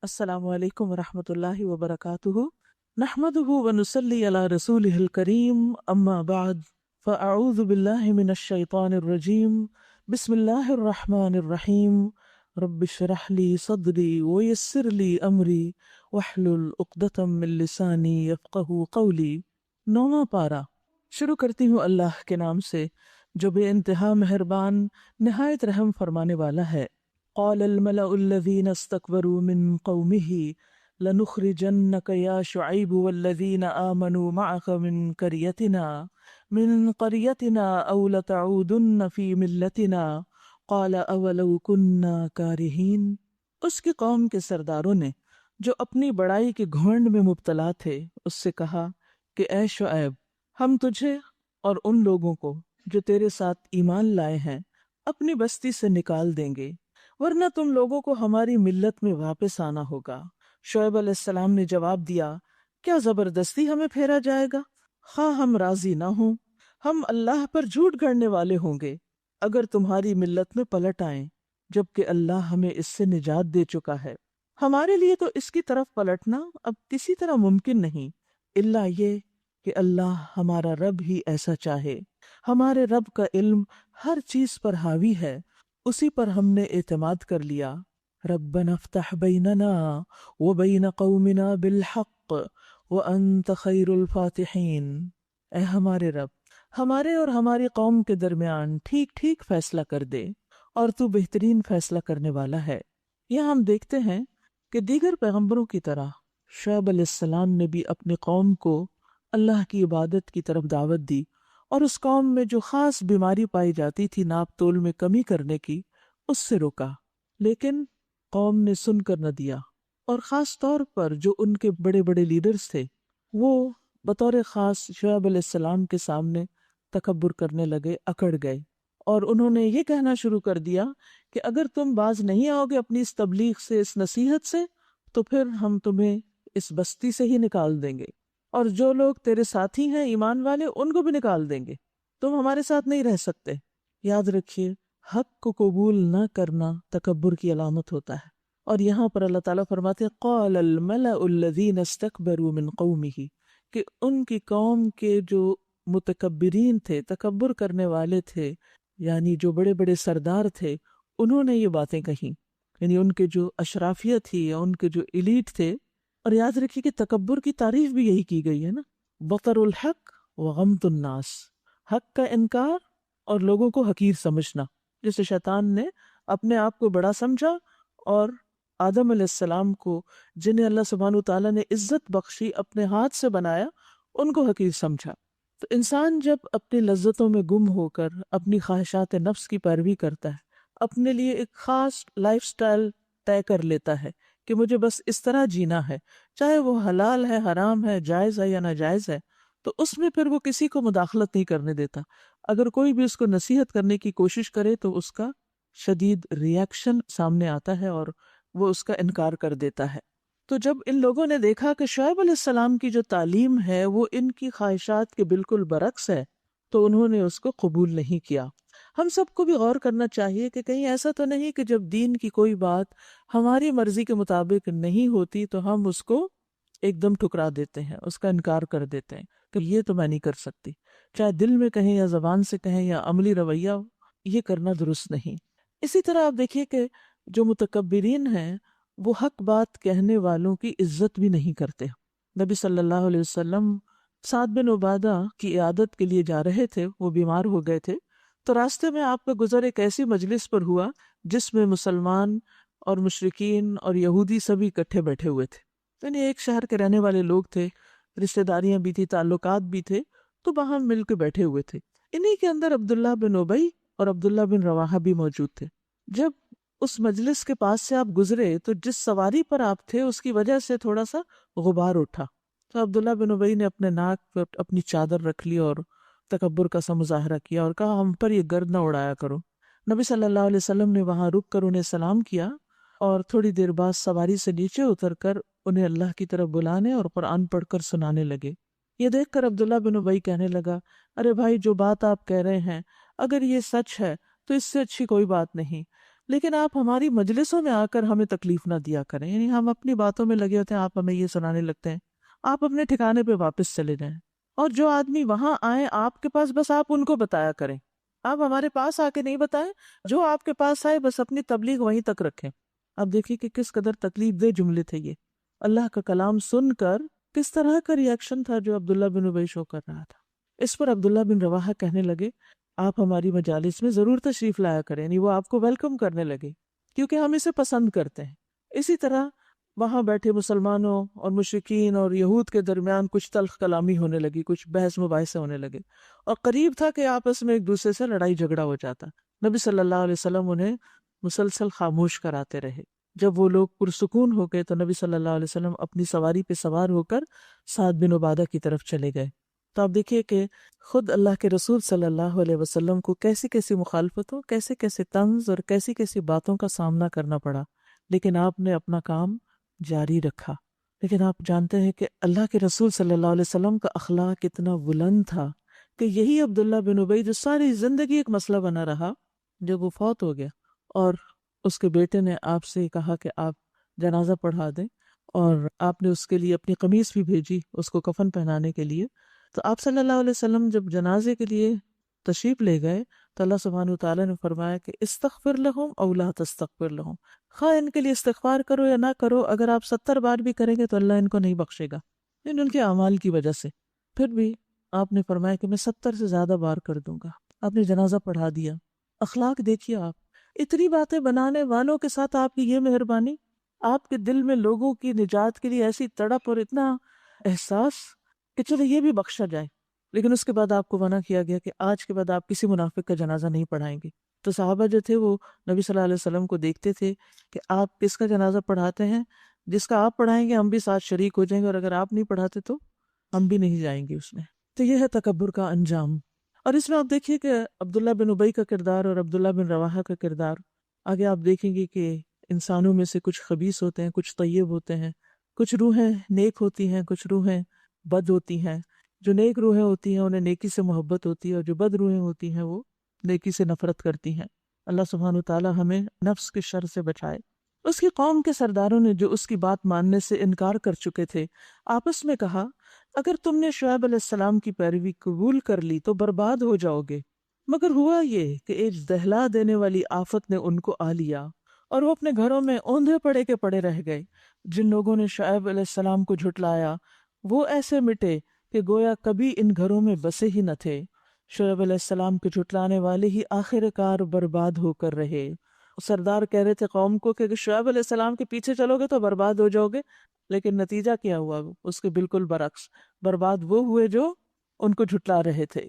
السلام علیکم ورحمۃ اللہ وبرکاتہ نحمده ونصلی علی رسولہ الکریم اما بعد فاعوذ باللہ من الشیطان الرجیم بسم اللہ الرحمن الرحیم رب اشرح لی صدری ویسر لی امری واحلل عقدۃ من لسانی یفقہوا قولی۔ 9واں پارہ شروع کرتی ہوں اللہ کے نام سے جو بے انتہا مہربان نہایت رحم فرمانے والا ہے۔ قال الملأ الذين استكبروا من قومه لنخرجنك يا شعيب والذين آمنوا معك من قريتنا أو لتعودن في ملتنا قال أولو كنا كارهين۔ اس کی قوم کے سرداروں نے جو اپنی بڑائی کے گھمنڈ میں مبتلا تھے اس سے کہا کہ اے شعیب، ہم تجھے اور ان لوگوں کو جو تیرے ساتھ ایمان لائے ہیں اپنی بستی سے نکال دیں گے، ورنہ تم لوگوں کو ہماری ملت میں واپس آنا ہوگا۔ شعیب علیہ السلام نے جواب دیا، کیا زبردستی ہمیں پھیرا جائے گا؟ خواہ ہم راضی نہ ہوں، ہم اللہ پر جھوٹ گھڑنے والے ہوں گے اگر تمہاری ملت میں پلٹ آئیں، جبکہ اللہ ہمیں اس سے نجات دے چکا ہے۔ ہمارے لیے تو اس کی طرف پلٹنا اب کسی طرح ممکن نہیں، الا یہ کہ اللہ ہمارا رب ہی ایسا چاہے۔ ہمارے رب کا علم ہر چیز پر حاوی ہے، اسی پر ہم نے اعتماد کر لیا۔ ربنا افتح بیننا وبین قومنا بالحق وانت خیر الفاتحین۔ اے ہمارے رب، ہمارے اور ہماری قوم کے درمیان ٹھیک ٹھیک فیصلہ کر دے، اور تو بہترین فیصلہ کرنے والا ہے۔ یہاں ہم دیکھتے ہیں کہ دیگر پیغمبروں کی طرح شعیب علیہ السلام نے بھی اپنی قوم کو اللہ کی عبادت کی طرف دعوت دی، اور اس قوم میں جو خاص بیماری پائی جاتی تھی ناپ تول میں کمی کرنے کی، اس سے روکا، لیکن قوم نے سن کر نہ دیا، اور خاص طور پر جو ان کے بڑے بڑے لیڈرز تھے وہ بطور خاص شعیب علیہ السلام کے سامنے تکبر کرنے لگے، اکڑ گئے، اور انہوں نے یہ کہنا شروع کر دیا کہ اگر تم باز نہیں آؤ گے اپنی اس تبلیغ سے، اس نصیحت سے، تو پھر ہم تمہیں اس بستی سے ہی نکال دیں گے، اور جو لوگ تیرے ساتھی ہیں ایمان والے ان کو بھی نکال دیں گے، تم ہمارے ساتھ نہیں رہ سکتے۔ یاد رکھیے، حق کو قبول نہ کرنا تکبر کی علامت ہوتا ہے، اور یہاں پر اللہ تعالیٰ فرماتے ہیں قال الملأ الذین استکبروا من قومہ، کہ ان کی قوم کے جو متکبرین تھے، تکبر کرنے والے تھے، یعنی جو بڑے بڑے سردار تھے، انہوں نے یہ باتیں کہیں، یعنی ان کے جو اشرافیہ تھی یا ان کے جو ایلیٹ تھے۔ اور یاد رکھیے کہ تکبر کی تعریف بھی یہی کی گئی ہے نا، بطر الحق وغمط الناس، حق کا انکار اور لوگوں کو حقیر سمجھنا۔ جیسے شیطان نے اپنے آپ کو بڑا سمجھا اور آدم علیہ السلام کو، جنہیں اللہ سبحانہ وتعالیٰ نے عزت بخشی، اپنے ہاتھ سے بنایا، ان کو حقیر سمجھا۔ تو انسان جب اپنی لذتوں میں گم ہو کر اپنی خواہشات نفس کی پیروی کرتا ہے، اپنے لیے ایک خاص لائف سٹائل طے کر لیتا ہے کہ مجھے بس اس طرح جینا ہے، چاہے وہ حلال ہے، حرام ہے، جائز ہے یا ناجائز ہے، تو اس میں پھر وہ کسی کو مداخلت نہیں کرنے دیتا۔ اگر کوئی بھی اس کو نصیحت کرنے کی کوشش کرے تو اس کا شدید ریاکشن سامنے آتا ہے اور وہ اس کا انکار کر دیتا ہے۔ تو جب ان لوگوں نے دیکھا کہ شعیب علیہ السلام کی جو تعلیم ہے وہ ان کی خواہشات کے بالکل برعکس ہے، تو انہوں نے اس کو قبول نہیں کیا۔ ہم سب کو بھی غور کرنا چاہیے کہ کہیں ایسا تو نہیں کہ جب دین کی کوئی بات ہماری مرضی کے مطابق نہیں ہوتی تو ہم اس کو ایک دم ٹھکرا دیتے ہیں، اس کا انکار کر دیتے ہیں کہ یہ تو میں نہیں کر سکتی، چاہے دل میں کہیں یا زبان سے کہیں یا عملی رویہ، یہ کرنا درست نہیں۔ اسی طرح آپ دیکھیے کہ جو متکبرین ہیں وہ حق بات کہنے والوں کی عزت بھی نہیں کرتے۔ نبی صلی اللہ علیہ وسلم سعد بن عبادہ کی عیادت کے لیے جا رہے تھے، وہ بیمار ہو گئے تھے، تو راستے میں آپ کا گزر ایک ایسی مجلس پر ہوا جس میں مسلمان اور مشرکین اور یہودی سبھی اکٹھے بیٹھے ہوئے تھے، یعنی ایک شہر کے رہنے والے لوگ تھے، رشتہ داریاں بھی تھی، تعلقات بھی تھے، تو وہاں مل کے بیٹھے ہوئے تھے۔ انہی کے اندر عبداللہ بن ابی اور عبداللہ بن رواحہ بھی موجود تھے۔ جب اس مجلس کے پاس سے آپ گزرے تو جس سواری پر آپ تھے اس کی وجہ سے تھوڑا سا غبار اٹھا، تو عبداللہ بن ابی نے اپنے ناک پر اپنی چادر رکھ لی اور تکبر کا سا مظاہرہ کیا اور کہا ہم پر یہ گرد نہ اڑایا کرو۔ نبی صلی اللہ علیہ وسلم نے وہاں رک کر انہیں سلام کیا اور تھوڑی دیر بعد سواری سے نیچے اتر کر انہیں اللہ کی طرف بلانے اور قرآن پڑھ کر سنانے لگے۔ یہ دیکھ کر عبداللہ بن ابی کہنے لگا، ارے بھائی، جو بات آپ کہہ رہے ہیں اگر یہ سچ ہے تو اس سے اچھی کوئی بات نہیں، لیکن آپ ہماری مجلسوں میں آ کر ہمیں تکلیف نہ دیا کریں، یعنی ہم اپنی باتوں میں لگے ہوتے ہیں، آپ ہمیں یہ سنانے لگتے ہیں، آپ اپنے ٹھکانے پہ واپس چلے جائیں۔ اور جو آدمی وہاں آئیں آپ کے پاس، بس آپ ان کو بتایا کریں، آپ ہمارے پاس آ کے نہیں بتائیں، جو آپ کے پاس آئے بس اپنی تبلیغ وہیں تک رکھیں۔ اب دیکھیے کہ کس قدر تکلیف دہ جملے تھے یہ، اللہ کا کلام سن کر کس طرح کا ریاکشن تھا جو عبداللہ بن ابی شو کر رہا تھا۔ اس پر عبداللہ بن رواحہ کہنے لگے آپ ہماری مجالس میں ضرور تشریف لایا کریں، یعنی وہ آپ کو ویلکم کرنے لگے کیونکہ ہم اسے پسند کرتے ہیں۔ اسی طرح وہاں بیٹھے مسلمانوں اور مشرکین اور یہود کے درمیان کچھ تلخ کلامی ہونے لگی، کچھ بحث مباحثے ہونے لگے، اور قریب تھا کہ آپس میں ایک دوسرے سے لڑائی جھگڑا ہو جاتا۔ نبی صلی اللہ علیہ وسلم انہیں مسلسل خاموش کراتے رہے۔ جب وہ لوگ پرسکون ہو گئے تو نبی صلی اللہ علیہ وسلم اپنی سواری پہ سوار ہو کر سعد بن عبادہ کی طرف چلے گئے۔ تو آپ دیکھیے کہ خود اللہ کے رسول صلی اللہ علیہ وسلم کو کیسی کیسی مخالفتوں، کیسے کیسے طنز اور کیسی کیسی باتوں کا سامنا کرنا پڑا، لیکن آپ نے اپنا کام جاری رکھا۔ لیکن آپ جانتے ہیں کہ اللہ کے رسول صلی اللہ علیہ وسلم کا اخلاق اتنا بلند تھا کہ یہی عبداللہ بن ابی جو ساری زندگی ایک مسئلہ بنا رہا، جب وہ فوت ہو گیا اور اس کے بیٹے نے آپ سے کہا کہ آپ جنازہ پڑھا دیں، اور آپ نے اس کے لیے اپنی قمیص بھی بھیجی اس کو کفن پہنانے کے لیے، تو آپ صلی اللہ علیہ وسلم جب جنازے کے لیے تشریف لے گئے تو اللہ سبحانہ وتعالیٰ نے فرمایا کہ استغفر لہم او لا تستغفر لہم، خواہ ان کے لیے استغفار کرو یا نہ کرو، اگر آپ 70 بار بھی کریں گے تو اللہ ان کو نہیں بخشے گا، ان کے اعمال کی وجہ سے۔ پھر بھی آپ نے فرمایا کہ میں 70 سے زیادہ بار کر دوں گا۔ آپ نے جنازہ پڑھا دیا۔ اخلاق دیکھیے آپ، اتنی باتیں بنانے والوں کے ساتھ آپ کی یہ مہربانی، آپ کے دل میں لوگوں کی نجات کے لیے ایسی تڑپ اور اتنا احساس کہ چلو یہ بھی بخشا جائے، لیکن اس کے بعد آپ کو منع کیا گیا کہ آج کے بعد آپ کسی منافق کا جنازہ نہیں پڑھائیں گے۔ تو صحابہ جو تھے وہ نبی صلی اللہ علیہ وسلم کو دیکھتے تھے کہ آپ کس کا جنازہ پڑھاتے ہیں، جس کا آپ پڑھائیں گے ہم بھی ساتھ شریک ہو جائیں گے، اور اگر آپ نہیں پڑھاتے تو ہم بھی نہیں جائیں گے اس میں۔ تو یہ ہے تکبر کا انجام۔ اور اس میں آپ دیکھیے کہ عبداللہ بن ابی کا کردار اور عبداللہ بن رواحہ کا کردار، آگے آپ دیکھیں گے کہ انسانوں میں سے کچھ خبیث ہوتے ہیں، کچھ طیب ہوتے ہیں، کچھ روحیں نیک ہوتی ہیں، کچھ روحیں بد ہوتی ہیں۔ جو نیک روحیں ہوتی ہیں انہیں نیکی سے محبت ہوتی ہے، اور جو بد روحیں ہوتی ہیں وہ نیکی سے نفرت کرتی ہیں۔ اللہ سبحانہ وتعالی ہمیں نفس کے شر سے بچائے۔ اس کی قوم کے سرداروں نے جو اس کی بات ماننے سے انکار کر چکے تھے آپس میں کہا اگر تم نے شعیب علیہ السلام کی پیروی قبول کر لی تو برباد ہو جاؤ گے۔ مگر ہوا یہ کہ ایک دہلا دینے والی آفت نے ان کو آ لیا اور وہ اپنے گھروں میں اوندھے پڑے کے پڑے رہ گئے۔ جن لوگوں نے شعیب علیہ السلام کو جھٹلایا وہ ایسے مٹے کہ گویا کبھی ان گھروں میں بسے ہی نہ تھے۔ شعیب علیہ السلام کے جھٹلانے والے ہی آخر کار برباد ہو کر رہے۔ سردار کہہ رہے تھے قوم کو کہ اگر شعیب علیہ السلام کے پیچھے چلو گے تو برباد ہو جاؤ گے، لیکن نتیجہ کیا ہوا؟ اس کے بالکل برعکس، برباد وہ ہوئے جو ان کو جھٹلا رہے تھے۔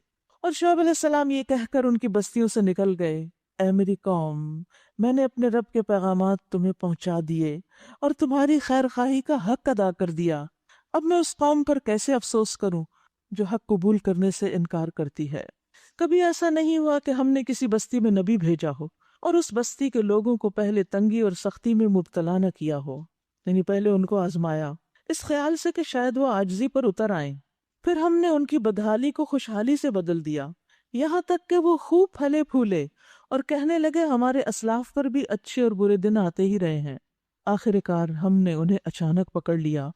اور شعیب علیہ السلام یہ کہہ کر ان کی بستیوں سے نکل گئے، اے میری قوم، میں نے اپنے رب کے پیغامات تمہیں پہنچا دیے اور تمہاری خیر خواہی کا حق ادا کر دیا، اب میں اس قوم پر کیسے افسوس کروں جو حق قبول کرنے سے انکار کرتی ہے۔ کبھی ایسا نہیں ہوا کہ ہم نے کسی بستی میں نبی بھیجا ہو اور اس بستی کے لوگوں کو پہلے تنگی اور سختی میں مبتلا نہ کیا ہو، یعنی پہلے ان کو آزمایا اس خیال سے کہ شاید وہ عاجزی پر اتر آئیں، پھر ہم نے ان کی بدحالی کو خوشحالی سے بدل دیا، یہاں تک کہ وہ خوب پھلے پھولے اور کہنے لگے ہمارے اسلاف پر بھی اچھے اور برے دن آتے ہی رہے ہیں۔ آخر کار ہم نے انہیں اچانک پکڑ لیا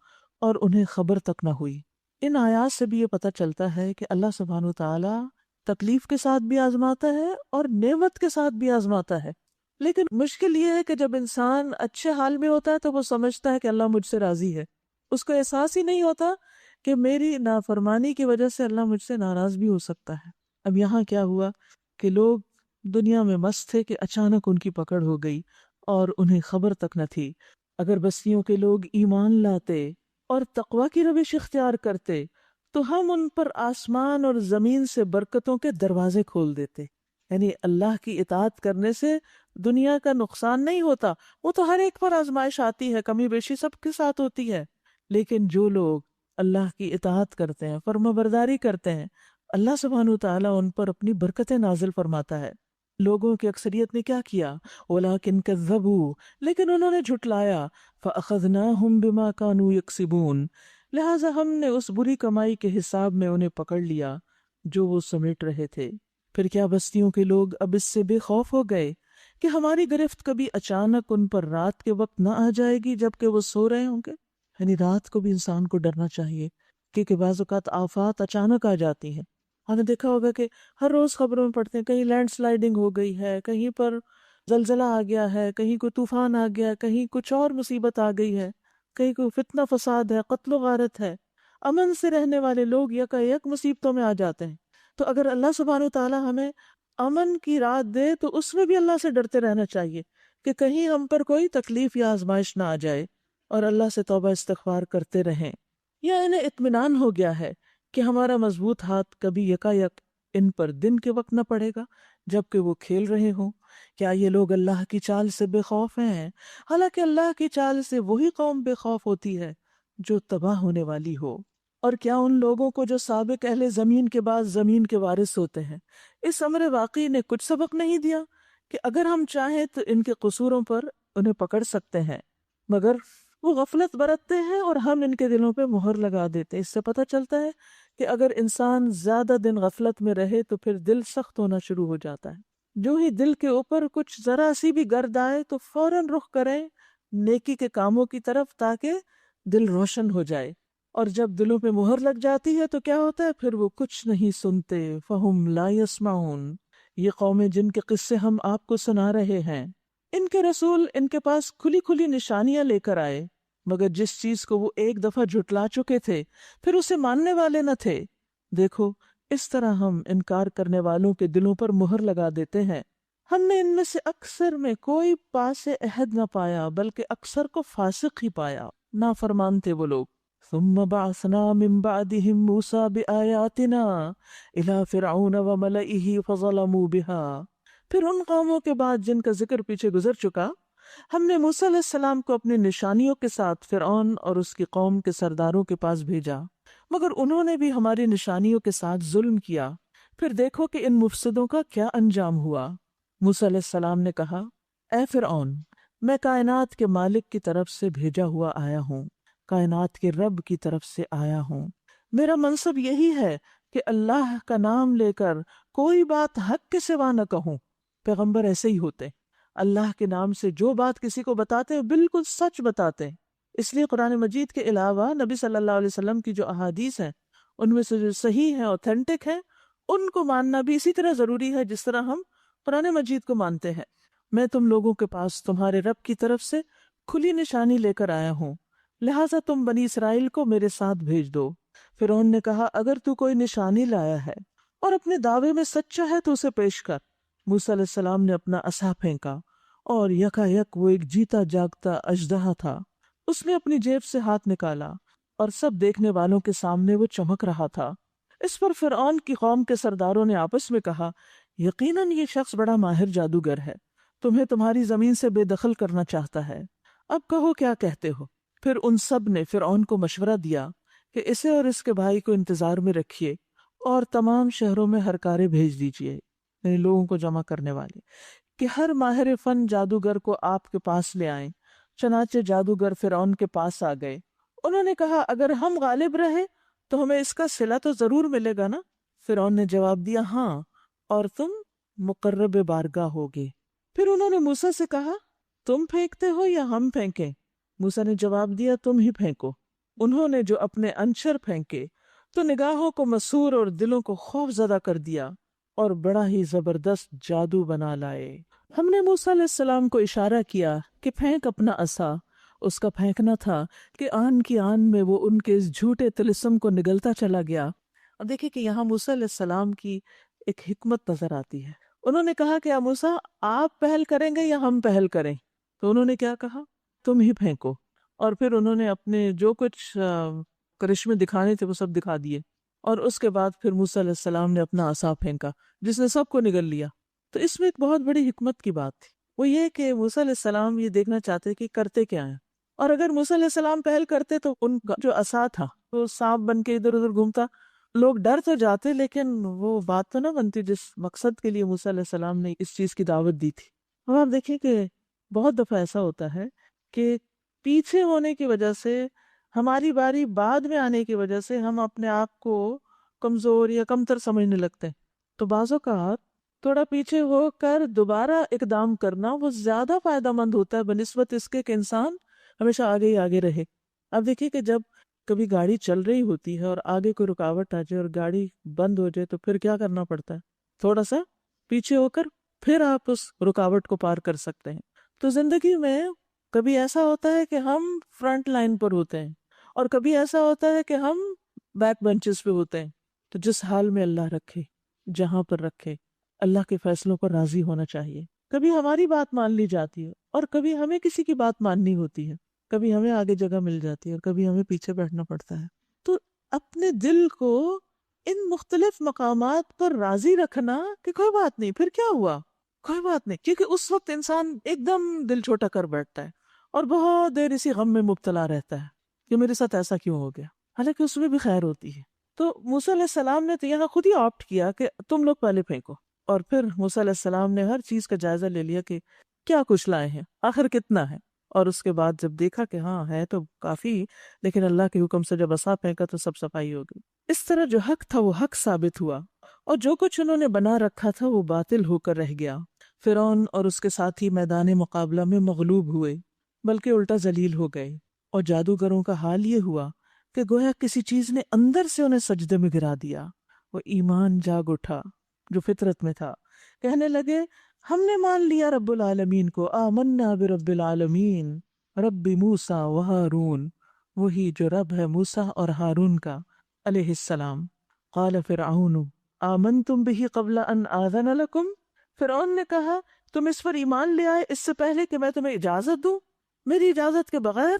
اور انہیں خبر تک نہ ہوئی۔ ان آیات سے بھی یہ پتہ چلتا ہے کہ اللہ سبحانہ وتعالی تکلیف کے ساتھ بھی آزماتا ہے اور نعمت کے ساتھ بھی آزماتا ہے، لیکن مشکل یہ ہے کہ جب انسان اچھے حال میں ہوتا ہے تو وہ سمجھتا ہے کہ اللہ مجھ سے راضی ہے، اس کو احساس ہی نہیں ہوتا کہ میری نافرمانی کی وجہ سے اللہ مجھ سے ناراض بھی ہو سکتا ہے۔ اب یہاں کیا ہوا کہ لوگ دنیا میں مست تھے کہ اچانک ان کی پکڑ ہو گئی اور انہیں خبر تک نہ تھی۔ اگر بستیوں کے لوگ ایمان لاتے اور تقوی کی روش اختیار کرتے تو ہم ان پر آسمان اور زمین سے برکتوں کے دروازے کھول دیتے۔ یعنی اللہ کی اطاعت کرنے سے دنیا کا نقصان نہیں ہوتا، وہ تو ہر ایک پر آزمائش آتی ہے، کمی بیشی سب کے ساتھ ہوتی ہے، لیکن جو لوگ اللہ کی اطاعت کرتے ہیں، فرما برداری کرتے ہیں، اللہ سبحانہ وتعالیٰ ان پر اپنی برکتیں نازل فرماتا ہے۔ لوگوں کی اکثریت نے کیا کیا؟ وَلَٰكِن كَذَّبُوا، لیکن انہوں نے جھٹلایا، فَأَخَذْنَاهُمْ بِمَا كَانُوا يَكْسِبُونَ، لہٰذا ہم نے اس بری کمائی کے حساب میں انہیں پکڑ لیا جو وہ سمیٹ رہے تھے۔ پھر کیا بستیوں کے لوگ اب اس سے بے خوف ہو گئے کہ ہماری گرفت کبھی اچانک ان پر رات کے وقت نہ آ جائے گی جبکہ وہ سو رہے ہوں گے؟ یعنی رات کو بھی انسان کو ڈرنا چاہیے، کیونکہ بعض اوقات آفات اچانک آ جاتی ہیں۔ ہم نے دیکھا ہوگا کہ ہر روز خبروں میں پڑھتے ہیں کہیں لینڈ سلائیڈنگ ہو گئی ہے، کہیں پر زلزلہ آ گیا ہے، کہیں کوئی طوفان آ گیا، کہیں کچھ اور مصیبت آ گئی ہے، کہیں کوئی فتنہ فساد ہے، قتل و غارت ہے۔ امن سے رہنے والے لوگ یکایک مصیبتوں میں آ جاتے ہیں۔ تو اگر اللہ سبحانہ و تعالیٰ ہمیں امن کی رات دے تو اس میں بھی اللہ سے ڈرتے رہنا چاہیے کہ کہیں ہم پر کوئی تکلیف یا آزمائش نہ آ جائے، اور اللہ سے توبہ استغفار کرتے رہیں۔ یا انہیں اطمینان ہو گیا ہے کہ ہمارا مضبوط ہاتھ کبھی یکایک ان پر دن کے وقت نہ پڑے گا جبکہ وہ کھیل رہے ہوں۔ کیا یہ لوگ اللہ کی چال سے بے خوف ہیں؟ حالانکہ اللہ کی چال سے وہی قوم بے خوف ہوتی ہے جو تباہ ہونے والی ہو۔ اور کیا ان لوگوں کو جو سابق اہل زمین کے بعد زمین کے وارث ہوتے ہیں اس امر واقعی نے کچھ سبق نہیں دیا کہ اگر ہم چاہیں تو ان کے قصوروں پر انہیں پکڑ سکتے ہیں، مگر وہ غفلت برتتے ہیں اور ہم ان کے دلوں پہ مہر لگا دیتے ہیں۔ اس سے پتہ چلتا ہے کہ اگر انسان زیادہ دن غفلت میں رہے تو پھر دل سخت ہونا شروع ہو جاتا ہے۔ جو ہی دل کے اوپر کچھ ذرا سی بھی گرد آئے تو فوراً رخ کریں نیکی کے کاموں کی طرف تاکہ دل روشن ہو جائے، اور جب دلوں پہ مہر لگ جاتی ہے تو کیا ہوتا ہے؟ پھر وہ کچھ نہیں سنتے۔ فَهُمْ لَا يَسْمَعُونَ، یہ قومیں جن کے قصے ہم آپ کو سنا رہے ہیں، ان کے رسول ان کے پاس کھلی کھلی نشانیاں لے کر آئے، مگر جس چیز کو وہ ایک دفعہ جھٹلا چکے تھے پھر اسے ماننے والے نہ تھے۔ دیکھو اس طرح ہم انکار کرنے والوں کے دلوں پر مہر لگا دیتے ہیں۔ ہم نے ان میں سے اکثر میں کوئی پاس عہد نہ پایا بلکہ اکثر کو فاسق ہی پایا، نافرمان تھے وہ لوگ۔ ثم بعثنا من بعدهم موسى بآياتنا إلى فرعون وملئه فظلموا بها، پھر ان قوموں کے بعد جن کا ذکر پیچھے گزر چکا، ہم نے موسیٰ علیہ السلام کو اپنی نشانیوں کے ساتھ فرعون اور اس کی قوم کے سرداروں کے پاس بھیجا، مگر انہوں نے بھی ہماری نشانیوں کے ساتھ ظلم کیا۔ پھر دیکھو کہ ان مفسدوں کا کیا انجام ہوا۔ موسیٰ علیہ السلام نے کہا، اے فرعون، میں کائنات کے مالک کی طرف سے بھیجا ہوا آیا ہوں، کائنات کے رب کی طرف سے آیا ہوں۔ میرا منصب یہی ہے کہ اللہ کا نام لے کر کوئی بات حق کے سوا نہ کہوں۔ پیغمبر ایسے ہی ہوتے، اللہ کے نام سے جو بات کسی کو بتاتے ہیں بالکل سچ بتاتے ہیں۔ اس لیے قرآن مجید کے علاوہ نبی صلی اللہ علیہ وسلم کی جو احادیث ہیں ان میں سے جو صحیح ہیں، اوتھینٹک ہیں، ان کو ماننا بھی اسی طرح ضروری ہے جس طرح ہم قرآن مجید کو مانتے ہیں۔ میں تم لوگوں کے پاس تمہارے رب کی طرف سے کھلی نشانی لے کر آیا ہوں، لہٰذا تم بنی اسرائیل کو میرے ساتھ بھیج دو۔ فرعون نے کہا، اگر تو کوئی نشانی لایا ہے اور اپنے دعوے میں سچا ہے تو اسے پیش کر۔ موسیٰ علیہ السلام نے اپنا عصا پھینکا اور یکایک وہ ایک جیتا جاگتا اژدہا تھا۔ اس نے اپنی جیب سے ہاتھ نکالا اور سب دیکھنے والوں کے سامنے وہ چمک رہا تھا۔ اس پر فرعون کی قوم کے سرداروں نے آپس میں کہا، یقیناً یہ شخص بڑا ماہر جادوگر ہے، تمہیں تمہاری زمین سے بے دخل کرنا چاہتا ہے، اب کہو کیا کہتے ہو۔ پھر ان سب نے فرعون کو مشورہ دیا کہ اسے اور اس کے بھائی کو انتظار میں رکھیے اور تمام شہروں میں ہرکارے بھیج دیجیے، یعنی لوگوں کو جمع کرنے والے، کہ ہر ماہر فن جادوگر کو آپ کے پاس لے آئیں۔ چنانچہ جادوگر فرعون کے پاس آ گئے۔ انہوں نے کہا، اگر ہم غالب رہے تو ہمیں اس کا صلہ تو ضرور ملے گا نا؟ فرعون نے جواب دیا، ہاں، اور تم مقرب بارگاہ ہوگے۔ پھر انہوں نے موسیٰ سے کہا، تم پھینکتے ہو یا ہم پھینکیں؟ موسیٰ نے جواب دیا، تم ہی پھینکو۔ انہوں نے جو اپنے انشر پھینکے تو نگاہوں کو مسحور اور دلوں کو خوف زدہ کر دیا اور بڑا ہی زبردست جادو بنا لائے۔ ہم نے موسیٰ علیہ السلام کو اشارہ کیا کہ پھینک اپنا عصا۔ اس کا پھینکنا تھا کہ آن کی آن میں وہ ان کے اس جھوٹے طلسم کو نگلتا چلا گیا۔ اور دیکھیں کہ یہاں موسیٰ علیہ السلام کی ایک حکمت نظر آتی ہے۔ انہوں نے کہا کہ موسیٰ آپ پہل کریں گے یا ہم پہل کریں؟ تو انہوں نے کیا کہا؟ تم ہی پھینکو۔ اور پھر انہوں نے اپنے جو کچھ کرشمے دکھانے تھے وہ سب دکھا دیے، اور اس کے بعد پھر موسیٰ علیہ السلام نے اپنا عصا پھینکا جس نے سب کو نگل لیا۔ تو اس میں ایک بہت بڑی حکمت کی بات تھی، وہ یہ کہ موسیٰ علیہ السلام یہ دیکھنا چاہتے کہ کرتے کیا ہیں، اور اگر موسیٰ علیہ السلام پہل کرتے تو ان کا جو عصا تھا وہ سانپ بن کے ادھر ادھر گھومتا، لوگ ڈر تو جاتے لیکن وہ بات تو نہ بنتی جس مقصد کے لیے موسیٰ علیہ السلام نے اس چیز کی دعوت دی تھی۔ اب آپ دیکھیں کہ بہت دفعہ ایسا ہوتا ہے کہ پیچھے ہونے کی وجہ سے، ہماری باری بعد میں آنے کی وجہ سے ہم اپنے آپ کو کمزور یا کمتر سمجھنے لگتے ہیں۔ تو بعض اوقات تھوڑا پیچھے ہو کر دوبارہ اقدام کرنا وہ زیادہ فائدہ مند ہوتا ہے بنسبت اس کے کہ انسان ہمیشہ آگے ہی آگے رہے۔ اب دیکھیے کہ جب کبھی گاڑی چل رہی ہوتی ہے اور آگے کوئی رکاوٹ آ جائے اور گاڑی بند ہو جائے تو پھر کیا کرنا پڑتا ہے؟ تھوڑا سا پیچھے ہو کر پھر آپ اس رکاوٹ کو پار کر سکتے ہیں۔ تو زندگی میں کبھی ایسا ہوتا ہے کہ ہم فرنٹ لائن پر ہوتے ہیں اور کبھی ایسا ہوتا ہے کہ ہم بیک بینچز پہ ہوتے ہیں۔ تو جس حال میں اللہ رکھے، جہاں پر رکھے، اللہ کے فیصلوں پر راضی ہونا چاہیے۔ کبھی ہماری بات مان لی جاتی ہے اور کبھی ہمیں کسی کی بات ماننی ہوتی ہے، کبھی ہمیں آگے جگہ مل جاتی ہے اور کبھی ہمیں پیچھے بیٹھنا پڑتا ہے۔ تو اپنے دل کو ان مختلف مقامات پر راضی رکھنا کہ کوئی بات نہیں، پھر کیا ہوا، کوئی بات نہیں، کیونکہ اس وقت انسان ایک دم دل چھوٹا کر بیٹھتا ہے اور بہت دیر اسی غم میں مبتلا رہتا ہے کہ میرے ساتھ ایسا کیوں ہو گیا، حالانکہ اس میں بھی خیر ہوتی ہے۔ تو موسیٰ علیہ السلام نے تو یہاں خود ہی آپٹ کیا کہ تم لوگ پہلے پھینکو، اور پھر موسیٰ علیہ السلام نے ہر چیز کا جائزہ لے لیا کہ کیا کچھ لائے ہیں، آخر کتنا ہے، اور اس کے بعد جب دیکھا کہ ہاں ہے تو کافی، لیکن اللہ کے حکم سے جب عصا پھینکا تو سب صفائی ہو گئی۔ اس طرح جو حق تھا وہ حق ثابت ہوا اور جو کچھ انہوں نے بنا رکھا تھا وہ باطل ہو کر رہ گیا۔ فرعون اور اس کے ساتھی میدان مقابلہ میں مغلوب ہوئے بلکہ الٹا ذلیل ہو گئے، اور جادوگروں کا حال یہ ہوا کہ گویا کسی چیز نے اندر سے انہیں سجدے میں گرا دیا۔ وہ ایمان جاگ اٹھا جو فطرت میں تھا، کہنے لگے ہم نے مان لیا رب العالمین کو، آمنا برب العالمین رب موسیٰ و ہارون، وہی جو رب ہے موسیٰ اور ہارون کا علیہ السلام۔ قال فرعون آمنتم به قبل ان آذن لکم، فرعون نے کہا تم اس پر ایمان لے آئے اس سے پہلے کہ میں تمہیں اجازت دوں، میری اجازت کے بغیر؟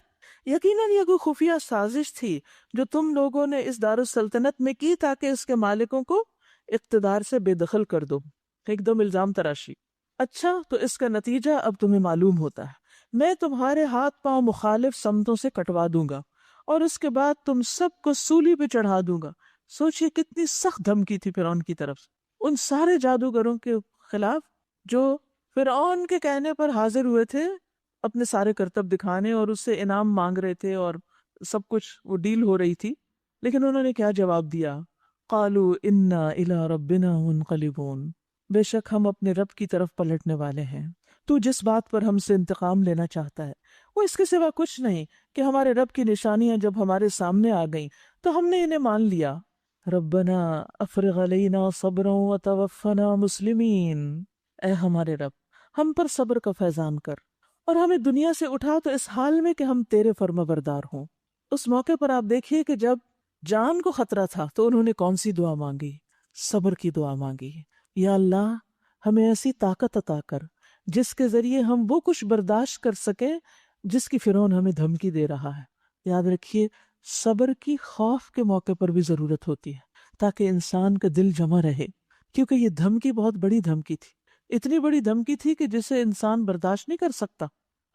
یقیناً یہ کوئی خفیہ سازش تھی جو تم لوگوں نے اس دارالسلطنت میں کی تاکہ اس کے مالکوں کو اقتدار سے بے دخل کر دو۔ ایک دم الزام تراشی۔ اچھا تو اس کا نتیجہ اب تمہیں معلوم ہوتا ہے، میں تمہارے ہاتھ پاؤں مخالف سمتوں سے کٹوا دوں گا اور اس کے بعد تم سب کو سولی پہ چڑھا دوں گا۔ سوچئے کتنی سخت دھمکی تھی فرعون کی طرف سے ان سارے جادوگروں کے خلاف جو فرعون کے کہنے پر حاضر ہوئے تھے اپنے سارے کرتب دکھانے اور اس سے انعام مانگ رہے تھے اور سب کچھ وہ ڈیل ہو رہی تھی، لیکن انہوں نے کیا جواب دیا؟ قالوا انا الی ربنا منقلبون، بے شک ہم اپنے رب کی طرف پلٹنے والے ہیں۔ تو جس بات پر ہم سے انتقام لینا چاہتا ہے وہ اس کے سوا کچھ نہیں کہ ہمارے رب کی نشانیاں جب ہمارے سامنے آ گئیں تو ہم نے انہیں مان لیا۔ ربنا افرغ علینا صبرا وتوفنا مسلمین، اے ہمارے رب ہم پر صبر کا فیضان کر اور ہمیں دنیا سے اٹھا تو اس حال میں کہ ہم تیرے فرما بردار ہوں۔ اس موقع پر آپ دیکھیے کہ جب جان کو خطرہ تھا تو انہوں نے کون سی دعا مانگی؟ صبر کی دعا مانگی۔ یا اللہ ہمیں ایسی طاقت عطا کر جس کے ذریعے ہم وہ کچھ برداشت کر سکیں جس کی فرعون ہمیں دھمکی دے رہا ہے۔ یاد رکھیے صبر کی خوف کے موقع پر بھی ضرورت ہوتی ہے تاکہ انسان کا دل جمع رہے، کیونکہ یہ دھمکی بہت بڑی دھمکی تھی، اتنی بڑی دھمکی تھی کہ جسے انسان برداشت نہیں کر سکتا۔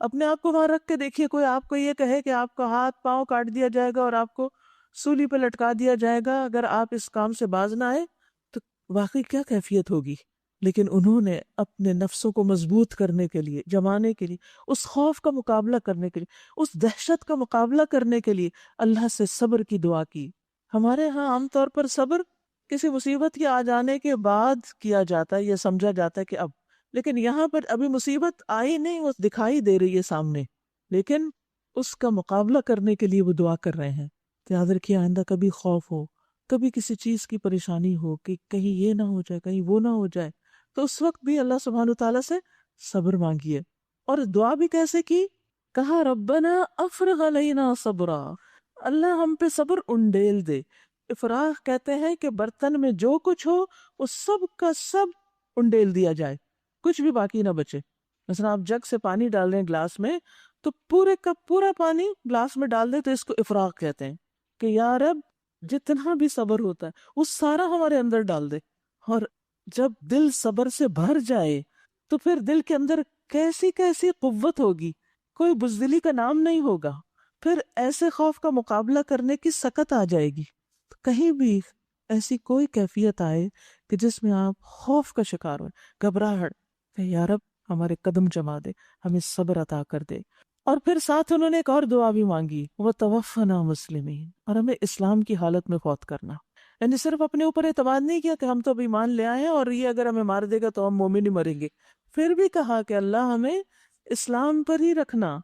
اپنے آپ کو وہاں رکھ کے دیکھیے، کوئی آپ کو یہ کہے کہ آپ کا ہاتھ پاؤں کاٹ دیا جائے گا اور آپ کو سولی پہ لٹکا دیا جائے گا اگر آپ اس کام سے باز نہ آئے تو واقعی کیا کیفیت ہوگی۔ لیکن انہوں نے اپنے نفسوں کو مضبوط کرنے کے لیے، جمانے کے لیے، اس خوف کا مقابلہ کرنے کے لیے، اس دہشت کا مقابلہ کرنے کے لیے اللہ سے صبر کی دعا کی۔ ہمارے ہاں عام طور پر صبر کسی مصیبت کے آ جانے کے بعد کیا جاتا ہے یا سمجھا جاتا ہے کہ اب، لیکن یہاں پر ابھی مصیبت آئی نہیں، وہ دکھائی دے رہی ہے سامنے، لیکن اس کا مقابلہ کرنے کے لیے وہ دعا کر رہے ہیں۔ تو یاد رکھیے آئندہ کبھی خوف ہو، کبھی کسی چیز کی پریشانی ہو کہ کہیں یہ نہ ہو جائے، کہیں وہ نہ ہو جائے، تو اس وقت بھی اللہ سبحانہ تعالیٰ سے صبر مانگیے۔ اور دعا بھی کیسے کی؟ کہا ربنا افرغ علینا صبرا، اللہ ہم پہ صبر انڈیل دے۔ افراغ کہتے ہیں کہ برتن میں جو کچھ ہو وہ سب کا سب انڈیل دیا جائے، کچھ بھی باقی نہ بچے۔ مثلا آپ جگ سے پانی ڈال دیں گلاس میں تو پورے کا پورا پانی گلاس میں ڈال دیں، تو اس کو افراغ کہتے ہیں کہ یا رب جتنا بھی صبر ہوتا ہے وہ سارا ہمارے اندر ڈال دے۔ اور جب دل صبر سے بھر جائے تو پھر دل کے اندر کیسی کیسی قوت ہوگی، کوئی بزدلی کا نام نہیں ہوگا، پھر ایسے خوف کا مقابلہ کرنے کی سکت آ جائے گی۔ کہیں بھی ایسی کوئی کیفیت آئے کہ جس میں آپ خوف کا شکار ہوئے، گھبراہٹ، کہ یا رب ہمارے قدم جما دے، ہمیں صبر عطا کر دے۔ اور پھر ساتھ انہوں نے ایک اور دعا بھی مانگی، وہ توفنا مسلمین، اور ہمیں اسلام کی حالت میں فوت کرنا۔ یعنی صرف اپنے اوپر اعتماد نہیں کیا کہ ہم تو اب ایمان لے آئے ہیں اور یہ اگر ہمیں مار دے گا تو ہم مومن ہی مریں گے، پھر بھی کہا کہ اللہ ہمیں اسلام پر ہی رکھنا،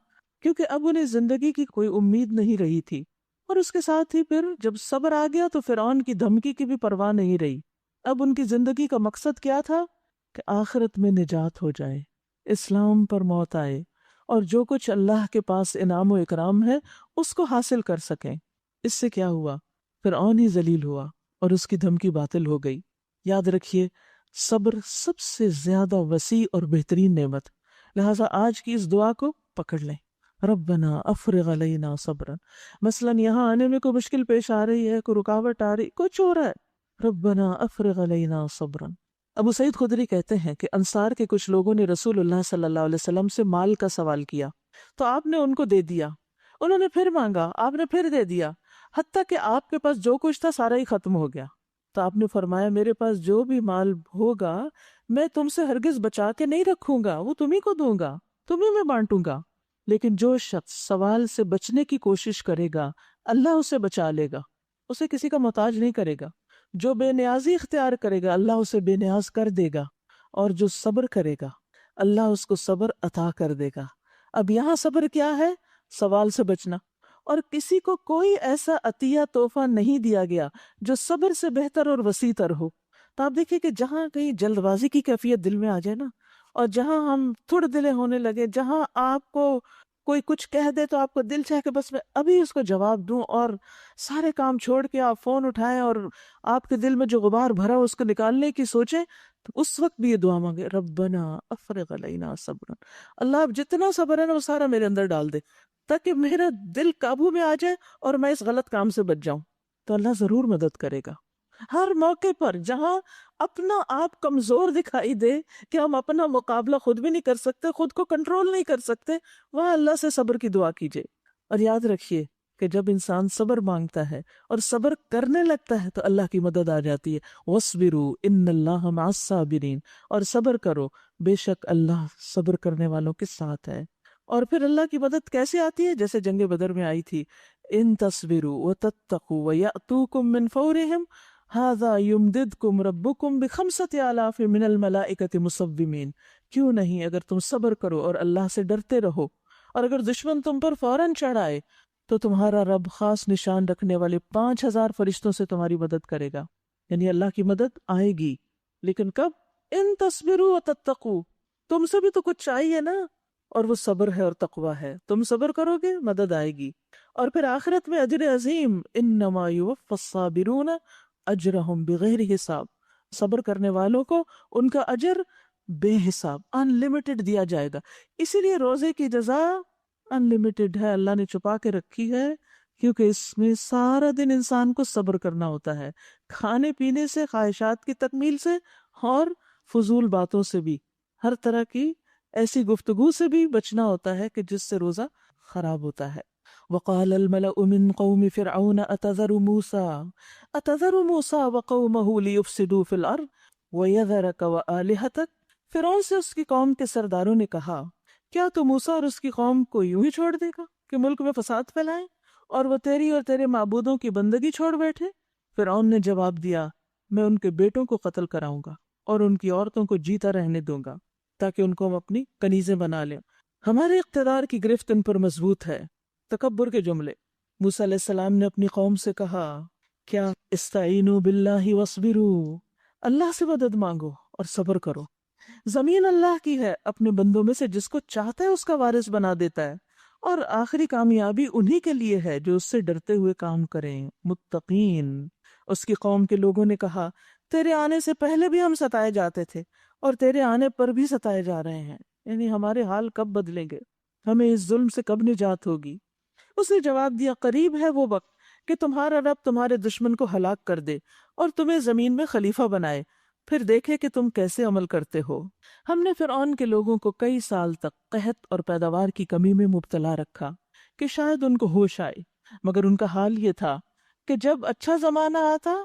کیونکہ اب انہیں زندگی کی کوئی امید نہیں رہی تھی۔ اور اس کے ساتھ ہی پھر جب صبر آ گیا تو فرعون کی دھمکی کی بھی پرواہ نہیں رہی۔ اب ان کی زندگی کا مقصد کیا تھا کہ آخرت میں نجات ہو جائے، اسلام پر موت آئے، اور جو کچھ اللہ کے پاس انعام و اکرام ہے اس کو حاصل کر سکیں۔ اس سے کیا ہوا؟ فرعون ہی ذلیل ہوا اور اس کی دھمکی باطل ہو گئی۔ یاد رکھیے، صبر سب سے زیادہ وسیع اور بہترین نعمت، لہٰذا آج کی اس دعا کو پکڑ لیں، ربنا افرغ علینا صبرا۔ مثلاً یہاں آنے میں کوئی مشکل پیش آ رہی ہے، کوئی رکاوٹ آ رہی، کچھ ہو رہا ہے، ربنا افرغ علینا صبرا۔ ابو سعید خدری کہتے ہیں کہ انصار کے کچھ لوگوں نے رسول اللہ صلی اللہ علیہ وسلم سے مال کا سوال کیا تو آپ نے ان کو دے دیا، انہوں نے پھر مانگا، آپ نے پھر دے دیا، حتیٰ کہ آپ کے پاس جو کچھ تھا سارا ہی ختم ہو گیا۔ تو آپ نے فرمایا میرے پاس جو بھی مال ہوگا میں تم سے ہرگز بچا کے نہیں رکھوں گا، وہ تمہیں کو دوں گا، تمہیں میں بانٹوں گا، لیکن جو شخص سوال سے بچنے کی کوشش کرے گا اللہ اسے بچا لے گا، اسے کسی کا محتاج نہیں کرے گا۔ جو بے نیازی اختیار کرے گا اللہ اسے بے نیاز کر دے گا، اور جو صبر کرے گا اللہ اس کو صبر عطا کر دے گا۔ اب یہاں صبر کیا ہے؟ سوال سے بچنا، اور کسی کو کوئی ایسا عطیہ تحفہ نہیں دیا گیا جو صبر سے بہتر اور وسیع تر ہو۔ تو آپ دیکھیں کہ جہاں کہیں جلد بازی کی کیفیت دل میں آ جائے نا، اور جہاں ہم تھوڑے دلے ہونے لگے، جہاں آپ کو کوئی کچھ کہہ دے تو آپ کو دل چاہے کہ بس میں ابھی اس کو جواب دوں، اور سارے کام چھوڑ کے آپ فون اٹھائیں اور آپ کے دل میں جو غبار بھرا اس کو نکالنے کی سوچیں، تو اس وقت بھی یہ دعا مانگے، ربنا افرغ علینا صبرا، اللہ اب جتنا صبر ہے نا وہ سارا میرے اندر ڈال دے تاکہ میرا دل قابو میں آ جائے اور میں اس غلط کام سے بچ جاؤں۔ تو اللہ ضرور مدد کرے گا ہر موقع پر۔ جہاں اپنا آپ کمزور دکھائی دے کہ ہم اپنا مقابلہ خود بھی نہیں کر سکتے، خود کو کنٹرول نہیں کر سکتے، وہاں اللہ سے صبر کی دعا کیجیے۔ اور یاد رکھیے کہ جب انسان صبر مانگتا ہے اور صبر کرنے لگتا ہے تو اللہ کی مدد آ جاتی ہے۔ وَاصْبِرُوا إِنَّ اللَّهَ مَعَ الصَّابِرِينَ، اور صبر کرو، بے شک اللہ صبر کرنے والوں کے ساتھ ہے۔ اور پھر اللہ کی مدد کیسے آتی ہے؟ جیسے جنگ بدر میں آئی تھی، ان تصبروا وتتقوا ويأتوكم من فورهم هذا يمددكم ربكم بخمسة آلاف من الملائكة مصومين۔ کیوں نہیں، اگر تم صبر کرو اور اللہ سے ڈرتے رہو، اور اگر دشمن تم پر فوراً چڑھ آئے تو تمہارا رب خاص نشان رکھنے والے 5000 فرشتوں سے تمہاری مدد کرے گا۔ یعنی اللہ کی مدد آئے گی، لیکن کب؟ ان تصبروا وتتقوا، تم سے بھی تو کچھ چاہیے نا، اور وہ صبر ہے اور تقوی ہے۔ تم صبر کرو گے مدد آئے گی، اور پھر آخرت میں اجر عظیم، انما یوفی الصابرون اجرہم بغیر حساب، صبر کرنے والوں کو ان کا اجر بے حساب، ان لمیٹڈ دیا جائے گا۔ اسی لیے روزے کی جزا ان لمیٹڈ ہے، اللہ نے چھپا کے رکھی ہے، کیونکہ اس میں سارا دن انسان کو صبر کرنا ہوتا ہے، کھانے پینے سے، خواہشات کی تکمیل سے، اور فضول باتوں سے بھی، ہر طرح کی ایسی گفتگو سے بھی بچنا ہوتا ہے کہ جس سے روزہ خراب ہوتا ہے۔ وقال الملأ من قوم فرعون اتذر موسى وقومه ليفسدوا في الارض ويذرك وآلهتك۔ فرعون سے اس کی قوم کے سرداروں نے کہا، کیا تو موسیٰ اور اس کی قوم کو یوں ہی چھوڑ دے گا کہ ملک میں فساد پھیلائیں اور وہ تیری اور تیرے معبودوں کی بندگی چھوڑ بیٹھے؟ فرعون نے جواب دیا، میں ان کے بیٹوں کو قتل کراؤں گا اور ان کی عورتوں کو جیتا رہنے دوں گا تاکہ ان کو ہم اپنی کنیزیں بنا لیں۔ ہمارے اقتدار کی گرفت ان پر مضبوط ہے۔ تکبر کے جملے۔ موسیٰ علیہ السلام نے اپنی قوم سے کہا، کیا استعینوا باللہ واصبروا، اللہ سے مدد مانگو اور صبر کرو۔ زمین اللہ کی ہے، اپنے بندوں میں سے جس کو چاہتا ہے اس کا وارث بنا دیتا ہے، اور آخری کامیابی انہی کے لیے ہے جو اس سے ڈرتے ہوئے کام کریں، متقین۔ اس کی قوم کے لوگوں نے کہا، تیرے آنے سے پہلے بھی ہم ستائے جاتے تھے اور تیرے آنے پر بھی ستائے جا رہے ہیں، یعنی ہمارے حال کب بدلیں گے، ہمیں اس ظلم سے کب نجات ہوگی؟ اس نے جواب دیا، قریب ہے وہ وقت کہ تمہارا رب تمہارے دشمن کو ہلاک کر دے اور تمہیں زمین میں خلیفہ بنائے، پھر دیکھے کہ تم کیسے عمل کرتے ہو۔ ہم نے فرعون کے لوگوں کو کئی سال تک قحط اور پیداوار کی کمی میں مبتلا رکھا کہ شاید ان کو ہوش آئے، مگر ان کا حال یہ تھا کہ جب اچھا زمانہ آتا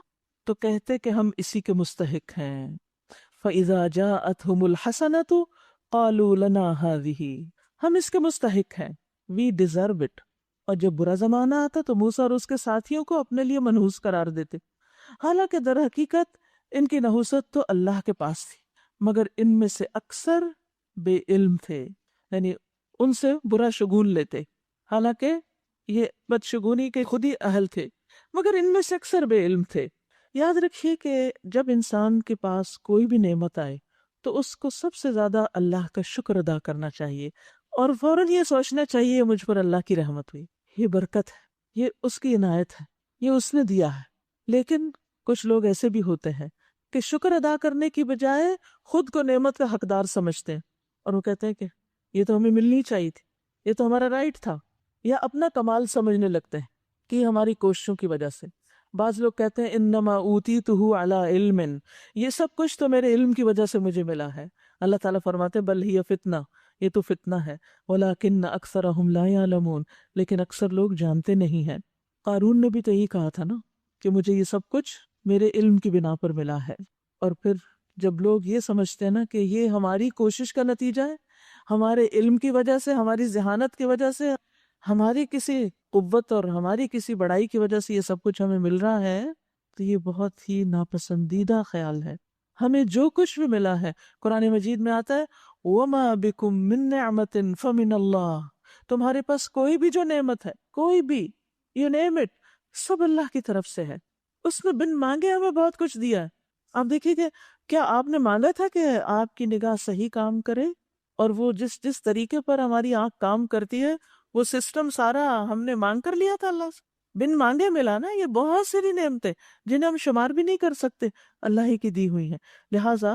تو کہتے کہ ہم اسی کے مستحق ہیں۔ فَإِذَا جَاءَتْهُمُ الْحَسَنَةُ قَالُوا لَنَا هَذِهِ، ہم اس کے مستحق ہیں، we deserve it۔ اور جب برا زمانہ آتا تو موسیٰ اور اس کے ساتھیوں کو اپنے لیے منحوس قرار دیتے، حالانکہ در حقیقت ان کی نحوست تو اللہ کے پاس تھی، مگر ان میں سے اکثر بے علم تھے، یعنی ان سے برا شگون لیتے، حالانکہ یہ بدشگونی کے خود ہی اہل تھے، مگر ان میں سے اکثر بے علم تھے۔ یاد رکھیے کہ جب انسان کے پاس کوئی بھی نعمت آئے تو اس کو سب سے زیادہ اللہ کا شکر ادا کرنا چاہیے، اور فوراً یہ سوچنا چاہیے یہ مجھ پر اللہ کی رحمت ہوئی، یہ برکت ہے، یہ اس کی عنایت ہے، یہ اس نے دیا ہے۔ لیکن کچھ لوگ ایسے بھی ہوتے ہیں کہ شکر ادا کرنے کی بجائے خود کو نعمت کا حقدار سمجھتے ہیں، اور وہ کہتے ہیں کہ یہ تو ہمیں ملنی چاہیے تھی، یہ تو ہمارا رائٹ تھا، یا اپنا کمال سمجھنے لگتے ہیں کہ یہ ہماری کوششوں کی وجہ سے۔ بعض لوگ کہتے ہیں انما اوتیتہ علی علم، یہ سب کچھ تو میرے علم کی وجہ سے مجھے ملا ہے۔ اللہ تعالیٰ فرماتے ہیں بل ہی فتنہ، یہ تو فتنہ ہے، ولکن اکثرہم لا یعلمون، لیکن اکثر لوگ جانتے نہیں ہیں۔ قارون نے بھی تو یہی کہا تھا نا کہ مجھے یہ سب کچھ میرے علم کی بنا پر ملا ہے۔ اور پھر جب لوگ یہ سمجھتے ہیں نا کہ یہ ہماری کوشش کا نتیجہ ہے، ہمارے علم کی وجہ سے، ہماری ذہانت کی وجہ سے، ہماری کسی قوت اور ہماری کسی بڑائی کی وجہ سے یہ سب کچھ ہمیں مل رہا ہے، تو یہ بہت ہی ناپسندیدہ خیال ہے۔ ہمیں جو کچھ بھی ملا ہے، قرآن مجید میں آتا ہے وَمَا بِكُم مِّن نِّعْمَةٍ فَمِنَ اللَّهِ، تمہارے پاس کوئی بھی جو نعمت ہے، کوئی بھی، you name it، سب اللہ کی طرف سے ہے۔ اس نے بن مانگے ہمیں بہت کچھ دیا ہے۔ آپ دیکھیے کہ کیا آپ نے مانگا تھا کہ آپ کی نگاہ صحیح کام کرے، اور وہ جس طریقے پر ہماری آنکھ کام کرتی ہے وہ سسٹم سارا ہم نے مانگ کر لیا تھا اللہ سے؟ بن مانگے ملا نا۔ یہ بہت ساری نعمتیں جنہیں ہم شمار بھی نہیں کر سکتے، اللہ ہی کی دی ہوئی ہیں۔ لہٰذا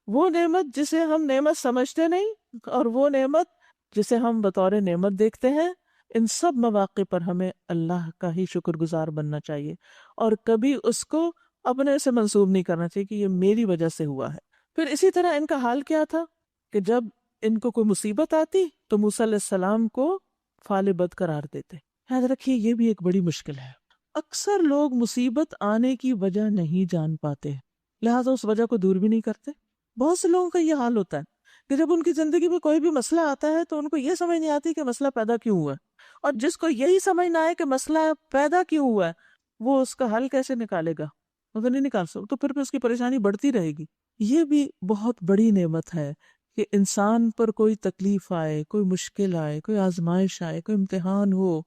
وہ نعمت جسے ہم نعمت سمجھتے نہیں، اور وہ نعمت جسے ہم بطور نعمت دیکھتے ہیں، ان سب مواقع پر ہمیں اللہ کا ہی شکر گزار بننا چاہیے، اور کبھی اس کو اپنے سے منسوب نہیں کرنا چاہیے کہ یہ میری وجہ سے ہوا ہے۔ پھر اسی طرح ان کا حال کیا تھا کہ جب ان کو کوئی مصیبت آتی تو موسیٰ علیہ السلام کو فعل بد قرار دیتے۔ یاد رکھیے یہ بھی ایک بڑی مشکل ہے۔ اکثر لوگ مصیبت آنے کی وجہ نہیں جان پاتے، لہٰذا اس وجہ کو دور بھی نہیں کرتے۔ بہت سے لوگوں کا یہ حال ہوتا ہے کہ جب ان کی زندگی میں کوئی بھی مسئلہ آتا ہے تو ان کو یہ سمجھ نہیں آتی کہ مسئلہ پیدا کیوں ہوا ہے، اور جس کو یہی سمجھنا ہے کہ مسئلہ پیدا کیوں ہوا ہے وہ اس کا حل کیسے نکالے گا، وہ تو نہیں نکال سکتا، تو پھر اس کی پریشانی بڑھتی رہے گی۔ یہ بھی بہت بڑی نعمت ہے کہ انسان پر کوئی تکلیف آئے، کوئی مشکل آئے، کوئی آزمائش آئے، کوئی امتحان ہو،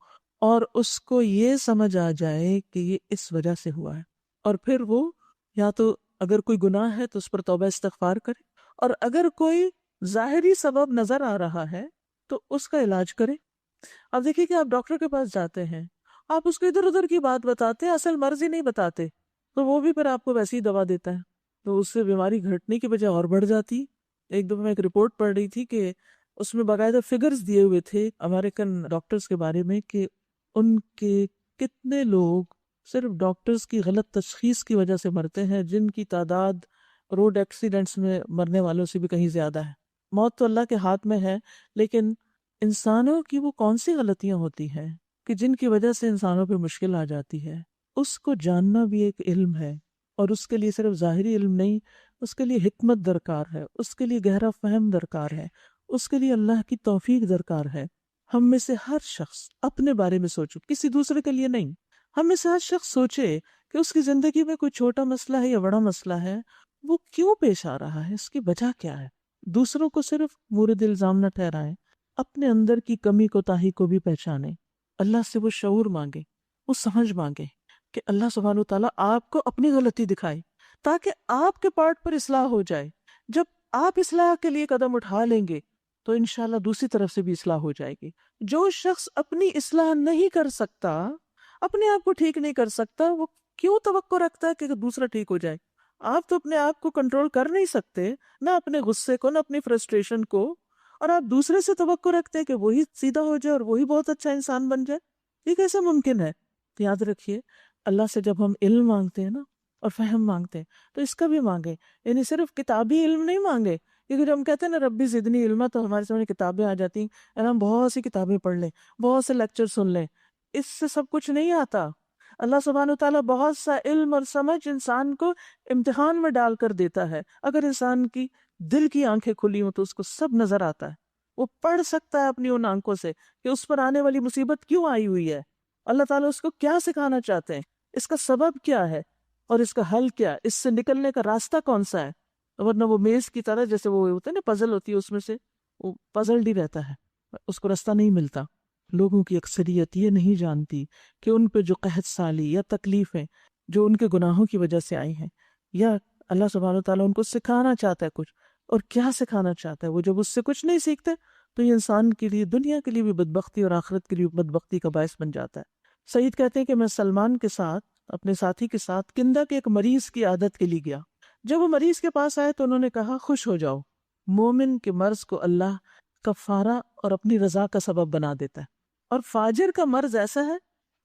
اور اس کو یہ سمجھ آ جائے کہ یہ اس وجہ سے ہوا ہے، اور پھر وہ یا تو اگر کوئی گناہ ہے تو اس پر توبہ استغفار کرے، اور اگر کوئی ظاہری سبب نظر آ رہا ہے تو اس کا علاج کرے۔ اب دیکھیے کہ آپ ڈاکٹر کے پاس جاتے ہیں، آپ اس کو ادھر ادھر کی بات بتاتے ہیں، اصل مرض ہی نہیں بتاتے، تو وہ بھی پھر آپ کو ویسی ہی دوا دیتا ہے، تو اس سے بیماری گھٹنے کی بجائے اور بڑھ جاتی۔ ایک دفعہ میں ایک رپورٹ پڑھ رہی تھی کہ اس میں باقاعدہ فگرز دیے ہوئے تھے امریکن ڈاکٹرز کے بارے میں کہ ان کے کتنے لوگ صرف ڈاکٹرز کی غلط تشخیص کی وجہ سے مرتے ہیں، جن کی تعداد روڈ ایکسیڈنٹس میں مرنے والوں سے بھی کہیں زیادہ ہے۔ موت تو اللہ کے ہاتھ میں ہے، لیکن انسانوں کی وہ کون سی غلطیاں ہوتی ہیں کہ جن کی وجہ سے انسانوں پہ مشکل آ جاتی ہے، اس کو جاننا بھی ایک علم ہے، اور اس کے لیے صرف ظاہری علم نہیں، اس کے لیے حکمت درکار ہے، اس کے لیے گہرا فہم درکار ہے، اس کے لیے اللہ کی توفیق درکار ہے۔ ہم میں سے ہر شخص اپنے بارے میں سوچو، کسی دوسرے کے لیے نہیں، ہم میں سے ہر شخص سوچے کہ اس کی زندگی میں کوئی چھوٹا مسئلہ ہے یا بڑا مسئلہ ہے، وہ کیوں پیش آ رہا ہے، اس کی وجہ کیا ہے۔ دوسروں کو صرف مورد الزام نہ ٹھہرائیں، اپنے اندر کی کمی کوتاہی کو بھی پہچانیں، اللہ سے وہ شعور مانگے، وہ سمجھ مانگے کہ اللہ سبحانہ وتعالیٰ آپ کو اپنی غلطی دکھائے تاکہ آپ کے پارٹ پر اصلاح ہو جائے۔ جب آپ اصلاح کے لیے قدم اٹھا لیں گے تو انشاءاللہ دوسری طرف سے بھی اصلاح ہو جائے گی۔ جو شخص اپنی اصلاح نہیں کر سکتا، اپنے آپ کو ٹھیک نہیں کر سکتا، وہ کیوں توقع رکھتا ہے کہ دوسرا ٹھیک ہو جائے؟ آپ تو اپنے آپ کو کنٹرول کر نہیں سکتے، نہ اپنے غصے کو، نہ اپنی فرسٹریشن کو، اور آپ دوسرے سے توقع رکھتے ہیں کہ وہی سیدھا ہو جائے اور وہی بہت اچھا انسان بن جائے۔ یہ کیسے ممکن ہے؟ یاد رکھیے اللہ سے جب ہم علم مانگتے ہیں نا اور فہم مانگتے ہیں تو اس کا بھی مانگے، یعنی صرف کتابی علم نہیں مانگے، کیونکہ جب ہم کہتے ہیں نا ربی زدنی علما تو ہمارے سامنے کتابیں آ جاتی ہیں، اور ہم بہت سی کتابیں پڑھ لیں، بہت سے لیکچر سن لیں، اس سے سب کچھ نہیں آتا۔ اللہ سبحانہ وتعالیٰ بہت سا علم اور سمجھ انسان کو امتحان میں ڈال کر دیتا ہے۔ اگر انسان کی دل کی آنکھیں کھلی ہوں تو اس کو سب نظر آتا ہے، وہ پڑھ سکتا ہے اپنی ان آنکھوں سے کہ اس پر آنے والی مصیبت کیوں آئی ہوئی ہے، اللہ تعالیٰ اس کو کیا سکھانا چاہتے ہیں، اس کا سبب کیا ہے۔ اور اس کا حل کیا، اس سے نکلنے کا راستہ کون سا ہے. ورنہ وہ میز کی طرح جیسے وہ ہوتے ہیں نا پزل ہوتی ہے، اس میں سے وہ پزلڈ ہی رہتا ہے، اس کو راستہ نہیں ملتا. لوگوں کی اکثریت یہ نہیں جانتی کہ ان پہ جو قحط سالی یا تکلیفیں جو ان کے گناہوں کی وجہ سے آئی ہیں، یا اللہ سبحانہ وتعالیٰ ان کو سکھانا چاہتا ہے کچھ، اور کیا سکھانا چاہتا ہے وہ. جب اس سے کچھ نہیں سیکھتے تو یہ انسان کے لیے، دنیا کے لیے بھی بدبختی اور آخرت کے لیے بدبختی کا باعث بن جاتا ہے. سعید کہتے ہیں کہ میں سلمان کے ساتھ، اپنے ساتھی کے ساتھ، کندہ کے ایک مریض کی عادت کے لیے گیا. جب وہ مریض کے پاس آئے تو انہوں نے کہا خوش ہو جاؤ، مومن کے مرض کو اللہ کفارہ اور اپنی رضا کا سبب بنا دیتا ہے، اور فاجر کا مرض ایسا ہے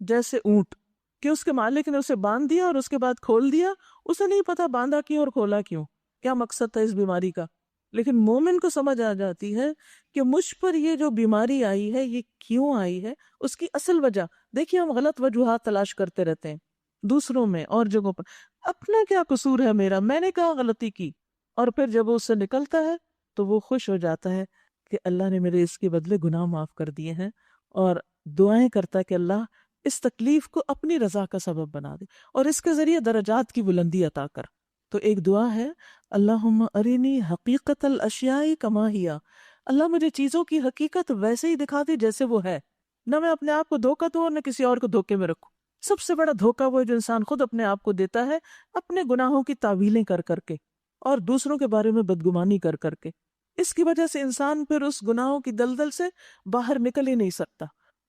جیسے اونٹ کہ اس کے مالک نے اسے باندھ دیا اور اس کے بعد کھول دیا، اسے نہیں پتا باندھا کیوں اور کھولا کیوں، کیا مقصد تھا اس بیماری کا. لیکن مومن کو سمجھ آ جاتی ہے کہ مجھ پر یہ جو بیماری آئی ہے یہ کیوں آئی ہے، اس کی اصل وجہ. دیکھیے ہم غلط وجوہات تلاش کرتے رہتے ہیں دوسروں میں اور جگہوں پر، اپنا کیا قصور ہے میرا، میں نے کہاں غلطی کی. اور پھر جب وہ اس سے نکلتا ہے تو وہ خوش ہو جاتا ہے کہ اللہ نے میرے اس کے بدلے گناہ معاف کر دیے ہیں، اور دعائیں کرتا ہے کہ اللہ اس تکلیف کو اپنی رضا کا سبب بنا دے اور اس کے ذریعے درجات کی بلندی عطا کر. تو ایک دعا ہے، اللہم ارینی حقیقت الاشیاء کما ہیا، اللہ مجھے چیزوں کی حقیقت ویسے ہی دکھا دے جیسے وہ ہے، نہ میں اپنے آپ کو دھوکہ دوں اور نہ کسی اور کو دھوکے میں رکھوں. سب سے بڑا دھوکہ وہ ہے جو انسان خود اپنے آپ کو دیتا ہے، اپنے گناہوں کی تعویلیں کر کر کے اور دوسروں کے بارے میں بدگمانی کر کر کے. اس کی وجہ سے انسان پھر اس گناہوں کی دلدل سے باہر نکل ہی نہیں سکتا.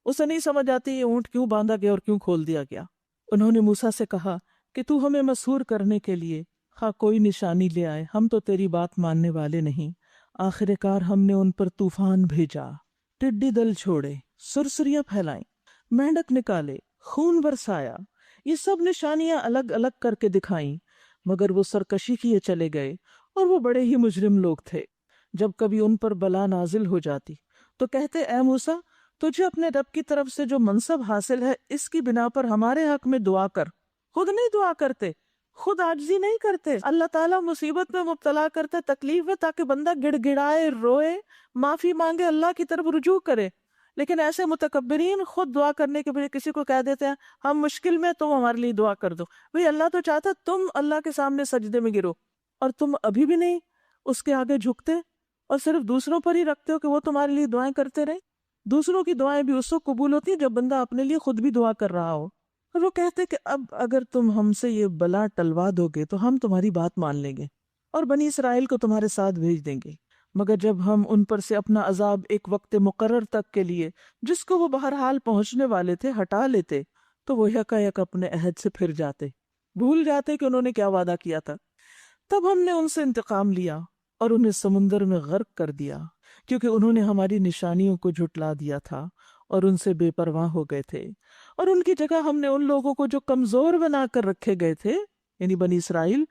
اسے نہیں سمجھ آتی یہ اونٹ کیوں باندھا گیا اور کیوں کھول دیا گیا. انہوں نے موسیٰ سے کہا کہ تو ہمیں مسحور کرنے کے لیے خواہ کوئی نشانی لے آئے، ہم تو تیری بات ماننے والے نہیں. آخر کار ہم نے ان پر طوفان بھیجا، ٹڈی دل چھوڑے، سرسریاں پھیلائیں، مینڈک نکالے، خون برسایا، یہ سب نشانیاں الگ الگ کر کے دکھائیں، مگر وہ سرکشی کیے چلے گئے اور وہ بڑے ہی مجرم لوگ تھے. جب کبھی ان پر بلا نازل ہو جاتی تو کہتے اے موسیٰ تجھے اپنے رب کی طرف سے جو منصب حاصل ہے اس کی بنا پر ہمارے حق میں دعا کر. خود نہیں دعا کرتے، خود عاجزی نہیں کرتے. اللہ تعالیٰ مصیبت میں مبتلا کرتے، تکلیف میں، تاکہ بندہ گڑ گڑائے، روئے، معافی مانگے، اللہ کی طرف رجوع کرے. لیکن ایسے متکبرین خود دعا کرنے کے بجائے کسی کو کہہ دیتے ہیں ہم مشکل میں، تم ہمارے لیے دعا کر دو. بھئی اللہ تو چاہتا تم اللہ کے سامنے سجدے میں گرو، اور تم ابھی بھی نہیں اس کے آگے جھکتے اور صرف دوسروں پر ہی رکھتے ہو کہ وہ تمہارے لیے دعائیں کرتے رہیں. دوسروں کی دعائیں بھی اس وقت قبول ہوتی ہیں جب بندہ اپنے لیے خود بھی دعا کر رہا ہو. اور وہ کہتے کہ اب اگر تم ہم سے یہ بلا ٹلوا دو گے تو ہم تمہاری بات مان لیں گے اور بنی اسرائیل کو تمہارے ساتھ بھیج دیں گے. مگر جب ہم ان پر سے اپنا عذاب ایک وقت مقرر تک کے لیے جس کو وہ بہرحال پہنچنے والے تھے ہٹا لیتے تو وہ یکا یک اپنے عہد سے پھر جاتے، بھول جاتے کہ انہوں نے کیا وعدہ کیا تھا. تب ہم نے ان سے انتقام لیا اور انہیں سمندر میں غرق کر دیا، کیونکہ انہوں نے ہماری نشانیوں کو جھٹلا دیا تھا اور ان سے بے پرواہ ہو گئے تھے. اور ان کی جگہ ہم نے ان لوگوں کو جو کمزور بنا کر رکھے گئے تھے یعنی بنی اسرائیل،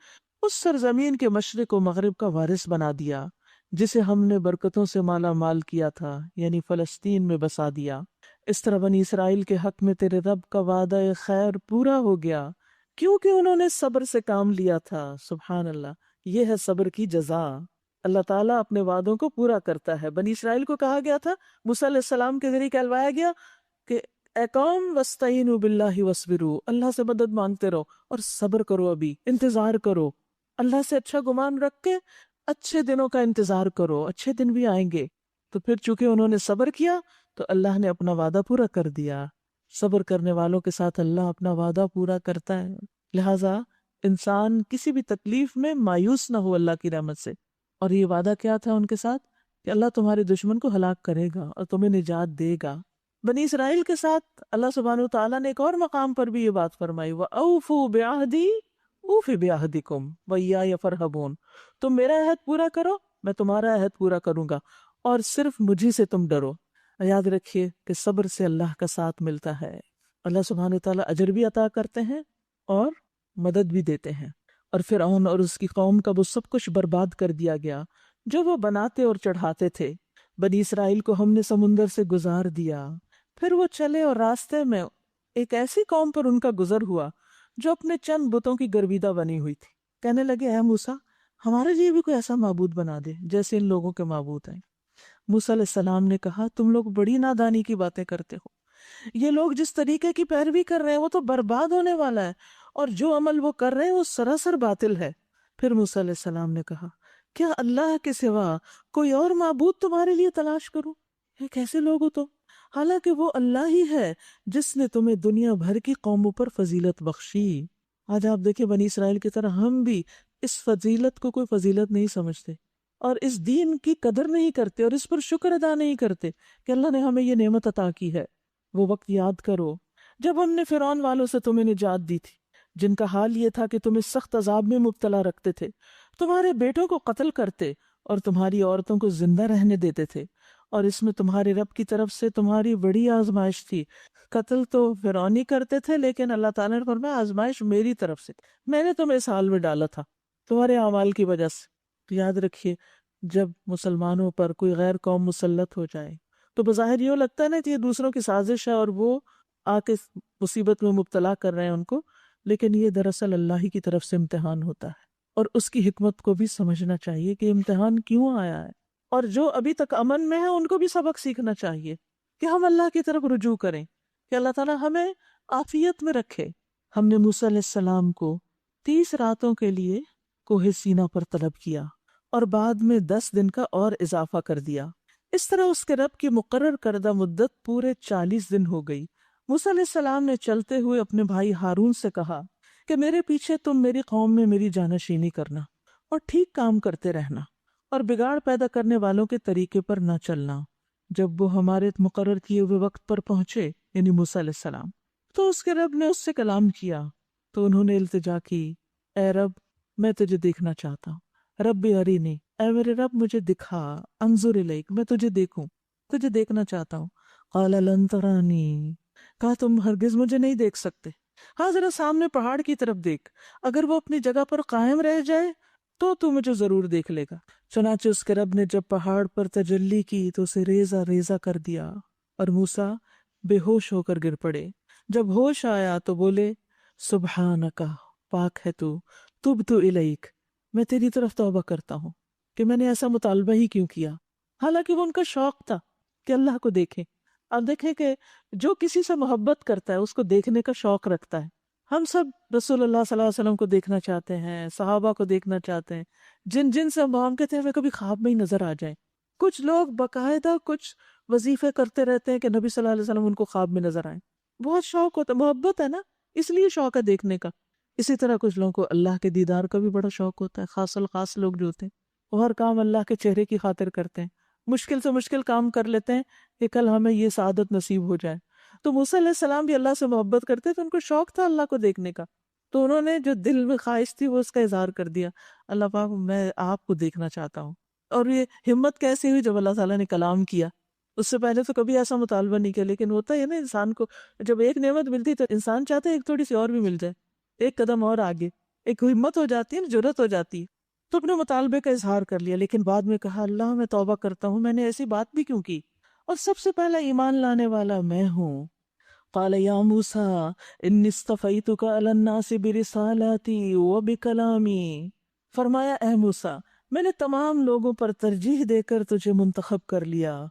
اس سرزمین کے مشرق و مغرب کا وارث بنا دیا جسے ہم نے برکتوں سے مالا مال کیا تھا، یعنی فلسطین میں بسا دیا. اس طرح بنی اسرائیل کے حق میں تیرے رب کا وعدہ خیر پورا ہو گیا کیونکہ انہوں نے صبر سے کام لیا تھا. سبحان اللہ، یہ ہے صبر کی جزا. اللہ تعالیٰ اپنے وعدوں کو پورا کرتا ہے. بنی اسرائیل کو کہا گیا تھا، موسیٰ علیہ السلام کے ذریعے کہلوایا گیا کہ اے قوم وَاسْتَعِینُوا بِاللَّهِ وَاصْبِرُوا، اللہ سے مدد مانگتے رہو اور صبر کرو، ابھی انتظار کرو، اللہ سے اچھا گمان رکھ کے اچھے دنوں کا انتظار کرو، اچھے دن بھی آئیں گے. تو پھر چونکہ انہوں نے صبر کیا تو اللہ نے اپنا وعدہ پورا کر دیا. صبر کرنے والوں کے ساتھ اللہ اپنا وعدہ پورا کرتا ہے. لہٰذا انسان کسی بھی تکلیف میں مایوس نہ ہو اللہ کی رحمت سے. اور یہ وعدہ کیا تھا ان کے ساتھ کہ اللہ تمہارے دشمن کو ہلاک کرے گا اور تمہیں نجات دے گا. بنی اسرائیل کے ساتھ اللہ سبحانہ وتعالیٰ نے ایک اور مقام پر بھی یہ بات فرمائی، وَأَوْفُوا بِعَهْدِي أُوفِ بِعَهْدِكُمْ وَإِيَّايَ فَارْهَبُونَ، تم میرا عہد پورا کرو، میں تمہارا عہد پورا کروں گا اور صرف مجھے سے تم ڈرو. یاد رکھیے کہ صبر سے اللہ کا ساتھ ملتا ہے. اللہ سبحانہ وتعالیٰ اجر بھی عطا کرتے ہیں اور مدد بھی دیتے ہیں. اور فرعون اور اس کی قوم کا وہ سب کچھ برباد کر دیا گیا جو وہ بناتے اور چڑھاتے تھے. بنی اسرائیل کو ہم نے سمندر سے گزار دیا، پھر وہ چلے اور راستے میں ایک ایسی قوم پر ان کا گزر ہوا جو اپنے چند بتوں کی گرویدہ بنی ہوئی تھی. کہنے لگے اے موسیٰ ہمارے لیے بھی کوئی ایسا معبود بنا دے جیسے ان لوگوں کے معبود ہیں. موسیٰ علیہ السلام نے کہا تم لوگ بڑی نادانی کی باتیں کرتے ہو، یہ لوگ جس طریقے کی پیروی کر رہے ہیں وہ تو برباد ہونے والا ہے. اور جو عمل وہ کر رہے ہیں وہ سراسر باطل ہے۔ پھر موسیٰ علیہ السلام نے کہا کیا اللہ کے سوا کوئی اور معبود تمہارے لیے تلاش کروں؟ یہ کیسے لوگ ہو تم؟ حالانکہ وہ اللہ ہی ہے جس نے تمہیں دنیا بھر کی قوموں پر فضیلت بخشی۔ آج آپ دیکھیں بنی اسرائیل کی طرح ہم بھی اس فضیلت کو کوئی فضیلت نہیں سمجھتے اور اس دین کی قدر نہیں کرتے اور اس پر شکر ادا نہیں کرتے کہ اللہ نے ہمیں یہ نعمت عطا کی ہے۔ وہ وقت یاد کرو جب ہم نے فرعون والوں سے تمہیں نجات دی تھی، جن کا حال یہ تھا کہ تمہیں سخت عذاب میں مبتلا رکھتے تھے، تمہارے بیٹوں کو قتل کرتے اور تمہاری عورتوں کو زندہ رہنے دیتے تھے، اور اس میں تمہارے رب کی طرف سے تمہاری بڑی آزمائش تھی۔ قتل تو فرعون ہی کرتے تھے، لیکن اللہ تعالیٰ نے فرمایا آزمائش میری طرف سے، میں نے تمہیں اس حال میں ڈالا تھا تمہارے اعمال کی وجہ سے۔ تو یاد رکھیے جب مسلمانوں پر کوئی غیر قوم مسلط ہو جائے تو بظاہر یہ لگتا ہے نا کہ یہ دوسروں کی سازش ہے اور وہ آ کے مصیبت میں مبتلا کر رہے ہیں ان کو، لیکن یہ دراصل اللہ ہی کی طرف سے امتحان ہوتا ہے، اور اس کی حکمت کو بھی سمجھنا چاہیے کہ امتحان کیوں آیا ہے، اور جو ابھی تک امن میں ہے ان کو بھی سبق سیکھنا چاہیے کہ ہم اللہ کی طرف رجوع کریں، کہ اللہ تعالیٰ ہمیں عافیت میں رکھے۔ ہم نے موسیٰ علیہ السلام کو 30 راتوں کے لیے کوہ سینا پر طلب کیا اور بعد میں 10 دن کا اور اضافہ کر دیا۔ اس طرح اس کے رب کی مقرر کردہ مدت پورے 40 دن ہو گئی۔ موسیٰ علیہ السلام نے چلتے ہوئے اپنے بھائی ہارون سے کہا کہ میرے پیچھے تم میری قوم میں میری جانشینی کرنا اور ٹھیک کام کرتے رہنا اور بگاڑ پیدا کرنے والوں کے طریقے پر نہ چلنا۔ جب وہ ہمارے مقرر کیے ہوئے وقت پر پہنچے، یعنی موسیٰ علیہ السلام، تو اس کے رب نے اس سے کلام کیا، تو انہوں نے التجا کی، اے رب میں تجھے دیکھنا چاہتا ہوں، رب ارینی، اے میرے رب مجھے دکھا، انظر الیک، میں تجھے دیکھوں، تجھے دیکھنا چاہتا ہوں۔ قال لن ترانی، کہا تم ہرگز مجھے نہیں دیکھ سکتے، ہاں ذرا سامنے پہاڑ کی طرف دیکھ، اگر وہ اپنی جگہ پر قائم رہ جائے تو مجھے ضرور دیکھ لے گا۔ چنانچہ اس کے رب نے جب پہاڑ پر تجلی کی تو اسے ریزہ ریزہ کر دیا اور موسیٰ بے ہوش ہو کر گر پڑے۔ جب ہوش آیا تو بولے سبحانک، پاک ہے تو، تبت الیک، میں تیری طرف توبہ کرتا ہوں کہ میں نے ایسا مطالبہ ہی کیوں کیا۔ حالانکہ وہ ان کا شوق تھا کہ اللہ کو دیکھیں۔ آپ دیکھیں کہ جو کسی سے محبت کرتا ہے اس کو دیکھنے کا شوق رکھتا ہے۔ ہم سب رسول اللہ صلی اللہ علیہ وسلم کو دیکھنا چاہتے ہیں، صحابہ کو دیکھنا چاہتے ہیں، جن سے ہم محبت کرتے ہیں ہمیں کبھی خواب میں ہی نظر آ جائیں۔ کچھ لوگ باقاعدہ کچھ وظیفے کرتے رہتے ہیں کہ نبی صلی اللہ علیہ وسلم ان کو خواب میں نظر آئیں۔ بہت شوق ہوتا ہے، محبت ہے نا، اس لیے شوق ہے دیکھنے کا۔ اسی طرح کچھ لوگوں کو اللہ کے دیدار کا بھی بڑا شوق ہوتا ہے، خاص الخاص لوگ جو ہوتے ہیں وہ ہر کام اللہ کے چہرے کی خاطر کرتے ہیں، مشکل سے مشکل کام کر لیتے ہیں کہ کل ہمیں یہ سعادت نصیب ہو جائے۔ تو موسیٰ علیہ السلام بھی اللہ سے محبت کرتے تھے، ان کو شوق تھا اللہ کو دیکھنے کا، تو انہوں نے جو دل میں خواہش تھی وہ اس کا اظہار کر دیا، اللہ پاک میں آپ کو دیکھنا چاہتا ہوں۔ اور یہ ہمت کیسے ہوئی؟ جب اللہ تعالیٰ نے کلام کیا۔ اس سے پہلے تو کبھی ایسا مطالبہ نہیں کیا، لیکن ہوتا ہے نا انسان کو جب ایک نعمت ملتی تو انسان چاہتا ہے ایک تھوڑی سی اور بھی مل جائے، ایک قدم اور آگے، ایک ہمت ہو جاتی ہے، جرأت ہو جاتی ہے۔ تو اپنے مطالبے کا اظہار کر لیا، لیکن بعد میں کہا اللہ میں توبہ کرتا ہوں، میں نے ایسی بات بھی کیوں کی، اور سب سے پہلا ایمان لانے والا میں ہوں۔ قال یا موسیٰ انی اصطفیتک علی الناس برسالاتی وبکلامی، فرمایا اے موسیٰ میں نے تمام لوگوں پر ترجیح دے کر تجھے منتخب کر لیا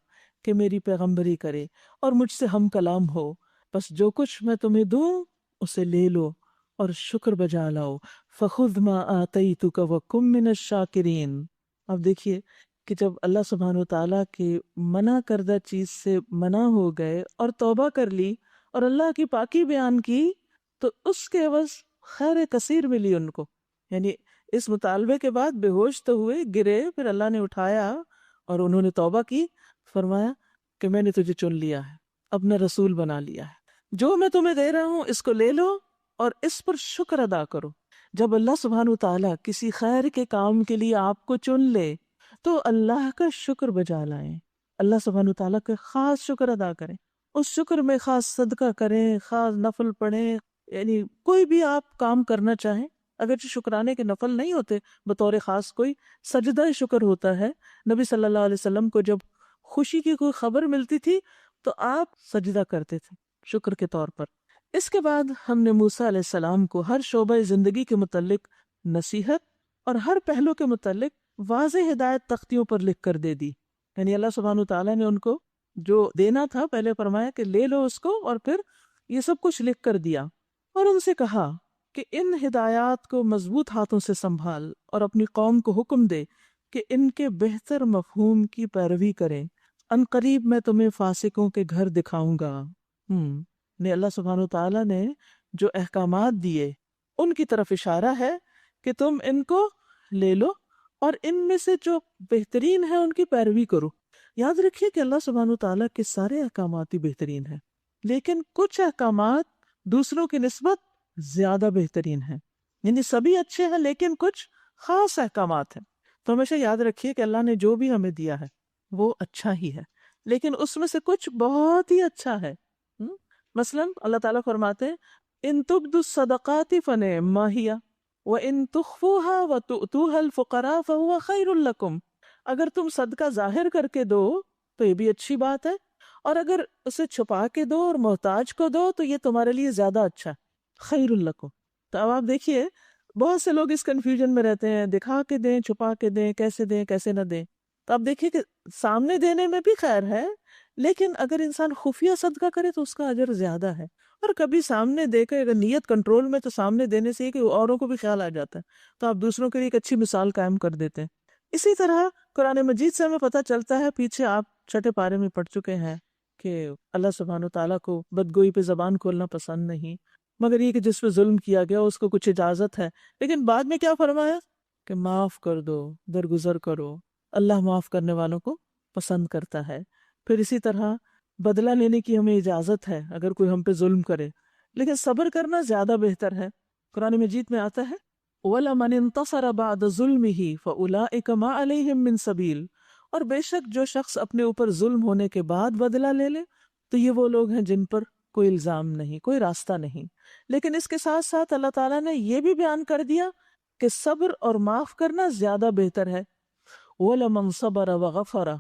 کہ میری پیغمبری کرے اور مجھ سے ہم کلام ہو، بس جو کچھ میں تمہیں دوں اسے لے لو اور شکر بجا لاؤ، فخذ ما آتیتک وکن من الشاکرین۔ اب دیکھیے کہ جب اللہ سبحانہ وتعالیٰ کے منع کردہ چیز سے منع ہو گئے اور توبہ کر لی اور اللہ کی پاکی بیان کی تو اس کے عوض خیر کثیر ملی ان کو۔ یعنی اس مطالبے کے بعد بے ہوش تو ہوئے، گرے، پھر اللہ نے اٹھایا اور انہوں نے توبہ کی، فرمایا کہ میں نے تجھے چن لیا ہے، اپنا رسول بنا لیا ہے، جو میں تمہیں دے رہا ہوں اس کو لے لو اور اس پر شکر ادا کرو۔ جب اللہ سبحانہ وتعالیٰ کسی خیر کے کام کے لیے آپ کو چن لے تو اللہ کا شکر بجا لائیں، اللہ سبحانہ وتعالیٰ کا خاص شکر ادا کریں، اس شکر میں خاص صدقہ کریں، خاص نفل پڑھیں، یعنی کوئی بھی آپ کام کرنا چاہیں، اگرچہ شکرانے کے نفل نہیں ہوتے بطور خاص، کوئی سجدہ شکر ہوتا ہے۔ نبی صلی اللہ علیہ وسلم کو جب خوشی کی کوئی خبر ملتی تھی تو آپ سجدہ کرتے تھے شکر کے طور پر۔ اس کے بعد ہم نے موسیٰ علیہ السلام کو ہر شعبہ زندگی کے متعلق نصیحت اور ہر پہلو کے متعلق واضح ہدایت تختیوں پر لکھ کر دے دی، یعنی اللہ سبحانہ تعالیٰ نے ان کو جو دینا تھا پہلے فرمایا کہ لے لو اس کو، اور پھر یہ سب کچھ لکھ کر دیا، اور ان سے کہا کہ ان ہدایات کو مضبوط ہاتھوں سے سنبھال اور اپنی قوم کو حکم دے کہ ان کے بہتر مفہوم کی پیروی کریں، ان قریب میں تمہیں فاسقوں کے گھر دکھاؤں گا۔ نے اللہ سبحانہ تعالیٰ نے جو احکامات دیے ان کی طرف اشارہ ہے کہ تم ان کو لے لو اور ان میں سے جو بہترین ہے ان کی پیروی کرو۔ یاد رکھیے کہ اللہ سبحانہ تعالیٰ کے سارے احکامات ہی بہترین ہیں، لیکن کچھ احکامات دوسروں کی نسبت زیادہ بہترین ہیں، یعنی سبھی اچھے ہیں لیکن کچھ خاص احکامات ہیں۔ تو ہمیشہ یاد رکھیے کہ اللہ نے جو بھی ہمیں دیا ہے وہ اچھا ہی ہے، لیکن اس میں سے کچھ بہت ہی اچھا ہے۔ مثلا اللہ تعالیٰ فرماتے ہیں ان تبدوا الصدقات فنعما ہی وان تخفوها وتؤتوها الفقراء فهو خیر لکم۔ اگر تم صدقہ ظاہر کر کے دو تو یہ بھی اچھی بات ہے، اور اگر اسے چھپا کے دو اور محتاج کو دو تو یہ تمہارے لیے زیادہ اچھا ہے، خیر لکم۔ تو اب آپ دیکھیے بہت سے لوگ اس کنفیوژن میں رہتے ہیں، دکھا کے دیں، چھپا کے دیں، کیسے نہ دیں۔ تو آپ دیکھیے کہ سامنے دینے میں بھی خیر ہے، لیکن اگر انسان خفیہ صدقہ کرے تو اس کا اجر زیادہ ہے، اور کبھی سامنے دے کر اگر نیت کنٹرول میں تو سامنے دینے سے یہ کہ اوروں کو بھی خیال آ جاتا ہے تو آپ دوسروں کے لیے ایک اچھی مثال قائم کر دیتے ہیں۔ اسی طرح قرآن مجید سے ہمیں پتہ چلتا ہے، پیچھے آپ چھٹے پارے میں پڑھ چکے ہیں کہ اللہ سبحانہ تعالیٰ کو بدگوئی پہ زبان کھولنا پسند نہیں، مگر یہ کہ جس پہ ظلم کیا گیا اس کو کچھ اجازت ہے، لیکن بعد میں کیا فرمایا کہ معاف کر دو، درگزر کرو، اللہ معاف کرنے والوں کو پسند کرتا ہے۔ پھر اسی طرح بدلہ لینے کی ہمیں اجازت ہے اگر کوئی ہم پہ ظلم کرے، لیکن صبر کرنا زیادہ بہتر ہے۔ قرآن مجید میں آتا ہے وَلَمَنِ انتصر بعد ظلمه فَأُولَئِكَ مَا عَلَيْهِم مِّن سَبِيلٍ، اور بے شک جو شخص اپنے اوپر ظلم ہونے کے بعد بدلہ لے لے تو یہ وہ لوگ ہیں جن پر کوئی الزام نہیں، کوئی راستہ نہیں۔ لیکن اس کے ساتھ ساتھ اللہ تعالیٰ نے یہ بھی بیان کر دیا کہ صبر اور معاف کرنا زیادہ بہتر ہے۔ وَلَمَن صَبَرَ وَغَفَرَ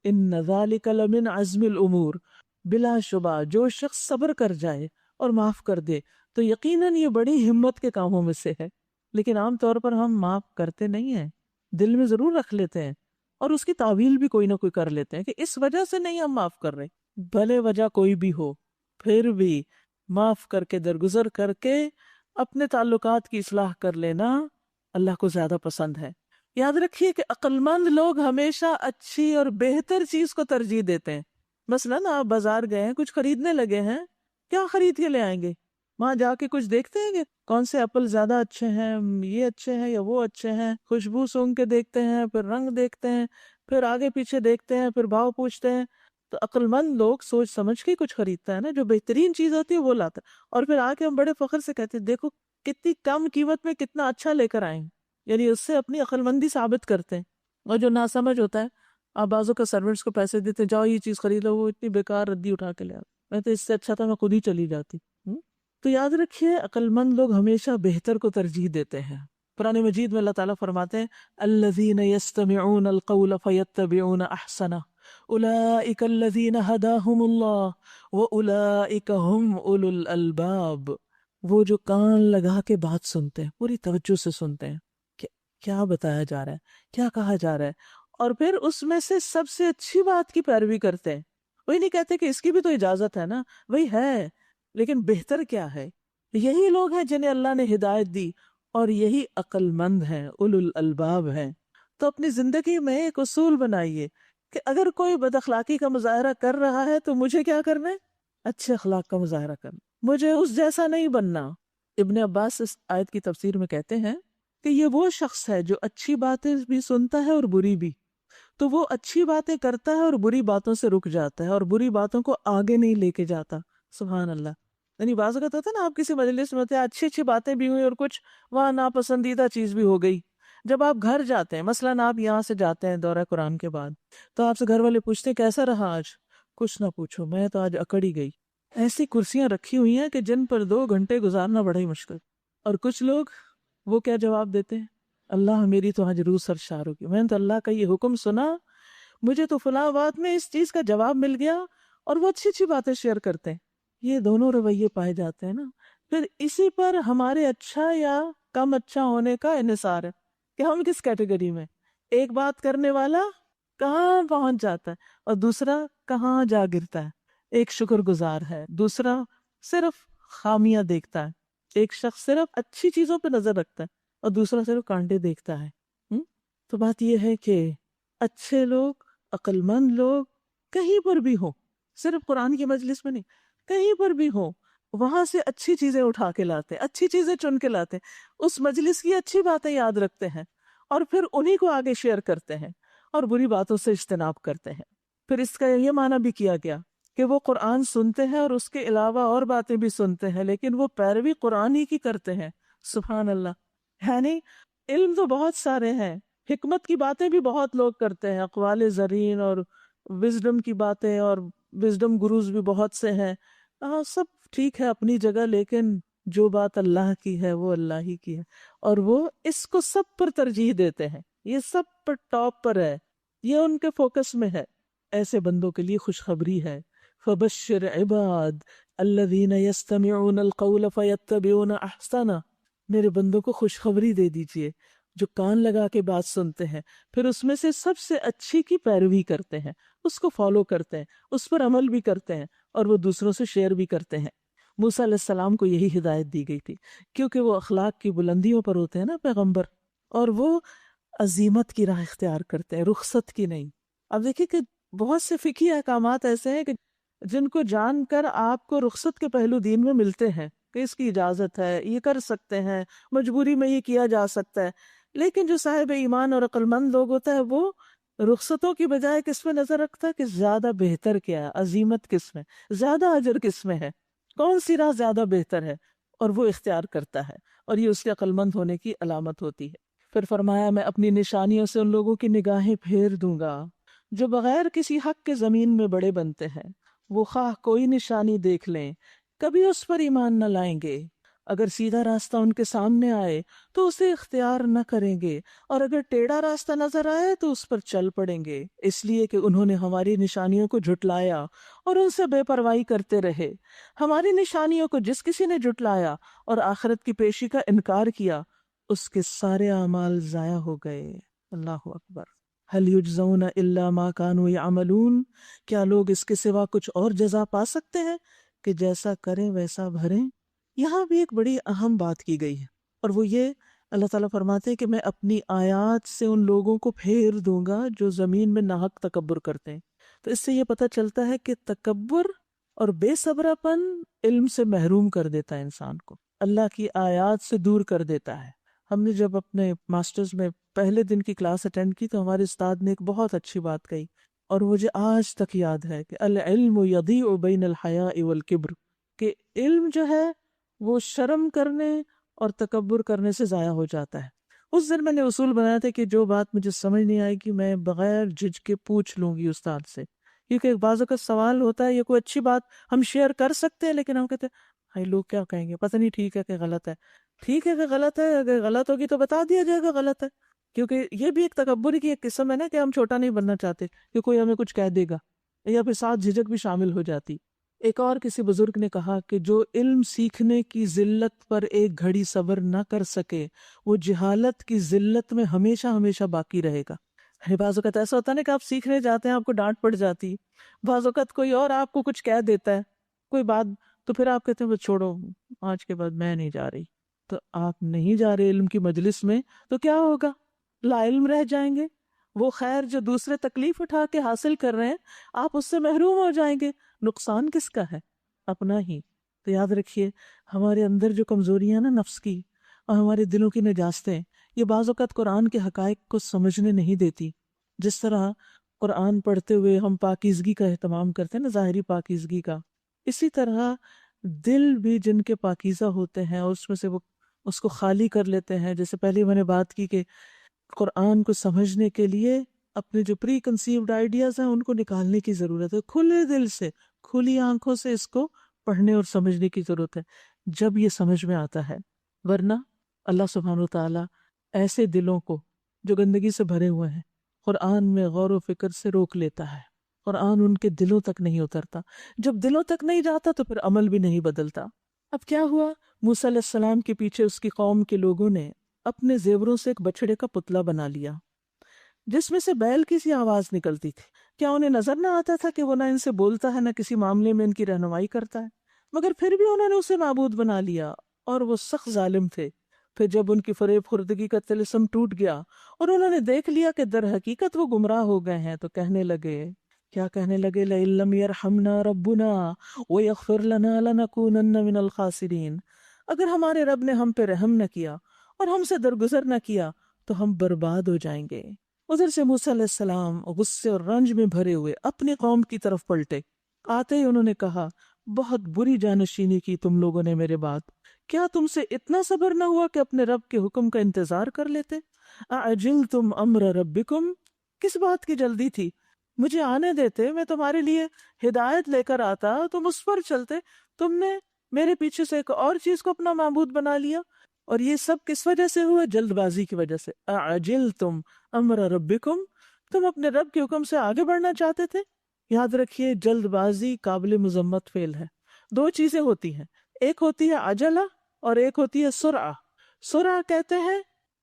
إِنَّ ذَلِكَ لَمِنْ عَزْمِ الْأُمُورِ، بلا شبہ جو شخص صبر کر جائے اور معاف کر دے تو یقیناً یہ بڑی ہمت کے کاموں میں سے ہے۔ لیکن عام طور پر ہم معاف کرتے نہیں ہیں، دل میں ضرور رکھ لیتے ہیں اور اس کی تعویل بھی کوئی نہ کوئی کر لیتے ہیں کہ اس وجہ سے نہیں ہم معاف کر رہے، بھلے وجہ کوئی بھی ہو، پھر بھی معاف کر کے درگزر کر کے اپنے تعلقات کی اصلاح کر لینا اللہ کو زیادہ پسند ہے۔ یاد رکھیے کہ عقل مند لوگ ہمیشہ اچھی اور بہتر چیز کو ترجیح دیتے ہیں۔ مثلاً آپ بازار گئے ہیں، کچھ خریدنے لگے ہیں، کیا خرید کے لے آئیں گے؟ وہاں جا کے کچھ دیکھتے ہیں کہ کون سے ایپل زیادہ اچھے ہیں، یہ اچھے ہیں یا وہ اچھے ہیں، خوشبو سونگھ کے دیکھتے ہیں، پھر رنگ دیکھتے ہیں، پھر آگے پیچھے دیکھتے ہیں، پھر بھاؤ پوچھتے ہیں۔ تو عقل مند لوگ سوچ سمجھ کے کچھ خریدتا ہے نا، جو بہترین چیز ہوتی ہے وہ لاتا ہے، اور پھر آ کے ہم بڑے فخر سے کہتے ہیں دیکھو کتنی کم قیمت میں کتنا اچھا لے کر آئے ہیں، یعنی اس سے اپنی عقل مندی ثابت کرتے ہیں۔ اور جو ناسمجھ ہوتا ہے، آپ بازو کا سرونٹس کو پیسے دیتے جاؤ یہ چیز خرید لو، وہ اتنی بیکار ردی اٹھا کے لے آتے، میں تو اس سے اچھا تھا میں خود ہی چلی جاتی۔ تو یاد رکھیے عقل مند لوگ ہمیشہ بہتر کو ترجیح دیتے ہیں۔ قرآن مجید میں اللہ تعالیٰ فرماتے ہیں الذین یستمعون القول فیتبعون احسنہ اولئک الذین ہداہم اللہ واولئک هم اولو الالباب، وہ جو کان لگا کے بات سنتے ہیں، پوری توجہ سے سنتے ہیں کہ کیا بتایا جا رہا ہے، کیا کہا جا رہا ہے، اور پھر اس میں سے سب سے اچھی بات کی پیروی کرتے ہیں۔ وہی نہیں کہتے کہ اس کی بھی تو اجازت ہے نا، وہی ہے لیکن بہتر کیا ہے۔ یہی لوگ ہیں جنہیں اللہ نے ہدایت دی اور یہی عقل مند ہیں، اولو الالباب ہیں۔ تو اپنی زندگی میں ایک اصول بنائیے کہ اگر کوئی بد اخلاقی کا مظاہرہ کر رہا ہے تو مجھے کیا کرنا ہے؟ اچھے اخلاق کا مظاہرہ کرنا، مجھے اس جیسا نہیں بننا۔ ابن عباس اس آیت کی تفسیر میں کہتے ہیں کہ یہ وہ شخص ہے جو اچھی باتیں بھی سنتا ہے اور بری بھی، تو وہ اچھی باتیں کرتا ہے اور بری باتوں سے رک جاتا ہے اور بری باتوں کو آگے نہیں لے کے جاتا۔ سبحان اللہ۔ یعنی بعض اوقات ہوتا ہے نا آپ کسی مجلس میں ہوتے ہیں، اچھی اچھی باتیں بھی ہوئی اور کچھ وہاں ناپسندیدہ چیز بھی ہو گئی۔ جب آپ گھر جاتے ہیں، مثلاً آپ یہاں سے جاتے ہیں دورہ قرآن کے بعد، تو آپ سے گھر والے پوچھتے ہیں کیسا رہا آج؟ کچھ نہ پوچھو، میں تو آج اکڑ ہی گئی۔ ایسی کرسیاں رکھی ہوئی ہیں کہ جن پر 2 گھنٹے گزارنا بڑا ہی مشکل۔ اور کچھ لوگ وہ کیا جواب دیتے ہیں؟ اللہ میری تو آج روح سرشار ہوگی، میں نے تو اللہ کا یہ حکم سنا، مجھے تو فلاں بات میں اس چیز کا جواب مل گیا، اور وہ اچھی اچھی باتیں شیئر کرتے ہیں۔ یہ دونوں رویے پائے جاتے ہیں نا، پھر اسی پر ہمارے اچھا یا کم اچھا ہونے کا انحصار ہے کہ ہم کس کیٹیگری میں۔ ایک بات کرنے والا کہاں پہنچ جاتا ہے اور دوسرا کہاں جا گرتا ہے۔ ایک شکر گزار ہے، دوسرا صرف خامیاں دیکھتا ہے۔ ایک شخص صرف اچھی چیزوں پہ نظر رکھتا ہے اور دوسرا صرف کانٹے دیکھتا ہے. تو بات یہ ہے کہ اچھے لوگ، عقل مند لوگ کہیں پر بھی ہوں، صرف قرآن کی مجلس میں نہیں، کہیں پر بھی ہوں، وہاں سے اچھی چیزیں اٹھا کے لاتے، اچھی چیزیں چن کے لاتے، اس مجلس کی اچھی باتیں یاد رکھتے ہیں اور پھر انہی کو آگے شیئر کرتے ہیں اور بری باتوں سے اجتناب کرتے ہیں. پھر اس کا یہ معنی بھی کیا گیا کہ وہ قرآن سنتے ہیں اور اس کے علاوہ اور باتیں بھی سنتے ہیں، لیکن وہ پیروی قرآن ہی کی کرتے ہیں. سبحان اللہ. یعنی علم تو بہت سارے ہیں، حکمت کی باتیں بھی بہت لوگ کرتے ہیں، اقوال زرین اور وزڈم کی باتیں، اور وزڈم گروز بھی بہت سے ہیں. سب ٹھیک ہے اپنی جگہ، لیکن جو بات اللہ کی ہے وہ اللہ ہی کی ہے، اور وہ اس کو سب پر ترجیح دیتے ہیں، یہ سب پر ٹاپ پر ہے، یہ ان کے فوکس میں ہے. ایسے بندوں کے لیے خوشخبری ہے. فبشر عباد الذین یستمعون القول فیتبعون احسنہ. میرے بندوں کو خوشخبری دے دیجئے جو کان لگا کے بات سنتے ہیں، پھر اس میں سے سب سے اچھی کی پیروی کرتے ہیں، اس کو فالو کرتے ہیں، اس پر عمل بھی کرتے ہیں اور وہ دوسروں سے شیئر بھی کرتے ہیں. موسیٰ علیہ السلام کو یہی ہدایت دی گئی تھی، کیونکہ وہ اخلاق کی بلندیوں پر ہوتے ہیں نا پیغمبر، اور وہ عزیمت کی راہ اختیار کرتے ہیں، رخصت کی نہیں. اب دیکھیں کہ بہت سے فقہی احکامات ایسے ہیں کہ جن کو جان کر آپ کو رخصت کے پہلو دین میں ملتے ہیں کہ اس کی اجازت ہے، یہ کر سکتے ہیں، مجبوری میں یہ کیا جا سکتا ہے. لیکن جو صاحب ایمان اور عقل مند لوگ ہوتا ہے وہ رخصتوں کی بجائے کس میں نظر رکھتا ہے کہ زیادہ بہتر کیا ہے، عزیمت کس میں، زیادہ اجر کس میں ہے، کون سی راہ زیادہ بہتر ہے، اور وہ اختیار کرتا ہے، اور یہ اس کے عقل مند ہونے کی علامت ہوتی ہے. پھر فرمایا میں اپنی نشانیوں سے ان لوگوں کی نگاہیں پھیر دوں گا جو بغیر کسی حق کے زمین میں بڑے بنتے ہیں. وہ خواہ کوئی نشانی دیکھ لیں کبھی اس پر ایمان نہ لائیں گے. اگر سیدھا راستہ ان کے سامنے آئے تو اسے اختیار نہ کریں گے، اور اگر ٹیڑھا راستہ نظر آئے تو اس پر چل پڑیں گے، اس لیے کہ انہوں نے ہماری نشانیوں کو جھٹلایا اور ان سے بے پرواہی کرتے رہے. ہماری نشانیوں کو جس کسی نے جھٹلایا اور آخرت کی پیشی کا انکار کیا، اس کے سارے اعمال ضائع ہو گئے. اللہ اکبر. هل یجزون الا ما كانوا يعملون. کیا لوگ اس کے سوا کچھ اور جزا پا سکتے ہیں کہ جیسا کریں ویسا بھریں. یہاں بھی ایک بڑی اہم بات کی گئی ہے، اور وہ یہ اللہ تعالیٰ فرماتے ہیں کہ میں اپنی آیات سے ان لوگوں کو پھیر دوں گا جو زمین میں ناحق تکبر کرتے ہیں. تو اس سے یہ پتہ چلتا ہے کہ تکبر اور بے صبرا پن علم سے محروم کر دیتا ہے انسان کو، اللہ کی آیات سے دور کر دیتا ہے. ہم نے جب اپنے ماسٹرز میں پہلے دن کی کلاس اٹینڈ کی تو ہمارے استاد نے ایک بہت اچھی بات کہی، اور مجھے آج تک یاد ہے کہ العلم یضیع بین الحیاء والکبر، کہ علم جو ہے وہ شرم کرنے اور تکبر کرنے سے ضائع ہو جاتا ہے. اس دن میں نے اصول بنایا تھا کہ جو بات مجھے سمجھ نہیں آئے گی میں بغیر جھجک کے پوچھ لوں گی استاد سے، کیونکہ بعض اوقات سوال ہوتا ہے، یہ کوئی اچھی بات ہم شیئر کر سکتے ہیں لیکن ہم کہتے ہیں ہائی لوگ کیا کہیں گے، پتہ نہیں ٹھیک ہے کہ غلط ہے. ٹھیک ہے کہ غلط ہے، اگر غلط ہوگی تو بتا دیا جائے گا غلط ہے، کیونکہ یہ بھی ایک تکبر کی ایک قسم ہے نا کہ ہم چھوٹا نہیں بننا چاہتے کہ کوئی ہمیں کچھ کہہ دے گا، یا پھر ساتھ جھجک بھی شامل ہو جاتی. ایک اور کسی بزرگ نے کہا کہ جو علم سیکھنے کی ذلت پر ایک گھڑی صبر نہ کر سکے وہ جہالت کی ذلت میں ہمیشہ ہمیشہ باقی رہے گا. بعض اوقات ایسا ہوتا ہے نا کہ آپ سیکھنے جاتے ہیں، آپ کو ڈانٹ پڑ جاتی، بعض اوقات کوئی اور آپ کو کچھ کہہ دیتا ہے کوئی بات، تو پھر آپ کہتے ہیں بس چھوڑو آج کے بعد میں نہیں جا رہی. تو آپ نہیں جا رہے علم کی مجلس میں تو کیا ہوگا؟ لا علم رہ جائیں گے. وہ خیر جو دوسرے تکلیف اٹھا کے حاصل کر رہے ہیں آپ اس سے محروم ہو جائیں گے. نقصان کس کا ہے؟ اپنا ہی. تو یاد رکھیے ہمارے اندر جو کمزوریاں نا نفس کی اور ہمارے دلوں کی نجاستیں، یہ بعض اوقات قرآن کے حقائق کو سمجھنے نہیں دیتی. جس طرح قرآن پڑھتے ہوئے ہم پاکیزگی کا اہتمام کرتے ہیں نا، ظاہری پاکیزگی کا، اسی طرح دل بھی جن کے پاکیزہ ہوتے ہیں اور اس میں سے وہ اس کو خالی کر لیتے ہیں. جیسے پہلے میں نے بات کی کہ قرآن کو سمجھنے کے لیے اپنے جو پری کنسیوڈ آئیڈیاز ہیں ان کو نکالنے کی ضرورت ہے، کھلے دل سے کھلی آنکھوں سے اس کو پڑھنے اور سمجھنے کی ضرورت ہے جب یہ سمجھ میں آتا ہے. ورنہ اللہ سبحانہ وتعالیٰ ایسے دلوں کو جو گندگی سے بھرے ہوئے ہیں قرآن میں غور و فکر سے روک لیتا ہے. قرآن ان کے دلوں تک نہیں اترتا، جب دلوں تک نہیں جاتا تو پھر عمل بھی نہیں بدلتا. اب کیا ہوا؟ موسیٰ علیہ السلام کے پیچھے اس کی قوم کے لوگوں نے اپنے زیوروں سے ایک بچڑے کا پتلا بنا لیا جس میں سے بیل کی سی آواز نکلتی تھی. کیا انہیں نظر نہ آتا تھا کہ وہ نہ ان سے بولتا ہے نہ کسی معاملے میں ان کی رہنمائی کرتا ہے؟ مگر پھر بھی انہوں نے اسے معبود بنا لیا اور وہ سخت ظالم تھے۔ پھر جب ان کی فریب خوردگی کا طلسم ٹوٹ گیا اور انہوں نے دیکھ لیا کہ در حقیقت وہ گمراہ ہو گئے ہیں، تو کہنے لگے، کیا کہنے لگے؟ لئن لم یرحمنا ربنا ویغفر لنا لنکونن من الخاسرین، اگر ہمارے رب نے ہم پہ رحم نہ کیا اور ہم سے درگزر نہ کیا تو ہم برباد ہو جائیں گے۔ ادھر سے موسیٰ علیہ السلام غصے اور رنج میں بھرے ہوئے اپنی قوم کی طرف پلٹے۔ آتے ہی انہوں نے کہا، بہت بری جانشینی کی تم لوگوں نے میرے بعد، کیا تم سے اتنا صبر نہ ہوا کہ اپنے رب کے حکم کا انتظار کر لیتے؟ اعجلتم امر ربکم، کس بات کی جلدی تھی؟ مجھے آنے دیتے، میں تمہارے لیے ہدایت لے کر آتا، تم اس پر چلتے، تم نے میرے پیچھے سے ایک اور چیز کو اپنا معبود بنا لیا۔ اور یہ سب کس وجہ سے ہوا؟ جلد بازی کی وجہ سے۔ اعجلتم امر ربکم، تم اپنے رب کے حکم سے آگے بڑھنا چاہتے تھے۔ یاد رکھیے، جلد بازی قابل مذمت فعل ہے۔ دو چیزیں ہوتی ہیں، ایک ہوتی ہے عجلہ اور ایک ہوتی ہے سرعہ۔ سرعہ کہتے ہیں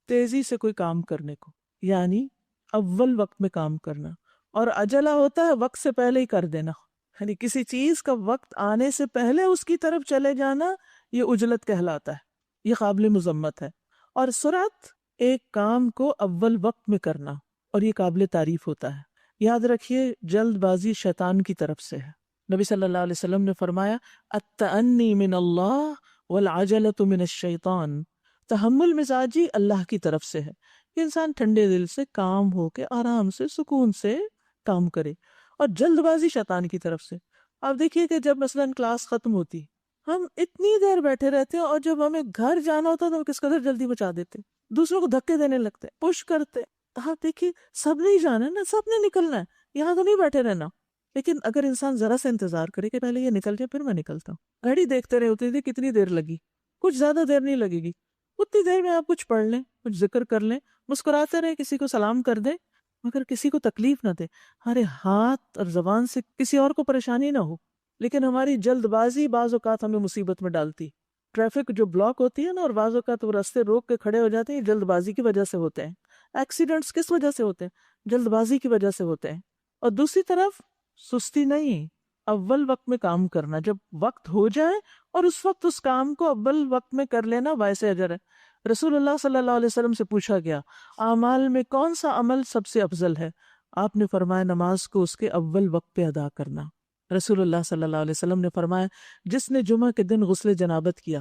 تیزی سے کوئی کام کرنے کو، یعنی اول وقت میں کام کرنا، اور عجلہ ہوتا ہے وقت سے پہلے ہی کر دینا، یعنی کسی چیز کا وقت آنے سے پہلے اس کی طرف چلے جانا، یہ عجلت کہلاتا ہے، یہ قابل مذمت ہے۔ اور سرعت ایک کام کو اول وقت میں کرنا، اور یہ قابل تعریف ہوتا ہے۔ یاد رکھیے، جلد بازی شیطان کی طرف سے ہے۔ نبی صلی اللہ علیہ وسلم نے فرمایا، التأنی من اللہ والعجلۃ من الشیطان، تحمل مزاجی اللہ کی طرف سے ہے کہ انسان ٹھنڈے دل سے کام ہو کے آرام سے سکون سے کام کرے، اور جلد بازی شیطان کی طرف سے۔ آپ دیکھیے کہ جب مثلاً کلاس ختم ہوتی، ہم اتنی دیر بیٹھے رہتے ہیں، اور جب ہمیں گھر جانا ہوتا تو ہم کس قدر جلدی مچا دیتے، دوسروں کو دھکے دینے لگتے، پش کرتے۔ آپ دیکھیے، سب نے ہی جانا ہے نا، سب نے نکلنا ہے، یہاں تو نہیں بیٹھے رہنا۔ لیکن اگر انسان ذرا سے انتظار کرے کہ پہلے یہ نکل جائے پھر میں نکلتا ہوں، گھڑی دیکھتے رہے ہوتے تھے کتنی دیر لگی، کچھ زیادہ دیر نہیں لگے گی، اتنی دیر میں آپ کچھ پڑھ لیں، کچھ ذکر کر لیں، مسکراتے رہے، کسی کو سلام کر دیں، مگر کسی کو تکلیف نہ دے، ہمارے ہاتھ اور زبان سے کسی اور کو پریشانی نہ ہو۔ لیکن ہماری جلد بازی بعض اوقات ہمیں مصیبت میں ڈالتی۔ ٹریفک جو بلاک ہوتی ہے نا، اور بعض اوقات وہ راستے روک کے کھڑے ہو جاتے ہیں، یہ جلد بازی کی وجہ سے ہوتے ہیں۔ ایکسیڈنٹس کس وجہ سے ہوتے ہیں؟ جلد بازی کی وجہ سے ہوتے ہیں۔ اور دوسری طرف سستی نہیں، اول وقت میں کام کرنا، جب وقت ہو جائے اور اس وقت اس کام کو اول وقت میں کر لینا باعث اجر ہے۔ رسول اللہ صلی اللہ علیہ وسلم سے پوچھا گیا، اعمال میں کون سا عمل سب سے افضل ہے؟ آپ نے فرمایا، نماز کو اس کے اول وقت پہ ادا کرنا۔ رسول اللہ صلی اللہ علیہ وسلم نے فرمایا، جس نے جمعہ کے دن غسل جنابت کیا،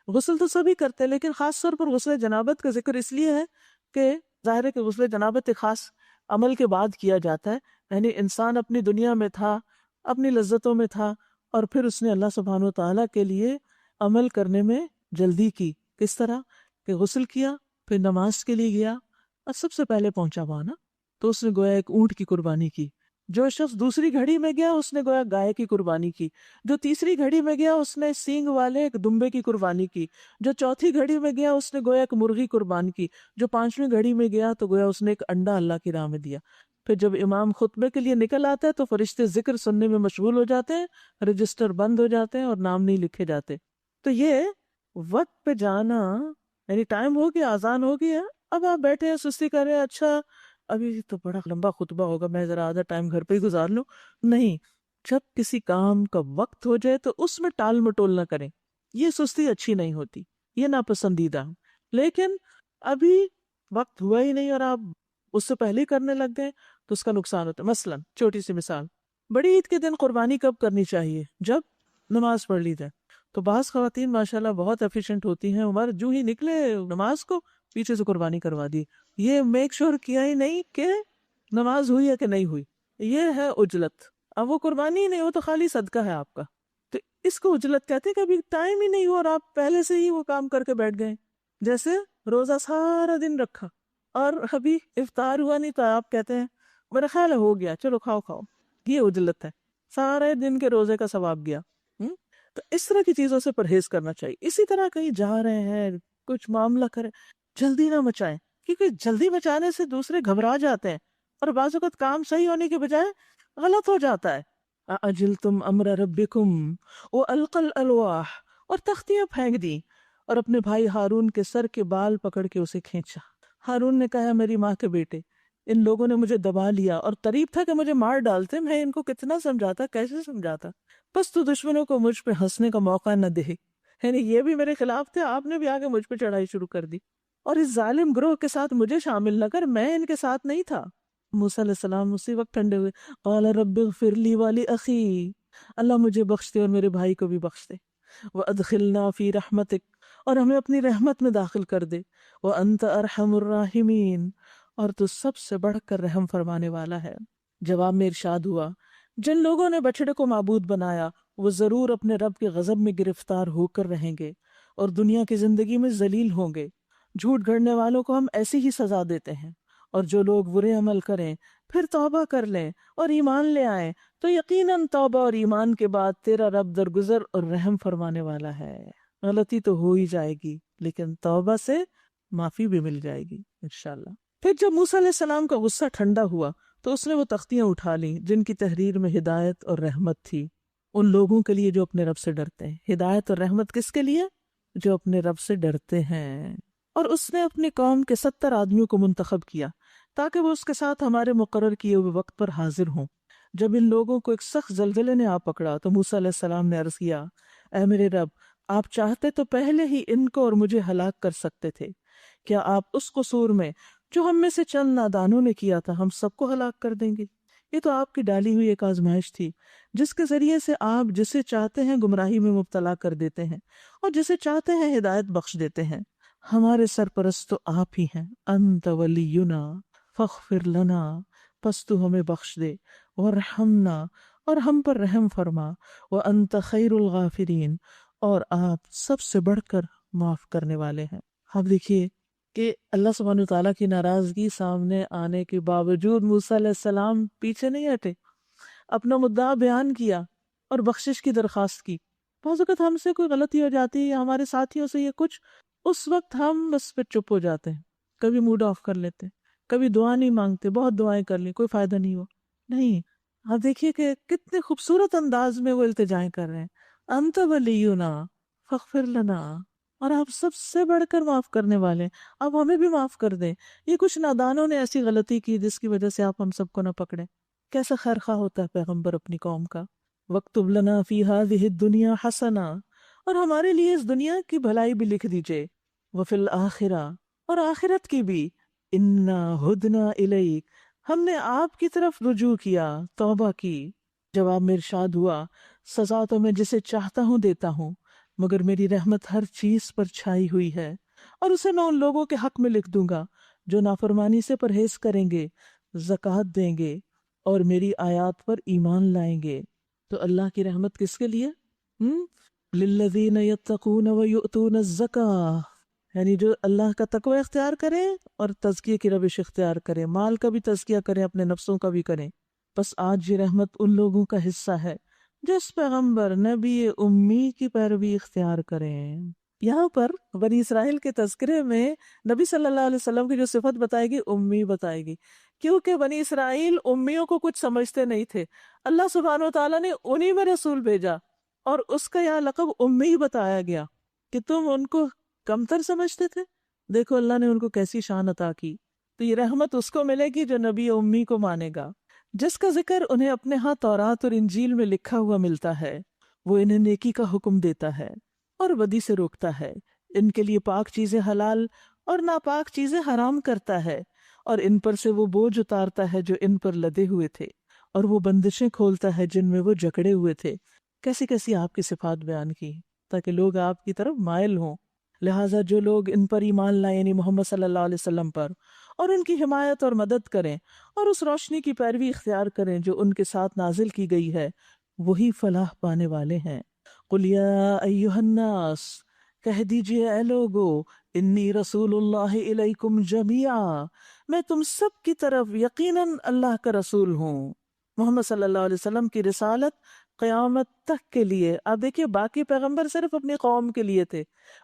غسل تو سبھی کرتے ہیں لیکن خاص طور پر غسل جنابت کا ذکر اس لیے ہے کہ ظاہر ہے کہ غسل جنابت ایک خاص عمل کے بعد کیا جاتا ہے، یعنی انسان اپنی دنیا میں تھا، اپنی لذتوں میں تھا، اور پھر اس نے اللہ سبحانہ و تعالیٰ کے لیے عمل کرنے میں جلدی کی۔ کس طرح کہ غسل کیا، پھر نماز کے لیے گیا، اور سب سے پہلے پہنچا وہاں نا، تو اس نے گویا ایک اونٹ کی قربانی کی۔ جو شخص دوسری گھڑی میں گیا اس نے گویا گائے کی قربانی کی۔ جو تیسری گھڑی میں گیا اس نے سینگ والے ایک دمبے کی قربانی کی۔ جو چوتھی گھڑی میں گیا اس نے گویا ایک مرغی قربان کی۔ جو پانچویں گھڑی میں گیا تو گویا اس نے ایک انڈا اللہ کی راہ میں دیا۔ پھر جب امام خطبے کے لیے نکل آتا ہے تو فرشتے ذکر سننے میں مشغول ہو جاتے ہیں، رجسٹر بند ہو جاتے ہیں اور نام نہیں لکھے جاتے۔ تو یہ وقت پہ جانا، یعنی ٹائم ہو گیا، اذان ہو گیا، اب آپ بیٹھے ہیں سستی کر رہے ہیں، اچھا ابھی تو بڑا لمبا خطبہ ہوگا، میں ذرا آدھا ٹائم گھر پہ ہی گزار لوں۔ نہیں، جب کسی کام کا وقت ہو جائے تو اس میں ٹال مٹول نہ کریں، یہ سستی اچھی نہیں ہوتی، یہ ناپسندیدہ۔ لیکن ابھی وقت ہوا ہی نہیں اور آپ اس سے پہلے ہی کرنے لگ گئے تو اس کا نقصان ہوتا ہے۔ مثلاً چھوٹی سی مثال، بڑی عید کے دن قربانی کب کرنی چاہیے؟ جب نماز پڑھ لی جائے۔ تو بعض خواتین ماشاءاللہ بہت ایفیشینٹ ہوتی ہیں، عمر جو ہی نکلے نماز کو پیچھے سے قربانی کروا دی، یہ میک شور کیا ہی نہیں کہ نماز ہوئی ہے کہ نہیں ہوئی، یہ ہے عجلت۔ اب وہ قربانی ہی نہیں، وہ تو خالی صدقہ ہے آپ کا، تو اس کو عجلت کہتے ہیں کہ ابھی ٹائم ہی نہیں ہوا اور آپ پہلے سے ہی وہ کام کر کے بیٹھ گئے۔ جیسے روزہ سارا دن رکھا اور ابھی افطار ہوا نہیں تو آپ کہتے ہیں میرا خیال ہے ہو گیا، چلو کھاؤ کھاؤ، یہ عجلت ہے، سارے دن کے روزے کا ثواب گیا۔ تو اس طرح کی چیزوں سے پرہیز کرنا چاہیے۔ اسی طرح کہیں جا رہے ہیں، کچھ معاملہ کریں، جلدی نہ مچائیں، کیونکہ جلدی مچانے سے دوسرے گھبرا جاتے ہیں اور بعض اوقات کام صحیح ہونے کے بجائے غلط ہو جاتا ہے۔ اَأَجِلْتُمْ أَمْرَ رَبِّكُمْ وَأَلْقَى الْأَلْوَاحَ، اور تختیاں پھینک دی اور اپنے بھائی ہارون کے سر کے بال پکڑ کے اسے کھینچا۔ ہارون نے کہا، میری ماں کے بیٹے، ان لوگوں نے مجھے دبا لیا اور قریب تھا کہ مجھے مار ڈالتے، میں ان کو کتنا سمجھاتا، کیسے سمجھاتا، بس تو دشمنوں کو مجھ پہ ہنسنے کا موقع نہ دے۔ یعنی یہ بھی میرے خلاف تھے، آپ نے بھی آگے مجھ پہ چڑھائی شروع کر دی، اور اس ظالم گروہ کے ساتھ مجھے شامل نہ کر، میں ان کے ساتھ نہیں تھا۔ موسیٰ علیہ السلام اسی وقت ٹھنڈے ہوئے، قال رب اغفر لی ولی اخی، اللہ مجھے بخش دے اور میرے بھائی کو بھی بخش دے، وادخلنا فی رحمتک، اور ہمیں اپنی رحمت میں داخل کر دے، وانت ارحم الراحمین، اور تو سب سے بڑھ کر رحم فرمانے والا ہے۔ جواب میں ارشاد ہوا، جن لوگوں نے بچڑے کو معبود بنایا وہ ضرور اپنے رب کے غضب میں گرفتار ہو کر رہیں گے اور دنیا کی زندگی میں ذلیل ہوں گے۔ جھوٹ گھڑنے والوں کو ہم ایسی ہی سزا دیتے ہیں، اور جو لوگ برے عمل کریں پھر توبہ کر لیں اور ایمان لے آئیں تو یقیناً توبہ اور ایمان کے بعد تیرا رب درگزر اور رحم فرمانے والا ہے۔ غلطی تو ہو ہی جائے گی لیکن توبہ سے معافی بھی مل جائے گی انشاءاللہ۔ پھر جب موسیٰ علیہ السلام کا غصہ ٹھنڈا ہوا تو اس نے وہ تختیاں اٹھا لیں جن کی تحریر میں ہدایت اور رحمت تھی ان لوگوں کے لیے جو اپنے رب سے ڈرتے ہیں۔ ہدایت اور رحمت کس کے لیے؟ جو اپنے رب سے ڈرتے ہیں۔ اور اس نے اپنی قوم کے 70 آدمیوں کو منتخب کیا تاکہ وہ اس کے ساتھ ہمارے مقرر کیے ہوئے وقت پر حاضر ہوں۔ جب ان لوگوں کو ایک سخت زلزلے نے آ پکڑا تو موسیٰ علیہ السلام نے عرض کیا، اے میرے رب، آپ چاہتے تو پہلے ہی ان کو اور مجھے ہلاک کر سکتے تھے، کیا آپ اس قصور میں جو ہم میں سے چند نادانوں نے کیا تھا ہم سب کو ہلاک کر دیں گے؟ یہ تو آپ کی ڈالی ہوئی ایک آزمائش تھی جس کے ذریعے سے آپ جسے چاہتے ہیں گمراہی میں مبتلا کر دیتے ہیں اور جسے چاہتے ہیں ہدایت بخش دیتے ہیں۔ ہمارے سرپرست تو آپ ہی ہیں، انت ولینا فاغفر لنا، پس تو ہمیں بخش دے، ورحمنا، اور ہم پر رحم فرما، وانت خیر الغافرین، اور آپ سب سے بڑھ کر معاف کرنے والے ہیں۔ اب دیکھیے کہ اللہ سبحانہ وتعالیٰ کی ناراضگی سامنے آنے کے باوجود موسیٰ علیہ السلام پیچھے نہیں ہٹے، اپنا مدعا بیان کیا اور بخشش کی درخواست کی۔ بعض اوقات ہم سے کوئی غلطی ہو جاتی ہے یا ہمارے ساتھیوں سے یہ کچھ، اس وقت ہم بس پہ چپ ہو جاتے ہیں، کبھی موڈ آف کر لیتے ہیں، کبھی دعا نہیں مانگتے، بہت دعائیں کر لیں کوئی فائدہ نہیں ہوا۔ نہیں، آپ دیکھیے کہ کتنے خوبصورت انداز میں وہ التجائیں کر رہے ہیں، انت ولینا فاغفر لنا، اور آپ سب سے بڑھ کر معاف کرنے والے ہیں، آپ ہمیں بھی معاف کر دیں۔ یہ کچھ نادانوں نے ایسی غلطی کی جس کی وجہ سے آپ ہم سب کو نہ پکڑیں۔ کیسا خیرخواہ ہوتا ہے پیغمبر اپنی قوم کا۔ وَاكْتُبْ لَنَا فِي هَذِهِ الدُّنْيَا حَسَنَةً، اور ہمارے لیے اس دنیا کی بھلائی بھی لکھ دیجئے، وَفِي الْآخِرَةِ، اور آخرت کی بھی، إِنَّا هُدْنَا إِلَيْكَ، ہم نے آپ کی طرف رجوع کیا، توبہ کی۔ جواب میں ارشاد ہوا، سزا تو میں جسے چاہتا ہوں دیتا ہوں، مگر میری رحمت ہر چیز پر چھائی ہوئی ہے، اور اسے میں ان لوگوں کے حق میں لکھ دوں گا جو نافرمانی سے پرہیز کریں گے، زکوٰۃ دیں گے اور میری آیات پر ایمان لائیں گے۔ تو اللہ کی رحمت کس کے لیے؟ للذین یتقون ویؤتون الزکاۃ، یعنی جو اللہ کا تقوی اختیار کریں اور تزکیے کی روش اختیار کریں، مال کا بھی تزکیہ کریں، اپنے نفسوں کا بھی کریں۔ بس آج یہ رحمت ان لوگوں کا حصہ ہے جو اس پیغمبر نبی امی کی پیروی اختیار کریں۔ یہاں پر بنی اسرائیل کے تذکرے میں نبی صلی اللہ علیہ وسلم کی جو صفت بتائے گی، امی بتائے گی، کیونکہ بنی اسرائیل امیوں کو کچھ سمجھتے نہیں تھے۔ اللہ سبحانہ و تعالیٰ نے انہی میں رسول بھیجا اور اس کا یہاں لقب امی بتایا گیا کہ تم ان کو کمتر سمجھتے تھے، دیکھو اللہ نے ان کو کیسی شان عطا کی۔ تو یہ رحمت اس کو ملے گی جو نبی امی کو مانے گا، جس کا ذکر انہیں اپنے ہاں تورات اور انجیل میں لکھا ہوا ملتا ہے۔ وہ انہیں نیکی کا حکم دیتا ہے اور بدی سے روکتا ہے، ان کے لیے پاک چیزیں حلال اور ناپاک چیزیں حرام کرتا ہے، اور ان پر سے وہ بوجھ اتارتا ہے جو ان پر لدے ہوئے تھے، اور وہ بندشیں کھولتا ہے جن میں وہ جکڑے ہوئے تھے۔ کیسی کیسی آپ کی صفات بیان کی تاکہ لوگ آپ کی طرف مائل ہوں۔ لہٰذا جو لوگ ان پر ایمان لائیں، یعنی محمد صلی اللہ علیہ وسلم پر، اور ان کی حمایت اور مدد کریں اور اس روشنی کی پیروی اختیار کریں جو ان کے ساتھ نازل کی گئی ہے، وہی فلاح پانے والے ہیں۔ قُلْ يَا أَيُّهَا النَّاسُ، کہہ دیجئے اے لوگو، انی رسول اللہ الیکم جمیعا، میں تم سب کی طرف یقیناً اللہ کا رسول ہوں۔ محمد صلی اللہ علیہ وسلم کی رسالت قیامت تک کے لیے۔ آپ دیکھیے باقی پیغمبر صرف اپنی قوم کے لیے تھے،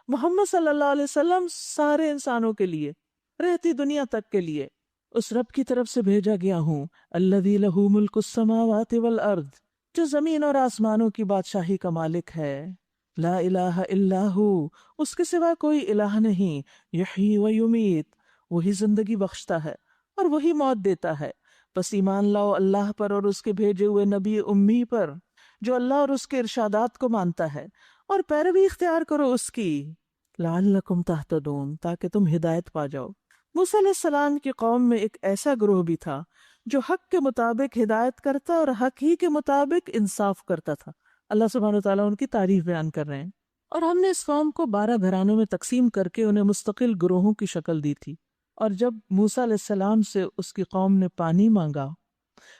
محمد صلی اللہ علیہ وسلم سارے انسانوں کے لیے، رہتی دنیا تک کے لیے۔ اس رب کی طرف سے بھیجا گیا ہوں، الذی لہ ملک السماوات والارض، جو زمین اور آسمانوں کی بادشاہی کا مالک ہے۔ لا الہ الا ہو، اس کے سوا کوئی الہ نہیں۔ یحیی و یمیت، وہی زندگی بخشتا ہے اور وہی موت دیتا ہے۔ بس ایمان لاؤ اللہ پر اور اس کے بھیجے ہوئے نبی امی پر جو اللہ اور اس کے ارشادات کو مانتا ہے اور پیروی اختیار کرو اس کی، لعلکم تہتدون، تاکہ تم ہدایت پا جاؤ۔ موسیٰ علیہ السلام کی قوم میں ایک ایسا گروہ بھی تھا جو حق کے مطابق ہدایت کرتا اور حق ہی کے مطابق انصاف کرتا تھا۔ اللہ سبحانہ وتعالیٰ ان کی تعریف بیان کر رہے ہیں۔ اور ہم نے اس قوم کو 12 گھرانوں میں تقسیم کر کے انہیں مستقل گروہوں کی شکل دی تھی۔ اور جب موسیٰ علیہ السلام سے اس کی قوم نے پانی مانگا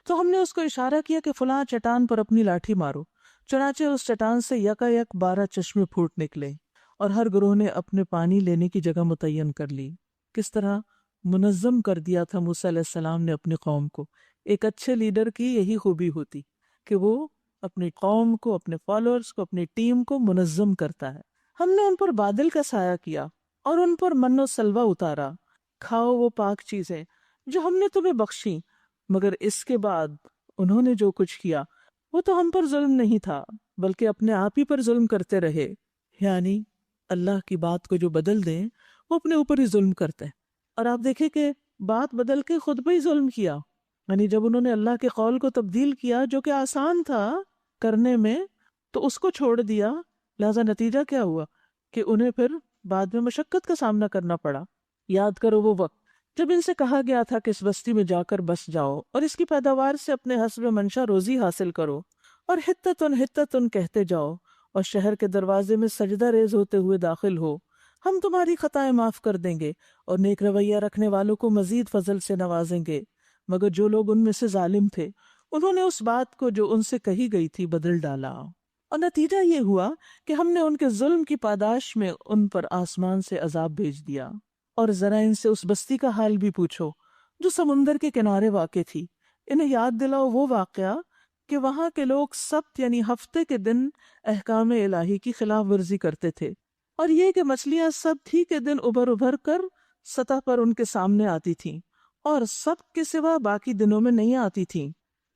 تو ہم نے اس کو اشارہ کیا کہ فلاں چٹان پر اپنی لاٹھی مارو، چنانچہ اس چٹان سے یکایک 12 چشمے پھوٹ نکلے، اور ہر گروہ نے اپنے پانی لینے کی جگہ متعین کر لی۔ کس طرح منظم کر دیا تھا موسیٰ علیہ السلام نے اپنی قوم کو۔ ایک اچھے لیڈر کی یہی خوبی ہوتی کہ وہ اپنی قوم کو، اپنے فالوورز کو، اپنی ٹیم کو منظم کرتا ہے۔ ہم نے ان پر بادل کا سایہ کیا اور ان پر من و سلوہ اتارا، کھاؤ وہ پاک چیزیں جو ہم نے تمہیں بخشیں، مگر اس کے بعد انہوں نے جو کچھ کیا وہ تو ہم پر ظلم نہیں تھا بلکہ اپنے آپ ہی پر ظلم کرتے رہے۔ یعنی اللہ کی بات کو جو بدل دیں وہ اپنے اوپر ہی ظلم کرتے ہیں۔ اور آپ دیکھیں کہ بات بدل کے خود پہ ہی ظلم کیا، یعنی جب انہوں نے اللہ کے قول کو تبدیل کیا جو کہ آسان تھا کرنے میں تو اس کو چھوڑ دیا، لہذا نتیجہ کیا ہوا کہ انہیں پھر بعد میں مشقت کا سامنا کرنا پڑا۔ یاد کرو وہ وقت جب ان سے کہا گیا تھا کہ اس بستی میں جا کر بس جاؤ اور اس کی پیداوار سے اپنے حسب منشا روزی حاصل کرو، اور حتتن کہتے جاؤ، اور شہر کے دروازے میں سجدہ ریز ہوتے ہوئے داخل ہو، ہم تمہاری خطائیں معاف کر دیں گے اور نیک رویہ رکھنے والوں کو مزید فضل سے نوازیں گے۔ مگر جو لوگ ان میں سے ظالم تھے انہوں نے اس بات کو جو ان سے کہی گئی تھی بدل ڈالا، اور نتیجہ یہ ہوا کہ ہم نے ان کے ظلم کی پاداش میں ان پر آسمان سے عذاب بھیج دیا۔ اور ذرا ان سے اس بستی کا حال بھی پوچھو جو سمندر کے کنارے واقع تھی۔ انہیں یاد دلاؤ وہ واقعہ کہ وہاں کے لوگ سبت یعنی ہفتے کے دن احکام الہی کی خلاف ورزی کرتے تھے، اور یہ کہ مچھلیاں سبت ہی کے دن ابھر کر سطح پر ان کے سامنے آتی تھیں اور سبت کے سوا باقی دنوں میں نہیں آتی تھیں۔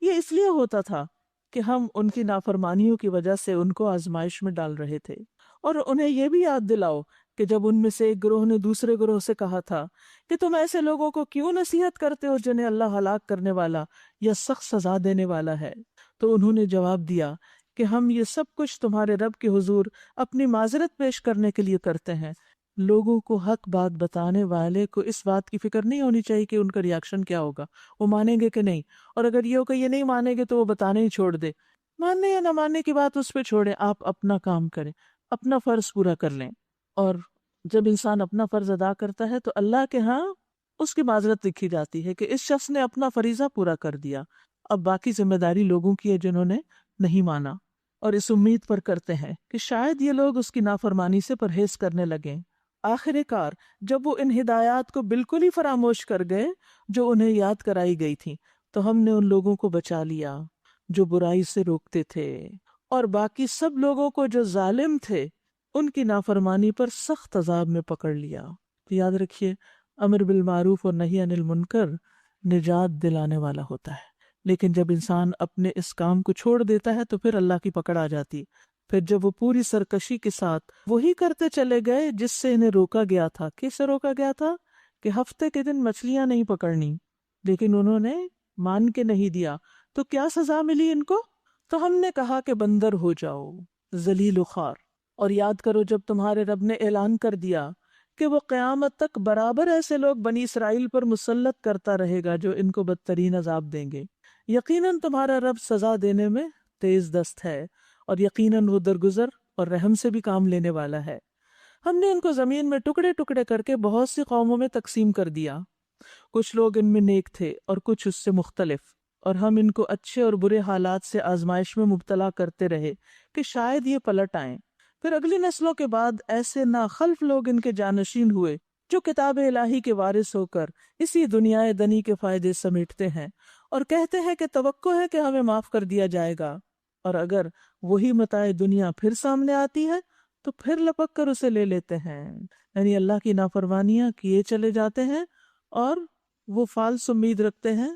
یہ اس لیے ہوتا تھا کہ ہم ان کی نافرمانیوں کی وجہ سے ان کو آزمائش میں ڈال رہے تھے۔ اور انہیں یہ بھی یاد دلاؤ کہ جب ان میں سے ایک گروہ نے دوسرے گروہ سے کہا تھا کہ تم ایسے لوگوں کو کیوں نصیحت کرتے ہو جنہیں اللہ ہلاک کرنے والا یا سخت سزا دینے والا ہے، تو انہوں نے جواب دیا کہ ہم یہ سب کچھ تمہارے رب کے حضور اپنی معذرت پیش کرنے کے لیے کرتے ہیں۔ لوگوں کو حق بات بتانے والے کو اس بات کی فکر نہیں ہونی چاہیے کہ ان کا ریاکشن کیا ہوگا، وہ مانیں گے کہ نہیں، اور اگر یہ ہو کہ یہ نہیں مانیں گے تو وہ بتانے ہی چھوڑ دے۔ ماننے یا نہ ماننے کی بات اس پہ چھوڑیں، آپ اپنا کام کریں، اپنا فرض پورا کر لیں۔ اور جب انسان اپنا فرض ادا کرتا ہے تو اللہ کے ہاں اس کی معذرت لکھی جاتی ہے کہ اس شخص نے اپنا فریضہ پورا کر دیا، اب باقی ذمہ داری لوگوں کی ہے جنہوں نے نہیں مانا، اور اس امید پر کرتے ہیں کہ شاید یہ لوگ اس کی نافرمانی سے پرہیز کرنے لگیں۔ آخر کار جب وہ ان ہدایات کو بالکل ہی فراموش کر گئے جو انہیں یاد کرائی گئی تھی، تو ہم نے ان لوگوں کو بچا لیا جو برائی سے روکتے تھے، اور باقی سب لوگوں کو جو ظالم تھے ان کی نافرمانی پر سخت عذاب میں پکڑ لیا۔ تو یاد رکھیے، امر بالمعروف اور نہی عن المنکر نجات دلانے والا ہوتا ہے، لیکن جب انسان اپنے اس کام کو چھوڑ دیتا ہے تو پھر اللہ کی پکڑ آ جاتی۔ پھر جب وہ پوری سرکشی کے ساتھ وہی کرتے چلے گئے جس سے انہیں روکا گیا تھا، کس سے روکا گیا تھا کہ ہفتے کے دن مچھلیاں نہیں پکڑنی، لیکن انہوں نے مان کے نہیں دیا، تو کیا سزا ملی ان کو؟ تو ہم نے کہا کہ بندر ہو جاؤ، ذلیل و خوار۔ اور یاد کرو جب تمہارے رب نے اعلان کر دیا کہ وہ قیامت تک برابر ایسے لوگ بنی اسرائیل پر مسلط کرتا رہے گا جو ان کو بدترین عذاب دیں گے۔ یقیناً تمہارا رب سزا دینے میں تیز دست ہے، اور یقیناً وہ درگزر اور رحم سے بھی کام لینے والا ہے۔ ہم نے ان کو زمین میں ٹکڑے ٹکڑے کر کے بہت سی قوموں میں تقسیم کر دیا، کچھ لوگ ان میں نیک تھے اور کچھ اس سے مختلف، اور ہم ان کو اچھے اور برے حالات سے آزمائش میں مبتلا کرتے رہے کہ شاید یہ پلٹ آئیں۔ پھر اگلی نسلوں کے بعد ایسے ناخلف لوگ ان کے جانشین ہوئے جو کتاب الہی کے وارث ہو کر اسی دنیا دنی کے فائدے سمیٹتے ہیں اور کہتے ہیں کہ توقع ہے کہ ہمیں معاف کر دیا جائے گا، اور اگر وہی متاع دنیا پھر سامنے آتی ہے تو پھر لپک کر اسے لے لیتے ہیں۔ یعنی اللہ کی نافرمانیاں کیے چلے جاتے ہیں اور وہ فالس امید رکھتے ہیں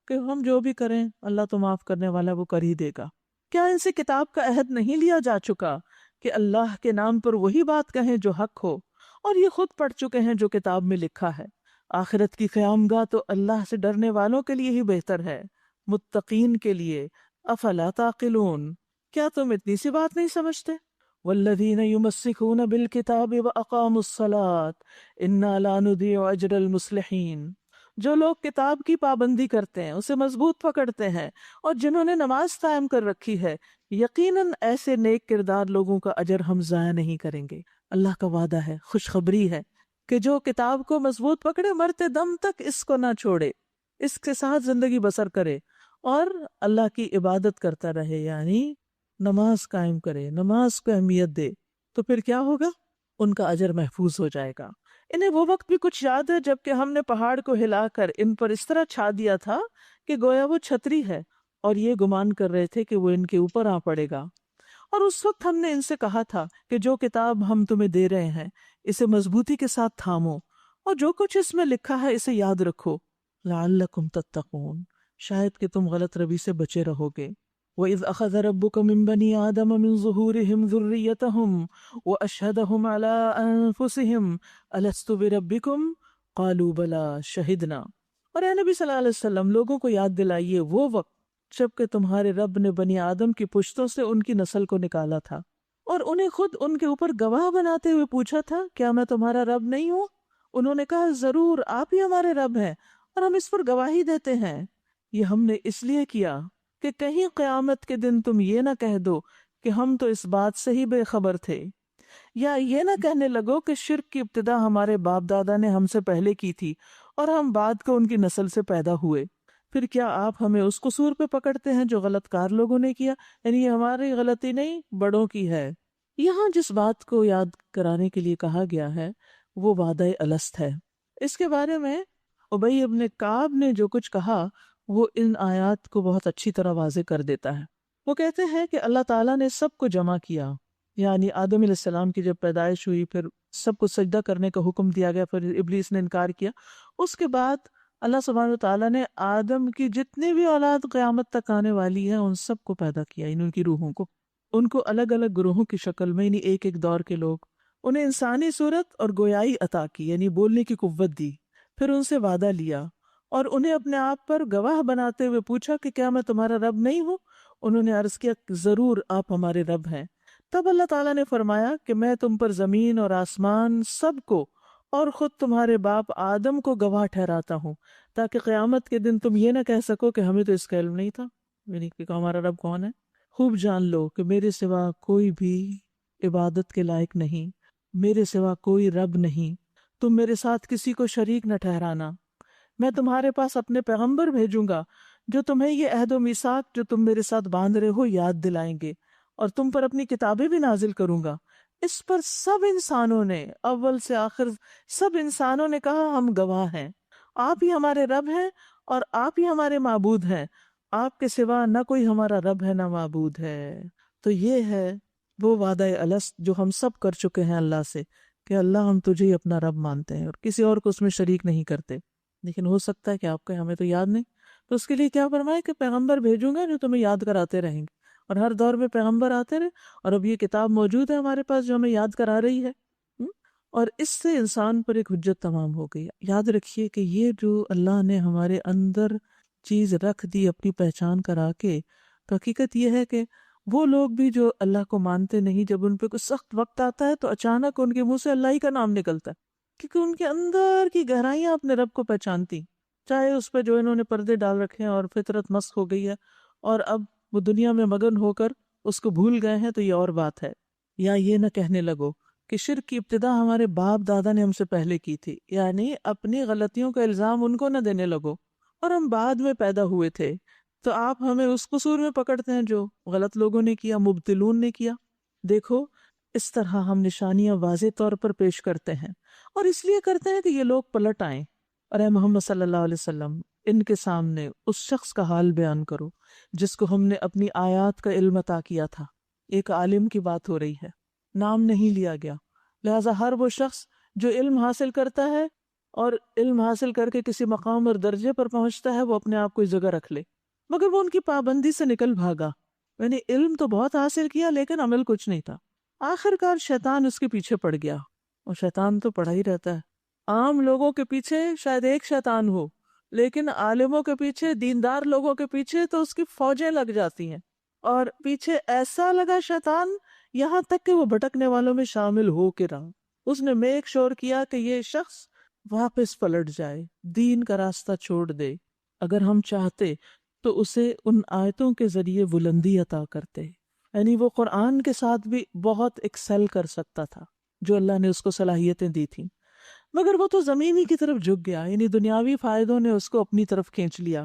کہ ہم جو بھی کریں اللہ تو معاف کرنے والا، وہ کر ہی دے گا۔ کیا ان سے کتاب کا عہد نہیں لیا جا چکا کہ اللہ کے نام پر وہی بات کہیں جو حق ہو، اور یہ خود پڑھ چکے ہیں جو کتاب میں لکھا ہے۔ آخرت کی قیامگاہ تو اللہ سے ڈرنے والوں کے لیے ہی بہتر ہے، متقین کے لیے۔ افلا تعقلون، کیا تم اتنی سی بات نہیں سمجھتے؟ والذین یمسکون بالکتاب واقاموا الصلاۃ انا لا نضیع اجر المصلحین. جو لوگ کتاب کی پابندی کرتے ہیں، اسے مضبوط پکڑتے ہیں، اور جنہوں نے نماز قائم کر رکھی ہے، یقیناً ایسے نیک کردار لوگوں کا اجر ہم ضائع نہیں کریں گے. اللہ کا وعدہ ہے، خوشخبری ہے کہ جو کتاب کو مضبوط پکڑے، مرتے دم تک اس کو نہ چھوڑے، اس کے ساتھ زندگی بسر کرے اور اللہ کی عبادت کرتا رہے، یعنی نماز قائم کرے، نماز کو اہمیت دے، تو پھر کیا ہوگا؟ ان کا اجر محفوظ ہو جائے گا. انہیں وہ وقت بھی کچھ یاد ہے جب کہ ہم نے پہاڑ کو ہلا کر ان پر اس طرح چھا دیا تھا کہ گویا وہ چھتری ہے، اور یہ گمان کر رہے تھے کہ وہ ان کے اوپر آ پڑے گا. اور اس وقت ہم نے ان سے کہا تھا کہ جو کتاب ہم تمہیں دے رہے ہیں اسے مضبوطی کے ساتھ تھامو، اور جو کچھ اس میں لکھا ہے اسے یاد رکھو، لعلکم تتقون، شاید کہ تم غلط روی سے بچے رہو گے. وَإِذْ أَخَذَ رَبُّكَ مِنْ بَنِي آدَمَ مِنْ ظُهُورِهِمْ ذُرِّيَّتَهُمْ وَأَشْهَدَهُمْ عَلَىٰ أَنفُسِهِمْ أَلَسْتُ بِرَبِّكُمْ قَالُوا بَلَىٰ شَهِدْنَا. اور اے نبی صلی اللہ علیہ وسلم، لوگوں کو یاد دلائیے وہ وقت جب کہ تمہارے رب نے بنی آدم کی پشتوں سے ان کی نسل کو نکالا تھا، اور انہیں خود ان کے اوپر گواہ بناتے ہوئے پوچھا تھا، کیا میں تمہارا رب نہیں ہوں؟ انہوں نے کہا، ضرور آپ ہی ہمارے رب ہیں، اور ہم اس پر گواہی دیتے ہیں. یہ ہم نے اس لیے کیا کہ کہیں قیامت کے دن تم یہ نہ کہہ دو کہ ہم تو اس بات سے ہی بے خبر تھے، یا یہ نہ کہنے لگو کہ شرک کی ابتدا ہمارے باپ دادا نے ہم سے پہلے کی تھی اور ہم بعد کو ان کی نسل سے پیدا ہوئے. پھر کیا آپ ہمیں اس قصور پہ پکڑتے ہیں جو غلط کار لوگوں نے کیا؟ یعنی یہ ہماری غلطی نہیں، بڑوں کی ہے. یہاں جس بات کو یاد کرانے کے لیے کہا گیا ہے وہ وعدہ الست ہے. اس کے بارے میں ابی ابن کعب نے جو کچھ کہا وہ ان آیات کو بہت اچھی طرح واضح کر دیتا ہے. وہ کہتے ہیں کہ اللہ تعالیٰ نے سب کو جمع کیا، یعنی آدم علیہ السلام کی جب پیدائش ہوئی، پھر سب کو سجدہ کرنے کا حکم دیا گیا، پھر ابلیس نے انکار کیا. اس کے بعد اللہ سبحانہ وتعالیٰ نے آدم کی جتنی بھی اولاد قیامت تک آنے والی ہے ان سب کو پیدا کیا، ان کی روحوں کو، ان کو الگ الگ گروہوں کی شکل میں، یعنی ایک ایک دور کے لوگ، انہیں انسانی صورت اور گویائی عطا کی، یعنی بولنے کی قوت دی. پھر ان سے وعدہ لیا اور انہیں اپنے آپ پر گواہ بناتے ہوئے پوچھا کہ کیا میں تمہارا رب نہیں ہوں؟ انہوں نے عرض کیا، ضرور آپ ہمارے رب ہیں. تب اللہ تعالیٰ نے فرمایا کہ میں تم پر زمین اور آسمان سب کو اور خود تمہارے باپ آدم کو گواہ ٹھہراتا ہوں، تاکہ قیامت کے دن تم یہ نہ کہہ سکو کہ ہمیں تو اس کا علم نہیں تھا، یعنی کہ ہمارا رب کون ہے. خوب جان لو کہ میرے سوا کوئی بھی عبادت کے لائق نہیں، میرے سوا کوئی رب نہیں، تم میرے ساتھ کسی کو شریک نہ ٹھہرانا. میں تمہارے پاس اپنے پیغمبر بھیجوں گا جو تمہیں یہ عہد و میثاق جو تم میرے ساتھ باندھ رہے ہو یاد دلائیں گے، اور تم پر اپنی کتابیں بھی نازل کروں گا. اس پر سب انسانوں نے، اول سے آخر سب انسانوں نے کہا، ہم گواہ ہیں، آپ ہی ہمارے رب ہیں اور آپ ہی ہمارے معبود ہیں، آپ کے سوا نہ کوئی ہمارا رب ہے نہ معبود ہے. تو یہ ہے وہ وعدہ الست جو ہم سب کر چکے ہیں اللہ سے، کہ اللہ ہم تجھے ہی اپنا رب مانتے ہیں اور کسی اور کو اس میں شریک نہیں کرتے. لیکن ہو سکتا ہے کہ آپ کہیں ہمیں تو یاد نہیں، تو اس کے لیے کیا فرمائے کہ پیغمبر بھیجوں گا جو تمہیں یاد کراتے رہیں گے، اور ہر دور میں پیغمبر آتے رہے، اور اب یہ کتاب موجود ہے ہمارے پاس جو ہمیں یاد کرا رہی ہے. اور اس سے انسان پر ایک حجت تمام ہو گئی. یاد رکھیے کہ یہ جو اللہ نے ہمارے اندر چیز رکھ دی اپنی پہچان کرا کے، تو حقیقت یہ ہے کہ وہ لوگ بھی جو اللہ کو مانتے نہیں، جب ان پہ کچھ سخت وقت آتا ہے تو اچانک ان کے منہ سے اللہ ہی کا نام نکلتا ہے، کیونکہ ان کے اندر کی گہرائیاں اپنے رب کو پہچانتی، چاہے اس پہ جو انہوں نے پردے ڈال رکھے ہیں اور فطرت مسخ ہو گئی ہے اور اب وہ دنیا میں مگن ہو کر اس کو بھول گئے ہیں، تو یہ اور بات ہے. یا یہ نہ کہنے لگو کہ شرک کی ابتدا ہمارے باپ دادا نے ہم سے پہلے کی تھی، یعنی اپنی غلطیوں کا الزام ان کو نہ دینے لگو، اور ہم بعد میں پیدا ہوئے تھے، تو آپ ہمیں اس قصور میں پکڑتے ہیں جو غلط لوگوں نے کیا، مبتلون نے کیا. دیکھو اس طرح ہم نشانیاں واضح طور پر پیش کرتے ہیں، اور اس لیے کرتے ہیں کہ یہ لوگ پلٹ آئیں. اور اے محمد صلی اللہ علیہ وسلم، ان کے سامنے اس شخص کا حال بیان کرو جس کو ہم نے اپنی آیات کا علم عطا کیا تھا. ایک عالم کی بات ہو رہی ہے، نام نہیں لیا گیا، لہذا ہر وہ شخص جو علم حاصل کرتا ہے اور علم حاصل کر کے کسی مقام اور درجے پر پہنچتا ہے، وہ اپنے آپ کو اس جگہ رکھ لے، مگر وہ ان کی پابندی سے نکل بھاگا. یعنی علم تو بہت حاصل کیا لیکن عمل کچھ نہیں تھا. آخر کار شیطان اس کے پیچھے پڑ گیا، اور شیطان تو پڑا ہی رہتا ہے. عام لوگوں کے پیچھے شاید ایک شیطان ہو، لیکن عالموں کے پیچھے، دیندار لوگوں کے پیچھے تو اس کی فوجیں لگ جاتی ہیں، اور پیچھے ایسا لگا شیطان یہاں تک کہ وہ بھٹکنے والوں میں شامل ہو کے رہا. اس نے میک شور کیا کہ یہ شخص واپس پلٹ جائے، دین کا راستہ چھوڑ دے. اگر ہم چاہتے تو اسے ان آیتوں کے ذریعے بلندی عطا کرتے، یعنی وہ قرآن کے ساتھ بھی بہت ایکسل کر سکتا تھا جو اللہ نے اس کو صلاحیتیں دی تھیں، مگر وہ تو زمینی کی طرف جھک گیا، یعنی دنیاوی فائدوں نے اس کو اپنی طرف کھینچ لیا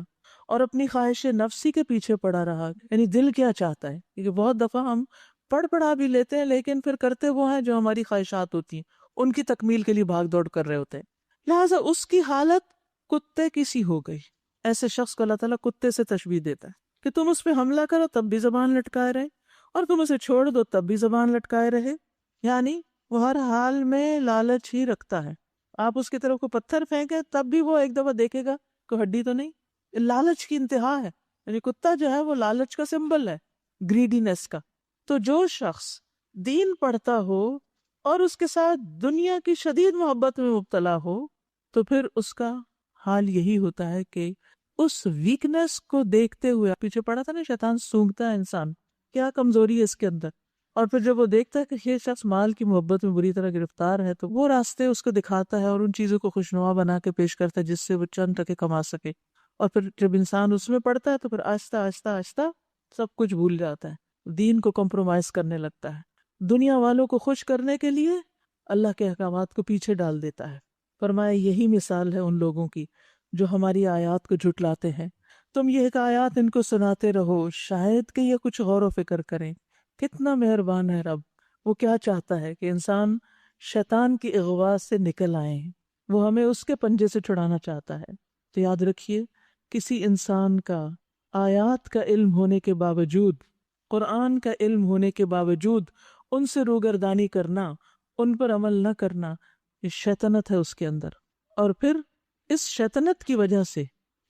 اور اپنی خواہش نفسی کے پیچھے پڑا رہا. یعنی دل کیا چاہتا ہے، کیونکہ بہت دفعہ ہم پڑھا بھی لیتے ہیں لیکن پھر کرتے وہ ہیں جو ہماری خواہشات ہوتی ہیں، ان کی تکمیل کے لیے بھاگ دوڑ کر رہے ہوتے ہیں. لہٰذا اس کی حالت کتے کی سی ہو گئی. ایسے شخص کو اللہ تعالیٰ کتے سے تشبیہ دیتا ہے کہ تم اس پہ حملہ کرو تب بھی زبان لٹکائے رہے، اور تم اسے چھوڑ دو تب بھی زبان لٹکائے رہے. یعنی وہ ہر حال میں لالچ ہی رکھتا ہے. آپ اس کی طرف کو پتھر پھینکے تب بھی وہ ایک دفعہ دیکھے گا کوئی ہڈی تو نہیں. لالچ کی انتہا ہے. یعنی کتا جو ہے وہ لالچ کا سمبل ہے، گریڈینس کا. تو جو شخص دین پڑھتا ہو اور اس کے ساتھ دنیا کی شدید محبت میں مبتلا ہو تو پھر اس کا حال یہی ہوتا ہے کہ اس ویکنس کو دیکھتے ہوئے، پیچھے پڑا تھا نا شیطان سونگتا ہے انسان، کیا کمزوری ہے اس کے اندر، اور پھر جب وہ دیکھتا ہے کہ یہ شخص مال کی محبت میں بری طرح گرفتار ہے تو وہ راستے اس کو دکھاتا ہے اور ان چیزوں کو خوشنما بنا کے پیش کرتا ہے جس سے وہ چند ٹکے کما سکے. اور پھر جب انسان اس میں پڑتا ہے تو پھر آہستہ آہستہ آہستہ سب کچھ بھول جاتا ہے، دین کو کمپرومائز کرنے لگتا ہے، دنیا والوں کو خوش کرنے کے لیے اللہ کے احکامات کو پیچھے ڈال دیتا ہے. فرمایا یہی مثال ہے ان لوگوں کی جو ہماری آیات کو جھٹلاتے ہیں. تم یہ آیات ان کو سناتے رہو شاید کہ یہ کچھ غور و فکر کریں. کتنا مہربان ہے رب، وہ کیا چاہتا ہے کہ انسان شیطان کی اغوا سے نکل آئیں، وہ ہمیں اس کے پنجے سے چھڑانا چاہتا ہے. تو یاد رکھیے کسی انسان کا آیات کا علم ہونے کے باوجود، قرآن کا علم ہونے کے باوجود ان سے روگردانی کرنا، ان پر عمل نہ کرنا، یہ شیطنت ہے اس کے اندر. اور پھر اس شیطنت کی وجہ سے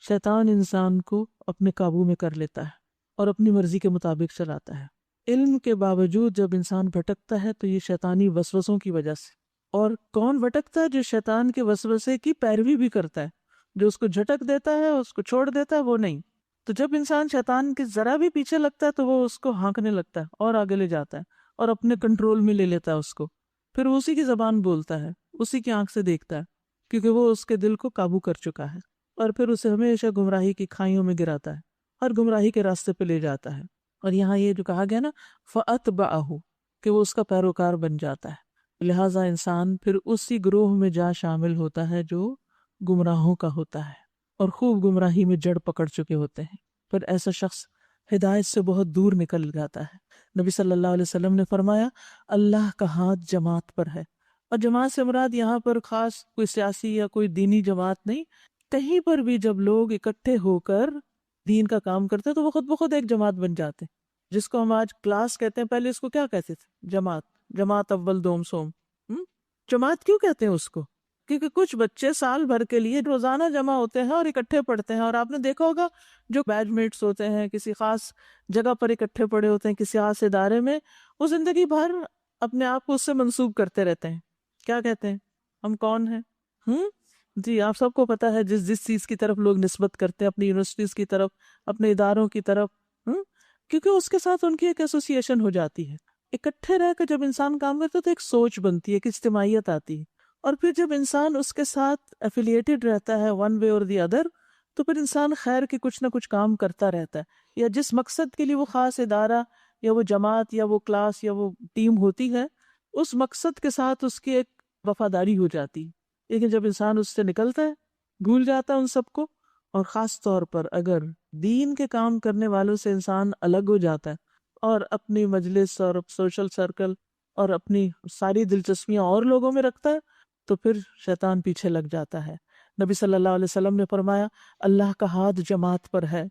شیطان انسان کو اپنے قابو میں کر لیتا ہے اور اپنی مرضی کے مطابق چلاتا ہے. علم کے باوجود جب انسان بھٹکتا ہے تو یہ شیطانی وسوسوں کی وجہ سے. اور کون بھٹکتا ہے؟ جو شیطان کے وسوسے کی پیروی بھی کرتا ہے، جو اس کو جھٹک دیتا ہے اس کو چھوڑ دیتا ہے وہ نہیں. تو جب انسان شیطان کے ذرا بھی پیچھے لگتا ہے تو وہ اس کو ہانکنے لگتا ہے اور آگے لے جاتا ہے اور اپنے کنٹرول میں لے لیتا ہے اس کو. پھر وہ اسی کی زبان بولتا ہے، اسی کی آنکھ سے دیکھتا ہے، کیونکہ وہ اس کے دل کو قابو کر چکا ہے، اور پھر اسے ہمیشہ گمراہی کی کھائیوں میں گراتا ہے اور گمراہی کے راستے پہ لے جاتا ہے. اور یہاں یہ جو کہا گیا نا فَأَتْبَعَهُ، کہ وہ اس کا پیروکار بن جاتا ہے. لہٰذا انسان پھر اسی گروہ میں جا شامل ہوتا ہے جو گمراہوں کا ہوتا ہے اور خوب گمراہی میں جڑ پکڑ چکے ہوتے ہیں. پھر ایسا شخص ہدایت سے بہت دور نکل جاتا ہے. نبی صلی اللہ علیہ وسلم نے فرمایا اللہ کا ہاتھ جماعت پر ہے. اور جماعت سے مراد یہاں پر خاص کوئی سیاسی یا کوئی دینی جماعت نہیں، کہیں پر بھی جب لوگ اکٹھے ہو کر دین کا کام کرتے ہیں تو وہ خود بخود ایک جماعت بن جاتے ہیں، جس کو ہم آج کلاس کہتے ہیں. پہلے اس کو کیا کہتے تھے؟ جماعت. جماعت اول دوم سوم. جماعت کیوں کہتے ہیں اس کو؟ کیونکہ کچھ بچے سال بھر کے لیے روزانہ جمع ہوتے ہیں اور اکٹھے پڑھتے ہیں. اور آپ نے دیکھا ہوگا جو بیچ میٹس ہوتے ہیں کسی خاص جگہ پر اکٹھے پڑے ہوتے ہیں کسی خاص ادارے میں، وہ زندگی بھر اپنے آپ کو اس سے منسوب کرتے رہتے ہیں. کیا کہتے ہیں؟ ہم کون ہیں؟ جی آپ سب کو پتا ہے جس چیز کی طرف لوگ نسبت کرتے ہیں، اپنی یونیورسٹیز کی طرف، اپنے اداروں کی طرف، کیونکہ اس کے ساتھ ان کی ایک ایسوسیشن ہو جاتی ہے. اکٹھے رہ کر جب انسان کام کرتا ہے تو ایک سوچ بنتی ہے، ایک اجتماعیت آتی ہے. اور پھر جب انسان اس کے ساتھ ایفیلیٹڈ رہتا ہے ون وے اور دی ادر، تو پھر انسان خیر کے کچھ نہ کچھ کام کرتا رہتا ہے، یا جس مقصد کے لیے وہ خاص ادارہ یا وہ جماعت یا وہ کلاس یا وہ ٹیم ہوتی ہے اس مقصد کے ساتھ اس کی ایک وفاداری ہو جاتی. لیکن جب انسان اس سے نکلتا ہے، بھول جاتا ہے ان سب کو، اور خاص طور پر اگر دین کے کام کرنے والوں سے انسان الگ ہو جاتا ہے اور اپنی مجلس اور سوشل سرکل اور اپنی ساری دلچسپیاں اور لوگوں میں رکھتا ہے تو پھر شیطان پیچھے لگ جاتا ہے. نبی صلی اللہ علیہ وسلم نے فرمایا اللہ کا ہاتھ جماعت پر ہے،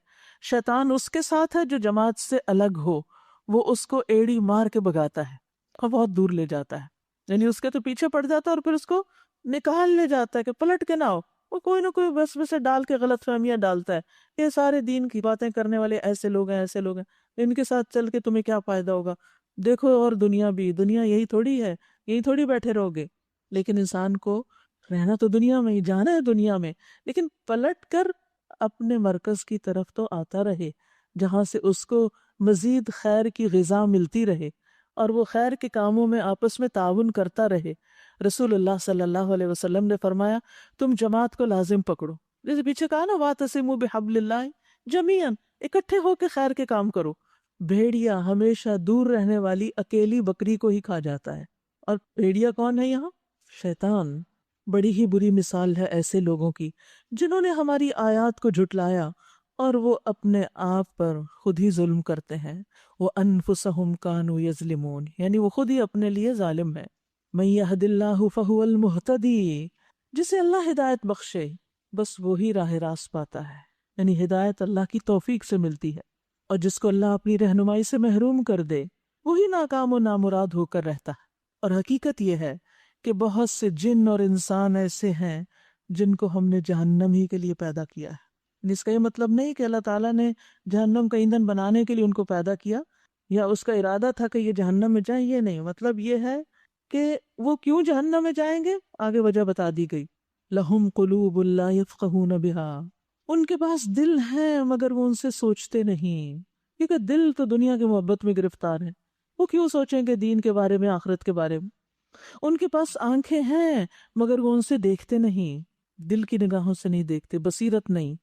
شیطان اس کے ساتھ ہے جو جماعت سے الگ ہو، وہ اس کو ایڑی مار کے بھگاتا ہے اور بہت دور لے جاتا ہے. یعنی اس کے تو پیچھے پڑ جاتا ہے اور پھر اس کو نکال لے جاتا ہے کہ پلٹ کے نہ ہو. وہ کوئی نہ کوئی بس بسے ڈال کے غلط فہمیاں ڈالتا ہے، یہ سارے دین کی باتیں کرنے والے ایسے لوگ ہیں، ایسے لوگ ہیں، ان کے ساتھ چل کے تمہیں کیا فائدہ ہوگا، دیکھو اور دنیا بھی، دنیا یہی تھوڑی ہے، یہی تھوڑی بیٹھے رہو گے. لیکن انسان کو رہنا تو دنیا میں ہی، جانا ہے دنیا میں، لیکن پلٹ کر اپنے مرکز کی طرف تو آتا رہے جہاں سے اس کو مزید خیر کی غذا ملتی رہے. اور وہ خیر کے کاموں میں آپس میں تعاون کرتا رہے۔ رسول اللہ صلی اللہ علیہ وسلم نے فرمایا تم جماعت کو لازم پکڑو، جیسے پیچھے کہا نا وَاعْتَصِمُوا بِحَبْلِ اللَّهِ جَمِيعًا، اکٹھے ہو کے خیر کے کام کرو۔ بھیڑیا ہمیشہ دور رہنے والی اکیلی بکری کو ہی کھا جاتا ہے، اور بھیڑیا کون ہے یہاں؟ شیطان۔ بڑی ہی بری مثال ہے ایسے لوگوں کی جنہوں نے ہماری آیات کو جھٹلایا اور وہ اپنے آپ پر خود ہی ظلم کرتے ہیں۔ وَأَنفُسَهُمْ كَانُوا يَظْلِمُونَ، یعنی وہ خود ہی اپنے لیے ظالم ہے۔ مَن يَهْدِ اللَّهُ فَهُوَ الْمُهْتَدِي، جسے اللہ ہدایت بخشے بس وہی راہ راست پاتا ہے، یعنی ہدایت اللہ کی توفیق سے ملتی ہے، اور جس کو اللہ اپنی رہنمائی سے محروم کر دے وہی ناکام و نامراد ہو کر رہتا ہے۔ اور حقیقت یہ ہے کہ بہت سے جن اور انسان ایسے ہیں جن کو ہم نے جہنم ہی کے لیے پیدا کیا ہے۔ اس کا یہ مطلب نہیں کہ اللہ تعالیٰ نے جہنم کا ایندھن بنانے کے لیے ان کو پیدا کیا یا اس کا ارادہ تھا کہ یہ جہنم میں جائیں، یہ نہیں، مطلب یہ ہے کہ وہ کیوں جہنم میں جائیں گے آگے وجہ بتا دی گئی۔ لہم قلوب لا یفقہون بہا، ان کے پاس دل ہیں مگر وہ ان سے سوچتے نہیں، کیونکہ دل تو دنیا کی محبت میں گرفتار ہے، وہ کیوں سوچیں گے دین کے بارے میں، آخرت کے بارے میں۔ ان کے پاس آنکھیں ہیں مگر وہ ان سے دیکھتے نہیں، دل کی نگاہوں سے نہیں دیکھتے، بصیرت نہیں۔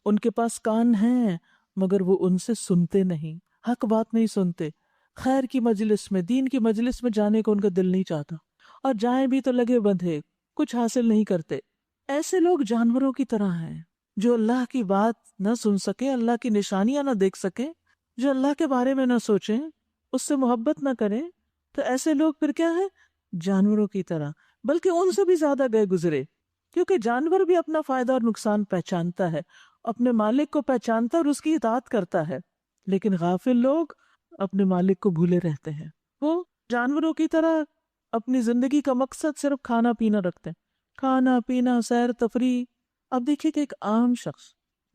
ان کے پاس کان ہیں مگر وہ ان سے سنتے نہیں، حق بات نہیں سنتے، خیر کی مجلس میں، دین کی مجلس میں جانے کو ان کا دل نہیں چاہتا، اور جائیں بھی تو لگے بندھے، کچھ حاصل نہیں کرتے۔ ایسے لوگ جانوروں کی طرح ہیں جو اللہ کی بات نہ سن سکیں، اللہ کی نشانیاں نہ دیکھ سکیں، جو اللہ کے بارے میں نہ سوچیں، اس سے محبت نہ کریں، تو ایسے لوگ پھر کیا ہے؟ جانوروں کی طرح، بلکہ ان سے بھی زیادہ گئے گزرے، کیونکہ جانور بھی اپنا فائدہ اور نقصان پہچانتا ہے، اپنے مالک کو پہچانتا اور اس کی اطاعت کرتا ہے، لیکن غافل لوگ اپنے مالک کو بھولے رہتے ہیں۔ وہ جانوروں کی طرح اپنی زندگی کا مقصد صرف کھانا پینا رکھتے ہیں، کھانا پینا، سیر تفریح۔ اب دیکھیے کہ ایک عام شخص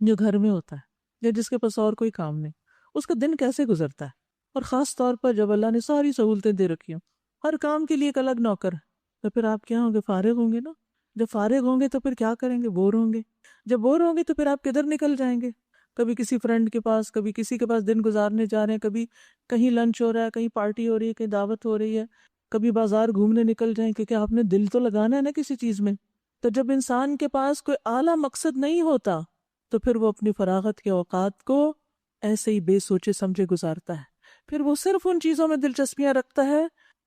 جو گھر میں ہوتا ہے یا جس کے پاس اور کوئی کام نہیں، اس کا دن کیسے گزرتا ہے، اور خاص طور پر جب اللہ نے ساری سہولتیں دے رکھی ہوں، ہر کام کے لیے ایک الگ نوکر ہے، تو پھر آپ کیا ہوں گے؟ فارغ ہوں گے نا۔ جب فارغ ہوں گے تو پھر کیا کریں گے؟ بور ہوں گے۔ جب بور ہوں گے تو پھر آپ کدھر نکل جائیں گے؟ کبھی کسی فرینڈ کے پاس، کبھی کسی کے پاس دن گزارنے جا رہے ہیں، کبھی کہیں لنچ ہو رہا ہے، کہیں پارٹی ہو رہی ہے، کہیں دعوت ہو رہی ہے، کبھی بازار گھومنے نکل جائیں، کیونکہ آپ نے دل تو لگانا ہے نا کسی چیز میں۔ تو جب انسان کے پاس کوئی اعلیٰ مقصد نہیں ہوتا تو پھر وہ اپنی فراغت کے اوقات کو ایسے ہی بے سوچے سمجھے گزارتا ہے، پھر وہ صرف ان چیزوں میں دلچسپیاں رکھتا ہے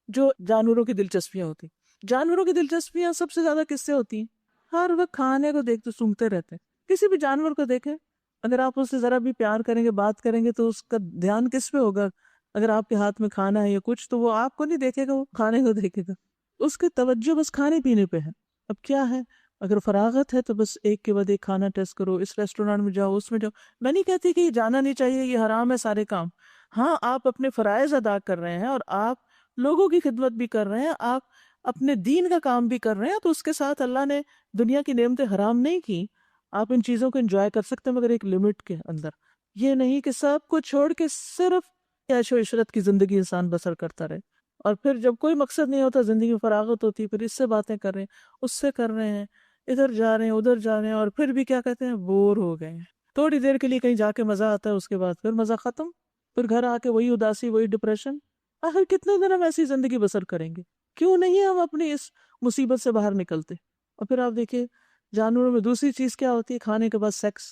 جو جانوروں کی دلچسپیاں ہوتی۔ جانوروں کی دلچسپیاں سب سے زیادہ کس سے ہوتی ہیں؟ ہر وقت کھانے کو دیکھتے سونگتے رہتے ہیں۔ کسی بھی جانور کو دیکھیں، اگر آپ اس سے ذرا بھی پیار کریں گے، بات کریں گے، تو اس کا دھیان کس پہ ہوگا؟ اگر آپ کے ہاتھ میں کھانا ہے یا کچھ، تو وہ آپ کو نہیں دیکھے گا، وہ کھانے کو دیکھے گا، اس کی توجہ بس کھانے پینے پہ ہے۔ اب کیا ہے، اگر فراغت ہے تو بس ایک کے بعد ایک کھانا ٹیسٹ کرو، اس ریسٹورینٹ میں جاؤ، اس میں جاؤ۔ میں نہیں کہتی کہ یہ جانا نہیں چاہیے، یہ حرام ہے سارے کام، ہاں آپ اپنے فرائض ادا کر رہے ہیں اور آپ لوگوں کی خدمت بھی کر رہے ہیں، آپ اپنے دین کا کام بھی کر رہے ہیں، تو اس کے ساتھ اللہ نے دنیا کی نعمتیں حرام نہیں کی، آپ ان چیزوں کو انجوائے کر سکتے ہیں، مگر ایک لمٹ کے اندر۔ یہ نہیں کہ سب کو چھوڑ کے صرف عیش و عشرت کی زندگی انسان بسر کرتا رہے، اور پھر جب کوئی مقصد نہیں ہوتا، زندگی میں فراغت ہوتی، پھر اس سے باتیں کر رہے ہیں، اس سے کر رہے ہیں، ادھر جا رہے ہیں، ادھر جا رہے ہیں، اور پھر بھی کیا کہتے ہیں؟ بور ہو گئے ہیں۔ تھوڑی دیر کے لیے کہیں جا کے مزہ آتا ہے، اس کے بعد پھر مزہ ختم، پھر گھر آ کے وہی اداسی، وہی ڈپریشن۔ آخر کتنے دن ہم ایسی زندگی بسر کریں گے؟ کیوں نہیں ہم اپنی اس مصیبت سے باہر نکلتے؟ اور پھر آپ دیکھیے جانوروں میں دوسری چیز کیا ہوتی ہے؟ کھانے کے بعد سیکس،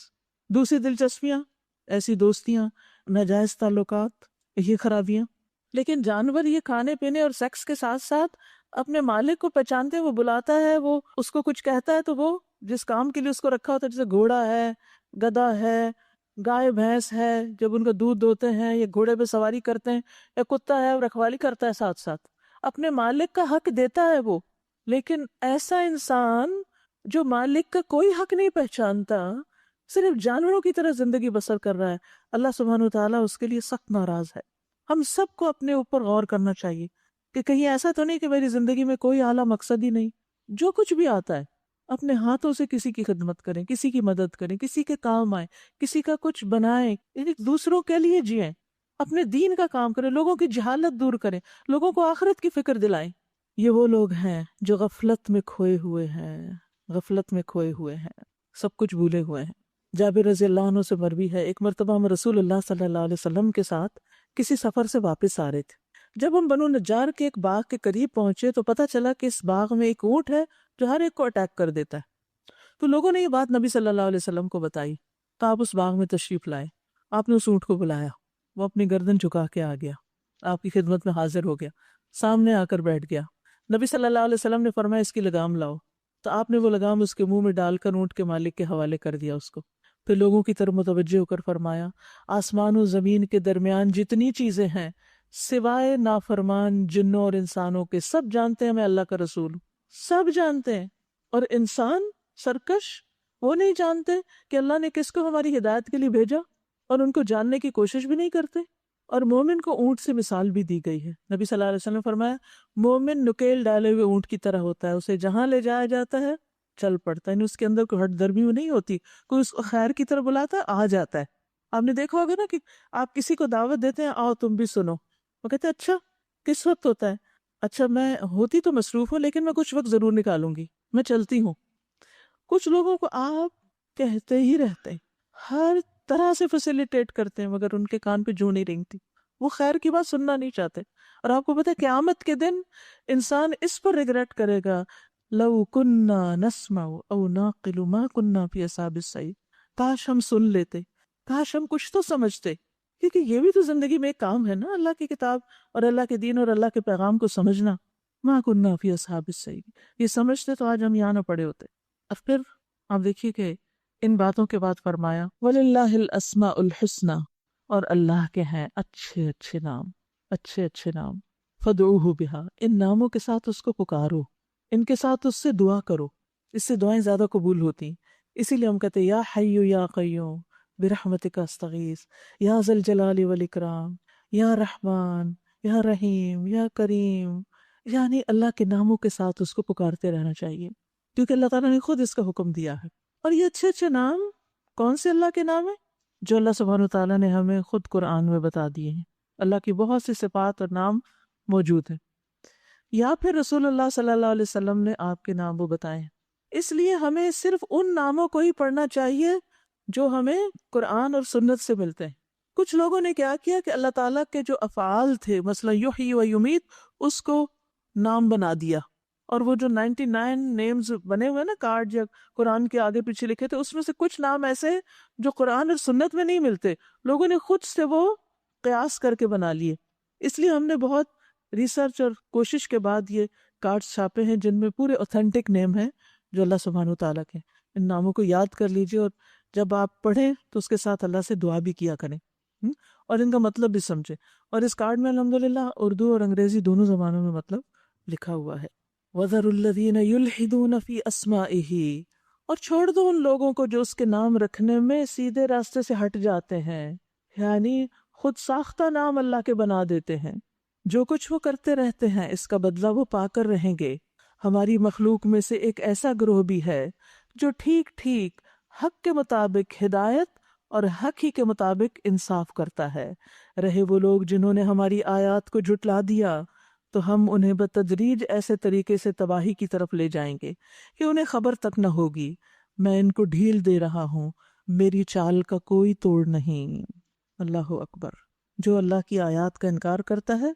دوسری دلچسپیاں، ایسی دوستیاں، ناجائز تعلقات، یہ خرابیاں۔ لیکن جانور یہ کھانے پینے اور سیکس کے ساتھ ساتھ اپنے مالک کو پہچانتے ہیں، وہ بلاتا ہے، وہ اس کو کچھ کہتا ہے تو وہ جس کام کے لیے اس کو رکھا ہوتا ہے، جیسے گھوڑا ہے، گدھا ہے، گائے بھینس ہے، جب ان کا دودھ دوتے ہیں یا گھوڑے پہ سواری کرتے ہیں، یا کتا ہے رکھوالی کرتا ہے، ساتھ ساتھ اپنے مالک کا حق دیتا ہے وہ۔ لیکن ایسا انسان جو مالک کا کوئی حق نہیں پہچانتا، صرف جانوروں کی طرح زندگی بسر کر رہا ہے، اللہ سبحانہ وتعالیٰ اس کے لیے سخت ناراض ہے۔ ہم سب کو اپنے اوپر غور کرنا چاہیے کہ کہیں ایسا تو نہیں کہ میری زندگی میں کوئی اعلیٰ مقصد ہی نہیں۔ جو کچھ بھی آتا ہے اپنے ہاتھوں سے کسی کی خدمت کریں، کسی کی مدد کریں، کسی کے کام آئیں، کسی کا کچھ بنائیں، یعنی دوسروں کے لیے جئیں، اپنے دین کا کام کریں، لوگوں کی جہالت دور کریں، لوگوں کو آخرت کی فکر دلائیں۔ یہ وہ لوگ ہیں جو غفلت میں کھوئے ہوئے ہیں، غفلت میں کھوئے ہوئے ہیں، سب کچھ بھولے ہوئے ہیں۔ جابر رضی اللہ عنہ سے مروی ہے، ایک مرتبہ ہم رسول اللہ صلی اللہ علیہ وسلم کے ساتھ کسی سفر سے واپس آ رہے تھے، جب ہم بنو نجار کے ایک باغ کے قریب پہنچے تو پتہ چلا کہ اس باغ میں ایک اونٹ ہے جو ہر ایک کو اٹیک کر دیتا ہے۔ تو لوگوں نے یہ بات نبی صلی اللہ علیہ وسلم کو بتائی، تو آپ اس باغ میں تشریف لائے۔ آپ نے اس اونٹ کو بلایا، وہ اپنی گردن جھکا کے آ گیا، آپ کی خدمت میں حاضر ہو گیا، سامنے آ کر بیٹھ گیا۔ نبی صلی اللہ علیہ وسلم نے فرمایا اس کی لگام لاؤ، تو آپ نے وہ لگام اس کے منہ میں ڈال کر اونٹ کے مالک کے حوالے کر دیا اس کو۔ پھر لوگوں کی طرف متوجہ ہو کر فرمایا آسمان و زمین کے درمیان جتنی چیزیں ہیں سوائے نافرمان جنوں اور انسانوں کے، سب جانتے ہیں میں اللہ کا رسول ہوں، سب جانتے ہیں۔ اور انسان سرکش، وہ نہیں جانتے کہ اللہ نے کس کو ہماری ہدایت کے لیے بھیجا، اور ان کو جاننے کی کوشش بھی نہیں کرتے۔ اور مومن کو اونٹ سے مثال بھی دی گئی ہے۔ نبی صلی اللہ علیہ وسلم نے فرمایا مومن نکیل ڈالے ہوئے اونٹ کی طرح ہوتا ہے، اسے جہاں لے جایا جاتا ہے چل پڑتا ہے، یعنی اس کے اندر کوئی ہٹ درمی نہیں ہوتی، کوئی اس کو خیر کی طرف بلاتا ہے آ جاتا ہے۔ آپ نے دیکھا ہوگا نا کہ آپ کسی کو دعوت دیتے ہیں آؤ تم بھی سنو، وہ کہتے ہیں اچھا کس وقت ہوتا ہے؟ اچھا میں ہوتی تو مصروف ہوں لیکن میں کچھ وقت ضرور نکالوں گی، میں چلتی ہوں۔ کچھ لوگوں کو آپ کہتے ہی رہتے ہیں، ہر طرح سے فیسیلیٹیٹ کرتے ہیں، مگر ان کے کان پہ جوں نہیں رینگتی، وہ خیر کی بات سننا نہیں چاہتے۔ اور آپ کو پتہ ہے قیامت کے دن انسان اس پر ریگریٹ کرے گا لو کننا نسمع او ناقل ما کننا فی اصحاب السعیر، کاش ہم سن لیتے، کاش ہم کچھ تو سمجھتے، کیونکہ یہ بھی تو زندگی میں ایک کام ہے نا، اللہ کی کتاب اور اللہ کے دین اور اللہ کے پیغام کو سمجھنا۔ ما کننا فی اصحاب السعیر، یہ سمجھتے تو آج ہم یہاں نہ پڑے ہوتے۔ اب پھر آپ دیکھیے کہ ان باتوں کے بعد فرمایا وَلِلَّهِ الْأَسْمَاءُ الْحُسْنَى، اور اللہ کے ہیں اچھے اچھے نام، اچھے اچھے نام، فَادْعُوهُ بِهَا، ان ناموں کے ساتھ اس کو پکارو، ان کے ساتھ اس سے دعا کرو، اس سے دعائیں زیادہ قبول ہوتی ہیں۔ اسی لیے ہم کہتے ہیں یا حی یا قیوم برحمتک استغیث، یا ذا الجلال والاکرام، یا رحمان یا رحیم یا کریم، یعنی اللہ کے ناموں کے ساتھ اس کو پکارتے رہنا چاہیے، کیونکہ اللہ تعالیٰ نے خود اس کا حکم دیا ہے۔ اور یہ اچھے اچھے نام کون سے اللہ کے نام ہیں؟ جو اللہ سبحانہ وتعالیٰ نے ہمیں خود قرآن میں بتا دیے ہیں۔ اللہ کی بہت سی صفات اور نام موجود ہیں، یا پھر رسول اللہ صلی اللہ علیہ وسلم نے آپ کے نام وہ بتائے ہیں۔ اس لیے ہمیں صرف ان ناموں کو ہی پڑھنا چاہیے جو ہمیں قرآن اور سنت سے ملتے ہیں۔ کچھ لوگوں نے کیا کیا کہ اللہ تعالیٰ کے جو افعال تھے، مثلا یحیی و یمیت، اس کو نام بنا دیا، اور وہ جو 99 نیمز بنے ہوئے نا کارڈ یا قرآن کے آگے پیچھے لکھے تھے، اس میں سے کچھ نام ایسے ہیں جو قرآن اور سنت میں نہیں ملتے، لوگوں نے خود سے وہ قیاس کر کے بنا لیے۔ اس لیے ہم نے بہت ریسرچ اور کوشش کے بعد یہ کارڈز چھاپے ہیں جن میں پورے اوتھینٹک نیم ہیں جو اللہ سبحانہ وتعالیٰ کے۔ ان ناموں کو یاد کر لیجئے، اور جب آپ پڑھیں تو اس کے ساتھ اللہ سے دعا بھی کیا کریں، اور ان کا مطلب بھی سمجھیں۔ اور اس کارڈ میں الحمدللہ اردو اور انگریزی دونوں زبانوں میں مطلب لکھا ہوا ہے۔ وَذَرُوا الَّذِينَ يُلْحِدُونَ فِي أَسْمَائِهِ، اور چھوڑ دو ان لوگوں کو جو اس کے نام رکھنے میں سیدھے راستے سے ہٹ جاتے ہیں، یعنی خود ساختہ نام اللہ کے بنا دیتے ہیں۔ جو کچھ وہ کرتے رہتے ہیں اس کا بدلہ وہ پا کر رہیں گے۔ ہماری مخلوق میں سے ایک ایسا گروہ بھی ہے جو ٹھیک ٹھیک حق کے مطابق ہدایت اور حق ہی کے مطابق انصاف کرتا ہے۔ رہے وہ لوگ جنہوں نے ہماری آیات کو جھٹلا دیا تو ہم انہیں بتدریج ایسے طریقے سے تباہی کی طرف لے جائیں گے کہ انہیں خبر تک نہ ہوگی۔ میں ان کو ڈھیل دے رہا ہوں، میری چال کا کوئی توڑ نہیں۔ اللہ اکبر۔ جو اللہ کی آیات کا انکار کرتا ہے،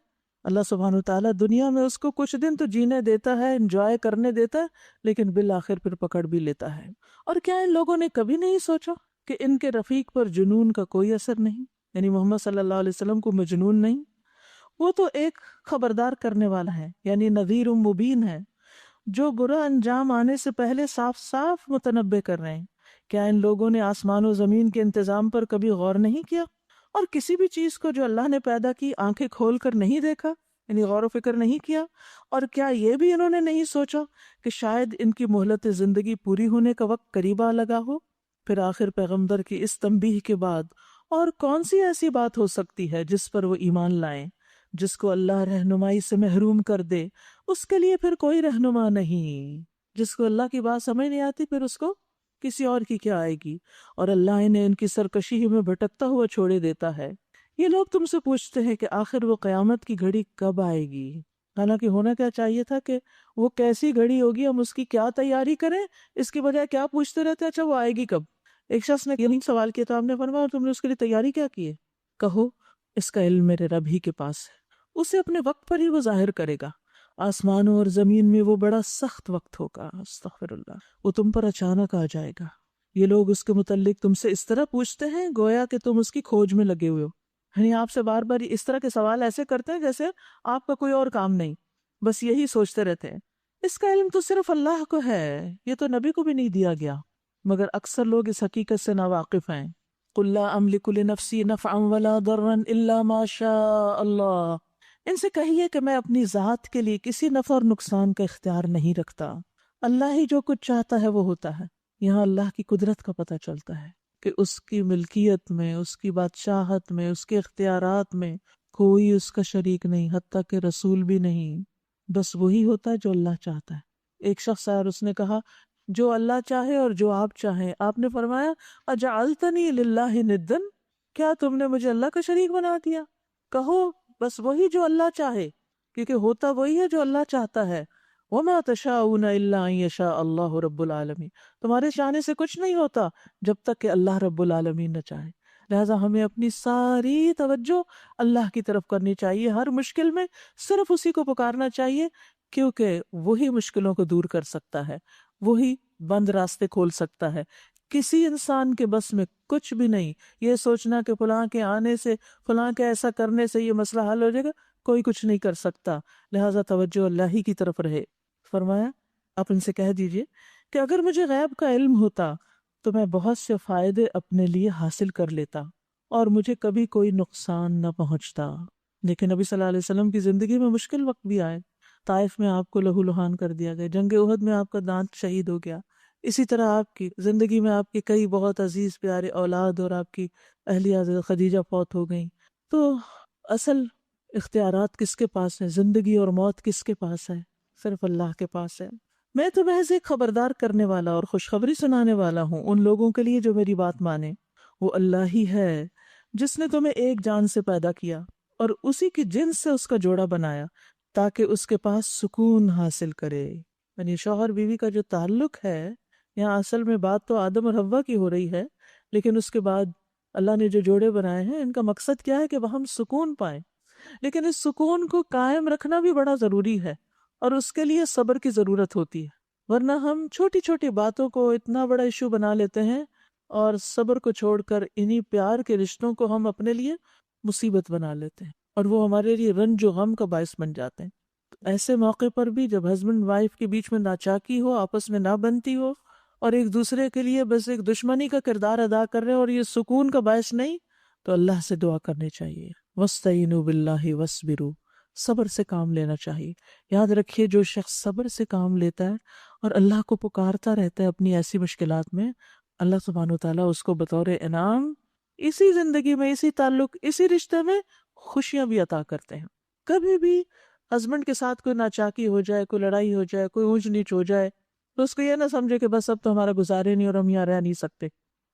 اللہ سبحانہ وتعالیٰ دنیا میں اس کو کچھ دن تو جینے دیتا ہے، انجوائے کرنے دیتا ہے، لیکن بالآخر پھر پکڑ بھی لیتا ہے۔ اور کیا ان لوگوں نے کبھی نہیں سوچا کہ ان کے رفیق پر جنون کا کوئی اثر نہیں، یعنی محمد صلی اللہ علیہ وسلم کو مجنون نہیں؟ وہ تو ایک خبردار کرنے والا ہے، یعنی نذیر مبین ہے، جو برا انجام آنے سے پہلے صاف صاف متنبع کر رہے ہیں۔ کیا ان لوگوں نے آسمان و زمین کے انتظام پر کبھی غور نہیں کیا، اور کسی بھی چیز کو جو اللہ نے پیدا کی آنکھیں کھول کر نہیں دیکھا، یعنی غور و فکر نہیں کیا؟ اور کیا یہ بھی انہوں نے نہیں سوچا کہ شاید ان کی مہلت زندگی پوری ہونے کا وقت قریب آ لگا ہو؟ پھر آخر پیغمبر کی اس تنبیہ کے بعد اور کون سی ایسی بات ہو سکتی ہے جس پر وہ ایمان لائیں؟ جس کو اللہ رہنمائی سے محروم کر دے اس کے لیے پھر کوئی رہنما نہیں۔ جس کو اللہ کی بات سمجھ نہیں آتی پھر اس کو کسی اور کی کیا آئے گی، اور اللہ انہیں ان کی سرکشی میں بھٹکتا ہوا چھوڑے دیتا ہے۔ یہ لوگ تم سے پوچھتے ہیں کہ آخر وہ قیامت کی گھڑی کب آئے گی، حالانکہ ہونا کیا چاہیے تھا کہ وہ کیسی گھڑی ہوگی، ہم اس کی کیا تیاری کریں، اس کی بجائے کیا پوچھتے رہتے ہیں اچھا وہ آئے گی کب۔ ایک شخص نے یہی سوال کیا تو آپ نے فرمایا تم نے اس کے لیے تیاری کیا کی ہے؟ کہو اس کا علم میرے رب ہی کے پاس ہے، اسے اپنے وقت پر ہی وہ ظاہر کرے گا. آسمانوں اور زمین میں وہ بڑا سخت وقت ہوگا، استغفر اللہ، وہ تم پر اچانک آ جائے گا. یہ لوگ اس کے متعلق تم سے اس طرح پوچھتے ہیں گویا کہ تم اس کی کھوج میں لگے ہوئے ہو. یعنی آپ سے بار بار اس طرح کے سوال ایسے کرتے ہیں جیسے آپ کا کوئی اور کام نہیں، بس یہی سوچتے رہتے ہیں. اس کا علم تو صرف اللہ کو ہے، یہ تو نبی کو بھی نہیں دیا گیا. مگر اکثر لوگ اس حقیقت سے ناواقف ہیں. قُلْ لَا أَمْلِكُ لِنَفْسِي نَفْعًا وَلَا ضَرًّا إِلَّا مَا شَاءَ اللَّهُ. ان سے کہیے کہ میں اپنی ذات کے لیے کسی نفع اور نقصان کا اختیار نہیں رکھتا. اللہ ہی جو کچھ چاہتا ہے وہ ہوتا ہے. یہاں اللہ کی قدرت کا پتہ چلتا ہے کہ اس کی ملکیت میں، اس کی بادشاہت میں، اس کے اختیارات میں کوئی اس کا شریک نہیں، حتیٰ کہ رسول بھی نہیں. بس وہی ہوتا ہے جو اللہ چاہتا ہے. ایک شخص آیا اور اس نے کہا جو اللہ چاہے اور جو آپ چاہیں. آپ نے فرمایا اجعلتنی للہ ندن، کیا تم نے مجھے اللہ کا شریک بنا دیا؟ کہو بس وہی جو اللہ چاہے، کیونکہ ہوتا وہی ہے جو اللہ چاہتا ہے. وما تشاءون الا ان یشاء اللہ رب العالمین. تمہارے چاہنے سے کچھ نہیں ہوتا جب تک کہ اللہ رب العالمین نہ چاہے. لہٰذا ہمیں اپنی ساری توجہ اللہ کی طرف کرنی چاہیے. ہر مشکل میں صرف اسی کو پکارنا چاہیے، کیونکہ وہی مشکلوں کو دور کر سکتا ہے، وہی بند راستے کھول سکتا ہے. کسی انسان کے بس میں کچھ بھی نہیں. یہ سوچنا کہ فلاں کے آنے سے، فلاں کے ایسا کرنے سے یہ مسئلہ حل ہو جائے گا، کوئی کچھ نہیں کر سکتا. لہٰذا توجہ اللہ ہی کی طرف رہے. فرمایا آپ ان سے کہہ دیجئے کہ اگر مجھے غیب کا علم ہوتا تو میں بہت سے فائدے اپنے لیے حاصل کر لیتا اور مجھے کبھی کوئی نقصان نہ پہنچتا. لیکن نبی صلی اللہ علیہ وسلم کی زندگی میں مشکل وقت بھی آئے. طائف میں آپ کو لہو لہان کر دیا گیا، جنگ احد میں آپ کا دانت شہید ہو گیا. اسی طرح آپ کی زندگی میں آپ کے کئی بہت عزیز پیارے اولاد اور آپ کی اہلیہ خدیجہ فوت ہو گئیں. تو اصل اختیارات کس کے پاس ہیں؟ زندگی اور موت کس کے پاس ہے؟ صرف اللہ کے پاس ہے. میں تو محض ایک خبردار کرنے والا اور خوشخبری سنانے والا ہوں ان لوگوں کے لیے جو میری بات مانے. وہ اللہ ہی ہے جس نے تمہیں ایک جان سے پیدا کیا اور اسی کی جنس سے اس کا جوڑا بنایا تاکہ اس کے پاس سکون حاصل کرے. یعنی شوہر بیوی کا جو تعلق ہے، یہاں اصل میں بات تو آدم اور حوا کی ہو رہی ہے، لیکن اس کے بعد اللہ نے جو جوڑے بنائے ہیں ان کا مقصد کیا ہے کہ وہ ہم سکون پائیں. لیکن اس سکون کو قائم رکھنا بھی بڑا ضروری ہے اور اس کے لیے صبر کی ضرورت ہوتی ہے. ورنہ ہم چھوٹی چھوٹی باتوں کو اتنا بڑا ایشو بنا لیتے ہیں اور صبر کو چھوڑ کر انہی پیار کے رشتوں کو ہم اپنے لیے مصیبت بنا لیتے ہیں اور وہ ہمارے لیے رنج و غم کا باعث بن جاتے ہیں. تو ایسے موقع پر بھی جب ہسبینڈ وائف کے بیچ میں ناچاکی ہو، آپس میں نہ بنتی ہو اور ایک دوسرے کے لیے بس ایک دشمنی کا کردار ادا کر رہے ہیں اور یہ سکون کا باعث نہیں، تو اللہ سے دعا کرنی چاہیے. وَاسْتَعِينُوا بِاللَّهِ وَاصْبِرُوا. صبر سے کام لینا چاہیے. یاد رکھیے جو شخص صبر سے کام لیتا ہے اور اللہ کو پکارتا رہتا ہے اپنی ایسی مشکلات میں، اللہ سبحانہ وتعالیٰ اس کو بطور انعام اسی زندگی میں، اسی تعلق، اسی رشتے میں خوشیاں بھی عطا کرتے ہیں. کبھی بھی ہسبینڈ کے ساتھ کوئی ناچاکی ہو جائے، کوئی لڑائی ہو جائے، کوئی اونچ نیچ ہو جائے تو اس کو یہ نہ سمجھے کہ بس اب تو ہمارا گزارے نہیں اور ہم یہاں رہ نہیں سکتے.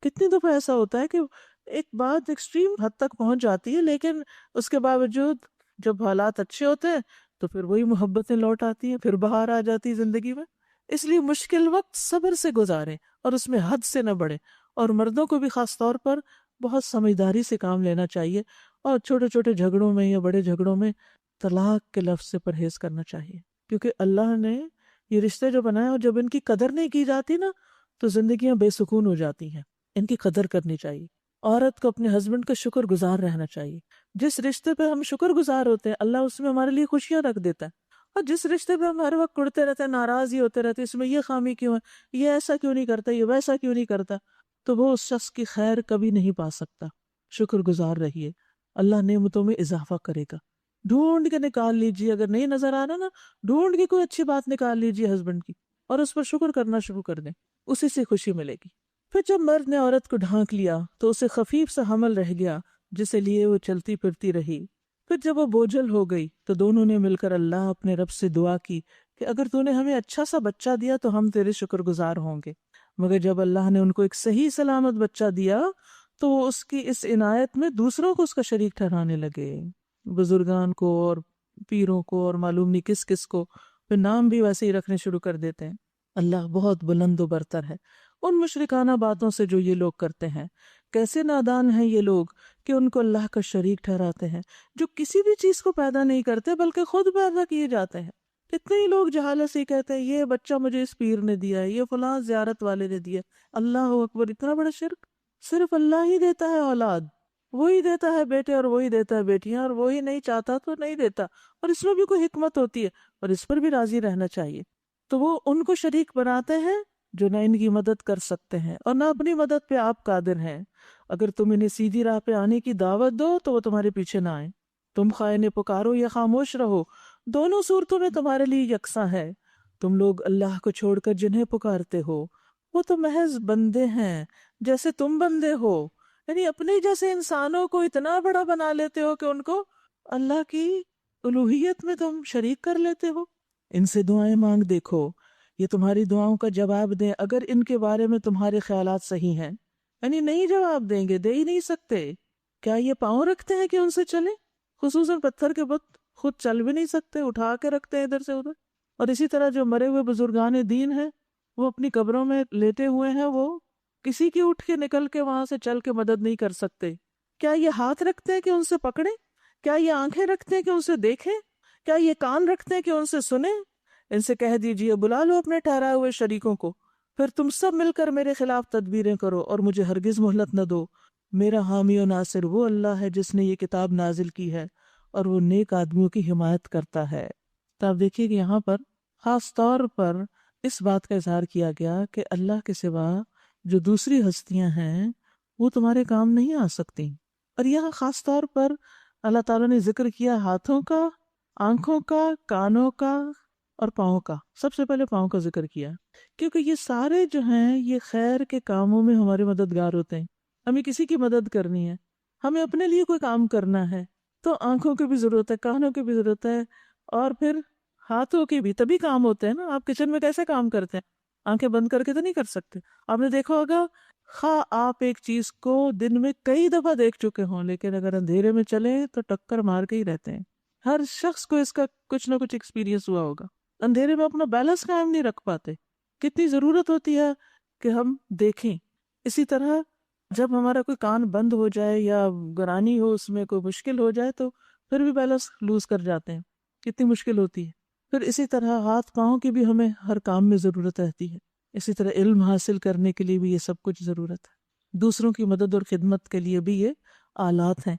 کتنی دفعہ ایسا ہوتا ہے کہ ایک بات ایکسٹریم حد تک پہنچ جاتی ہے، لیکن اس کے باوجود جب حالات اچھے ہوتے ہیں تو پھر وہی محبتیں لوٹ آتی ہیں، پھر بہار آ جاتی ہے زندگی میں. اس لیے مشکل وقت صبر سے گزاریں اور اس میں حد سے نہ بڑھیں. اور مردوں کو بھی خاص طور پر بہت سمجھداری سے کام لینا چاہیے اور چھوٹے چھوٹے جھگڑوں میں یا بڑے جھگڑوں میں طلاق کے لفظ سے پرہیز کرنا چاہیے. کیونکہ اللہ نے یہ رشتے جو بنائے اور جب ان کی قدر نہیں کی جاتی نا تو زندگیاں بے سکون ہو جاتی ہیں. ان کی قدر کرنی چاہیے. عورت کو اپنے ہسبینڈ کا شکر گزار رہنا چاہیے. جس رشتے پہ ہم شکر گزار ہوتے ہیں اللہ اس میں ہمارے لیے خوشیاں رکھ دیتا ہے. اور جس رشتے پہ ہم ہر وقت کڑتے رہتے ہیں، ناراض ہی ہوتے رہتے ہیں، اس میں یہ خامی کیوں ہے، یہ ایسا کیوں نہیں کرتا، یہ ویسا کیوں نہیں کرتا، تو وہ اس شخص کی خیر کبھی نہیں پا سکتا. شکر گزار رہیے، اللہ نعمتوں میں اضافہ کرے گا. ڈھونڈ کے نکال لیجیے، اگر نہیں نظر آ رہا نا، ڈھونڈ کے کوئی اچھی بات نکال لیجیے ہسبینڈ کی اور اس پر شکر کرنا شروع کر دیں، اسی سے خوشی ملے گی. پھر جب مرد نے عورت کو ڈھانک لیا تو اسے خفیف سا حمل رہ گیا جسے لیے وہ چلتی پھرتی رہی. پھر جب وہ بوجھل ہو گئی تو دونوں نے مل کر اللہ اپنے رب سے دعا کی کہ اگر تو نے ہمیں اچھا سا بچہ دیا تو ہم تیرے شکر گزار ہوں گے. مگر جب اللہ نے ان کو ایک صحیح سلامت بچہ دیا تو وہ اس کی اس عنایت میں دوسروں کو اس کا شریک ٹھہرانے لگے، بزرگان کو اور پیروں کو اور معلوم نہیں کس کس کو. پھر نام بھی ویسے ہی رکھنے شروع کر دیتے ہیں. اللہ بہت بلند و برتر ہے ان مشرکانہ باتوں سے جو یہ لوگ کرتے ہیں. کیسے نادان ہیں یہ لوگ کہ ان کو اللہ کا شریک ٹھہراتے ہیں جو کسی بھی چیز کو پیدا نہیں کرتے بلکہ خود پیدا کیے جاتے ہیں۔ کتنے ہی لوگ جہالت سے کہتے ہیں یہ بچہ مجھے اس پیر نے دیا ہے، یہ فلاں زیارت والے نے دیا۔ اللہ اکبر، اتنا بڑا شرک! صرف اللہ ہی دیتا ہے اولاد، وہی دیتا ہے بیٹے اور وہی دیتا ہے بیٹیاں، اور وہی نہیں چاہتا تو نہیں دیتا، اور اس میں بھی کوئی حکمت ہوتی ہے اور اس پر بھی راضی رہنا چاہیے۔ تو وہ ان کو شریک بناتے ہیں جو نہ ان کی مدد کر سکتے ہیں اور نہ اپنی مدد پہ آپ قادر ہیں۔ اگر تم انہیں سیدھی راہ پہ آنے کی دعوت دو تو وہ تمہارے پیچھے نہ آئیں، تم خواہ انہیں پکارو یا خاموش رہو، دونوں صورتوں میں تمہارے لیے یکساں ہے۔ تم لوگ اللہ کو چھوڑ کر جنہیں پکارتے ہو وہ تو محض بندے ہیں جیسے تم بندے ہو، یعنی اپنے جیسے انسانوں کو اتنا بڑا بنا لیتے ہو کہ ان کو اللہ کی الوہیت میں تم شریک کر لیتے ہو۔ ان سے دعائیں مانگ دیکھو، یہ تمہاری دعاؤں کا جواب دیں اگر ان کے بارے میں تمہارے خیالات صحیح ہیں، یعنی نہیں جواب دیں گے، دے ہی نہیں سکتے۔ کیا یہ پاؤں رکھتے ہیں کہ ان سے چلیں؟ خصوصاً پتھر کے بت خود چل بھی نہیں سکتے، اٹھا کے رکھتے ہیں ادھر سے ادھر۔ اور اسی طرح جو مرے ہوئے بزرگان دین ہیں وہ اپنی قبروں میں لیٹے ہوئے ہیں، وہ کسی کی اٹھ کے نکل کے وہاں سے چل کے مدد نہیں کر سکتے۔ کیا یہ ہاتھ رکھتے ہیں کہ ان سے پکڑیں؟ کیا یہ آنکھیں رکھتے ہیں کہ ان سے دیکھیں؟ کیا یہ کان رکھتے ہیں کہ ان سے سنیں؟ ان سے کہہ دیجئے بلا لو اپنے ٹھہرائے ہوئے شریکوں کو، پھر تم سب مل کر میرے خلاف تدبیریں کرو اور مجھے ہرگز مہلت نہ دو۔ میرا حامی و ناصر وہ اللہ ہے جس نے یہ کتاب نازل کی ہے اور وہ نیک آدمیوں کی حمایت کرتا ہے۔ تو آپ دیکھیے کہ یہاں پر خاص طور پر اس بات کا اظہار کیا گیا کہ اللہ کے سوا جو دوسری ہستیاں ہیں وہ تمہارے کام نہیں آ سکتی۔ اور یہاں خاص طور پر اللہ تعالیٰ نے ذکر کیا ہاتھوں کا، آنکھوں کا، کانوں کا اور پاؤں کا۔ سب سے پہلے پاؤں کا ذکر کیا کیونکہ یہ سارے جو ہیں یہ خیر کے کاموں میں ہمارے مددگار ہوتے ہیں۔ ہمیں کسی کی مدد کرنی ہے، ہمیں اپنے لیے کوئی کام کرنا ہے تو آنکھوں کی بھی ضرورت ہے، کانوں کی بھی ضرورت ہے، اور پھر ہاتھوں کی بھی، تبھی کام ہوتے ہیں نا۔ آپ کچن میں کیسے کام کرتے ہیں؟ آنکھیں بند کر کے تو نہیں کر سکتے۔ آپ نے دیکھا ہوگا خواہ آپ ایک چیز کو دن میں کئی دفعہ دیکھ چکے ہوں لیکن اگر اندھیرے میں چلیں تو ٹکر مار کے ہی رہتے ہیں۔ ہر شخص کو اس کا کچھ نہ کچھ ایکسپیرینس ہوا ہوگا۔ اندھیرے میں اپنا بیلنس قائم نہیں رکھ پاتے، کتنی ضرورت ہوتی ہے کہ ہم دیکھیں۔ اسی طرح جب ہمارا کوئی کان بند ہو جائے یا گرانی ہو، اس میں کوئی مشکل ہو جائے تو پھر بھی بیلنس لوز کر جاتے ہیں، کتنی مشکل ہوتی ہے۔ پھر اسی طرح ہاتھ پاؤں کی بھی ہمیں ہر کام میں ضرورت رہتی ہے۔ اسی طرح علم حاصل کرنے کے لیے بھی یہ سب کچھ ضرورت ہے، دوسروں کی مدد اور خدمت کے لیے بھی یہ آلات ہیں۔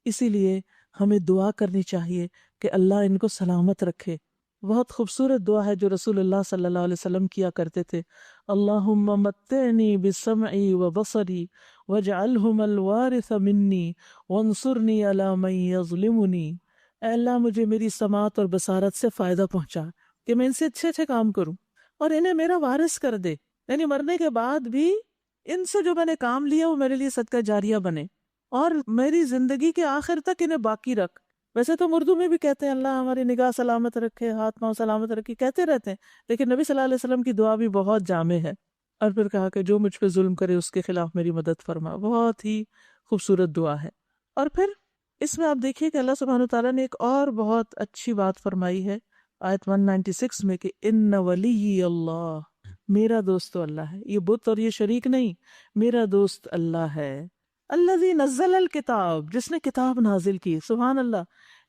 اسی لیے ہمیں دعا کرنی چاہیے کہ اللہ ان کو سلامت رکھے۔ بہت خوبصورت دعا ہے جو رسول اللہ صلی اللہ علیہ وسلم کیا کرتے تھے، اللہم متعنی بسمعی وبصری واجعلہم الوارث منی وانصرنی علی من یظلمنی۔ اے اللہ مجھے میری سماعت اور بصارت سے فائدہ پہنچا کہ میں ان سے اچھے اچھے کام کروں اور انہیں میرا وارث کر دے، یعنی مرنے کے بعد بھی ان سے جو میں نے کام لیا وہ میرے لیے صدقہ جاریہ بنے، اور میری زندگی کے آخر تک انہیں باقی رکھ۔ ویسے تو اردو میں بھی کہتے ہیں اللہ ہماری نگاہ سلامت رکھے، ہاتھ پاؤں سلامت رکھے، کہتے رہتے ہیں، لیکن نبی صلی اللہ علیہ وسلم کی دعا بھی بہت جامع ہے۔ اور پھر کہا کہ جو مجھ پہ ظلم کرے اس کے خلاف میری مدد فرما، بہت ہی خوبصورت دعا ہے۔ اور پھر اس میں آپ دیکھیے کہ اللہ سبحانہ وتعالیٰ نے ایک اور بہت اچھی بات فرمائی ہے آیت 196 میں کہ ان ولی اللہ، میرا دوست تو اللہ ہے، یہ بت اور یہ شریک نہیں، میرا دوست اللہ ہے۔ الذی نزل الکتاب، جس نے کتاب نازل کی، سبحان اللہ،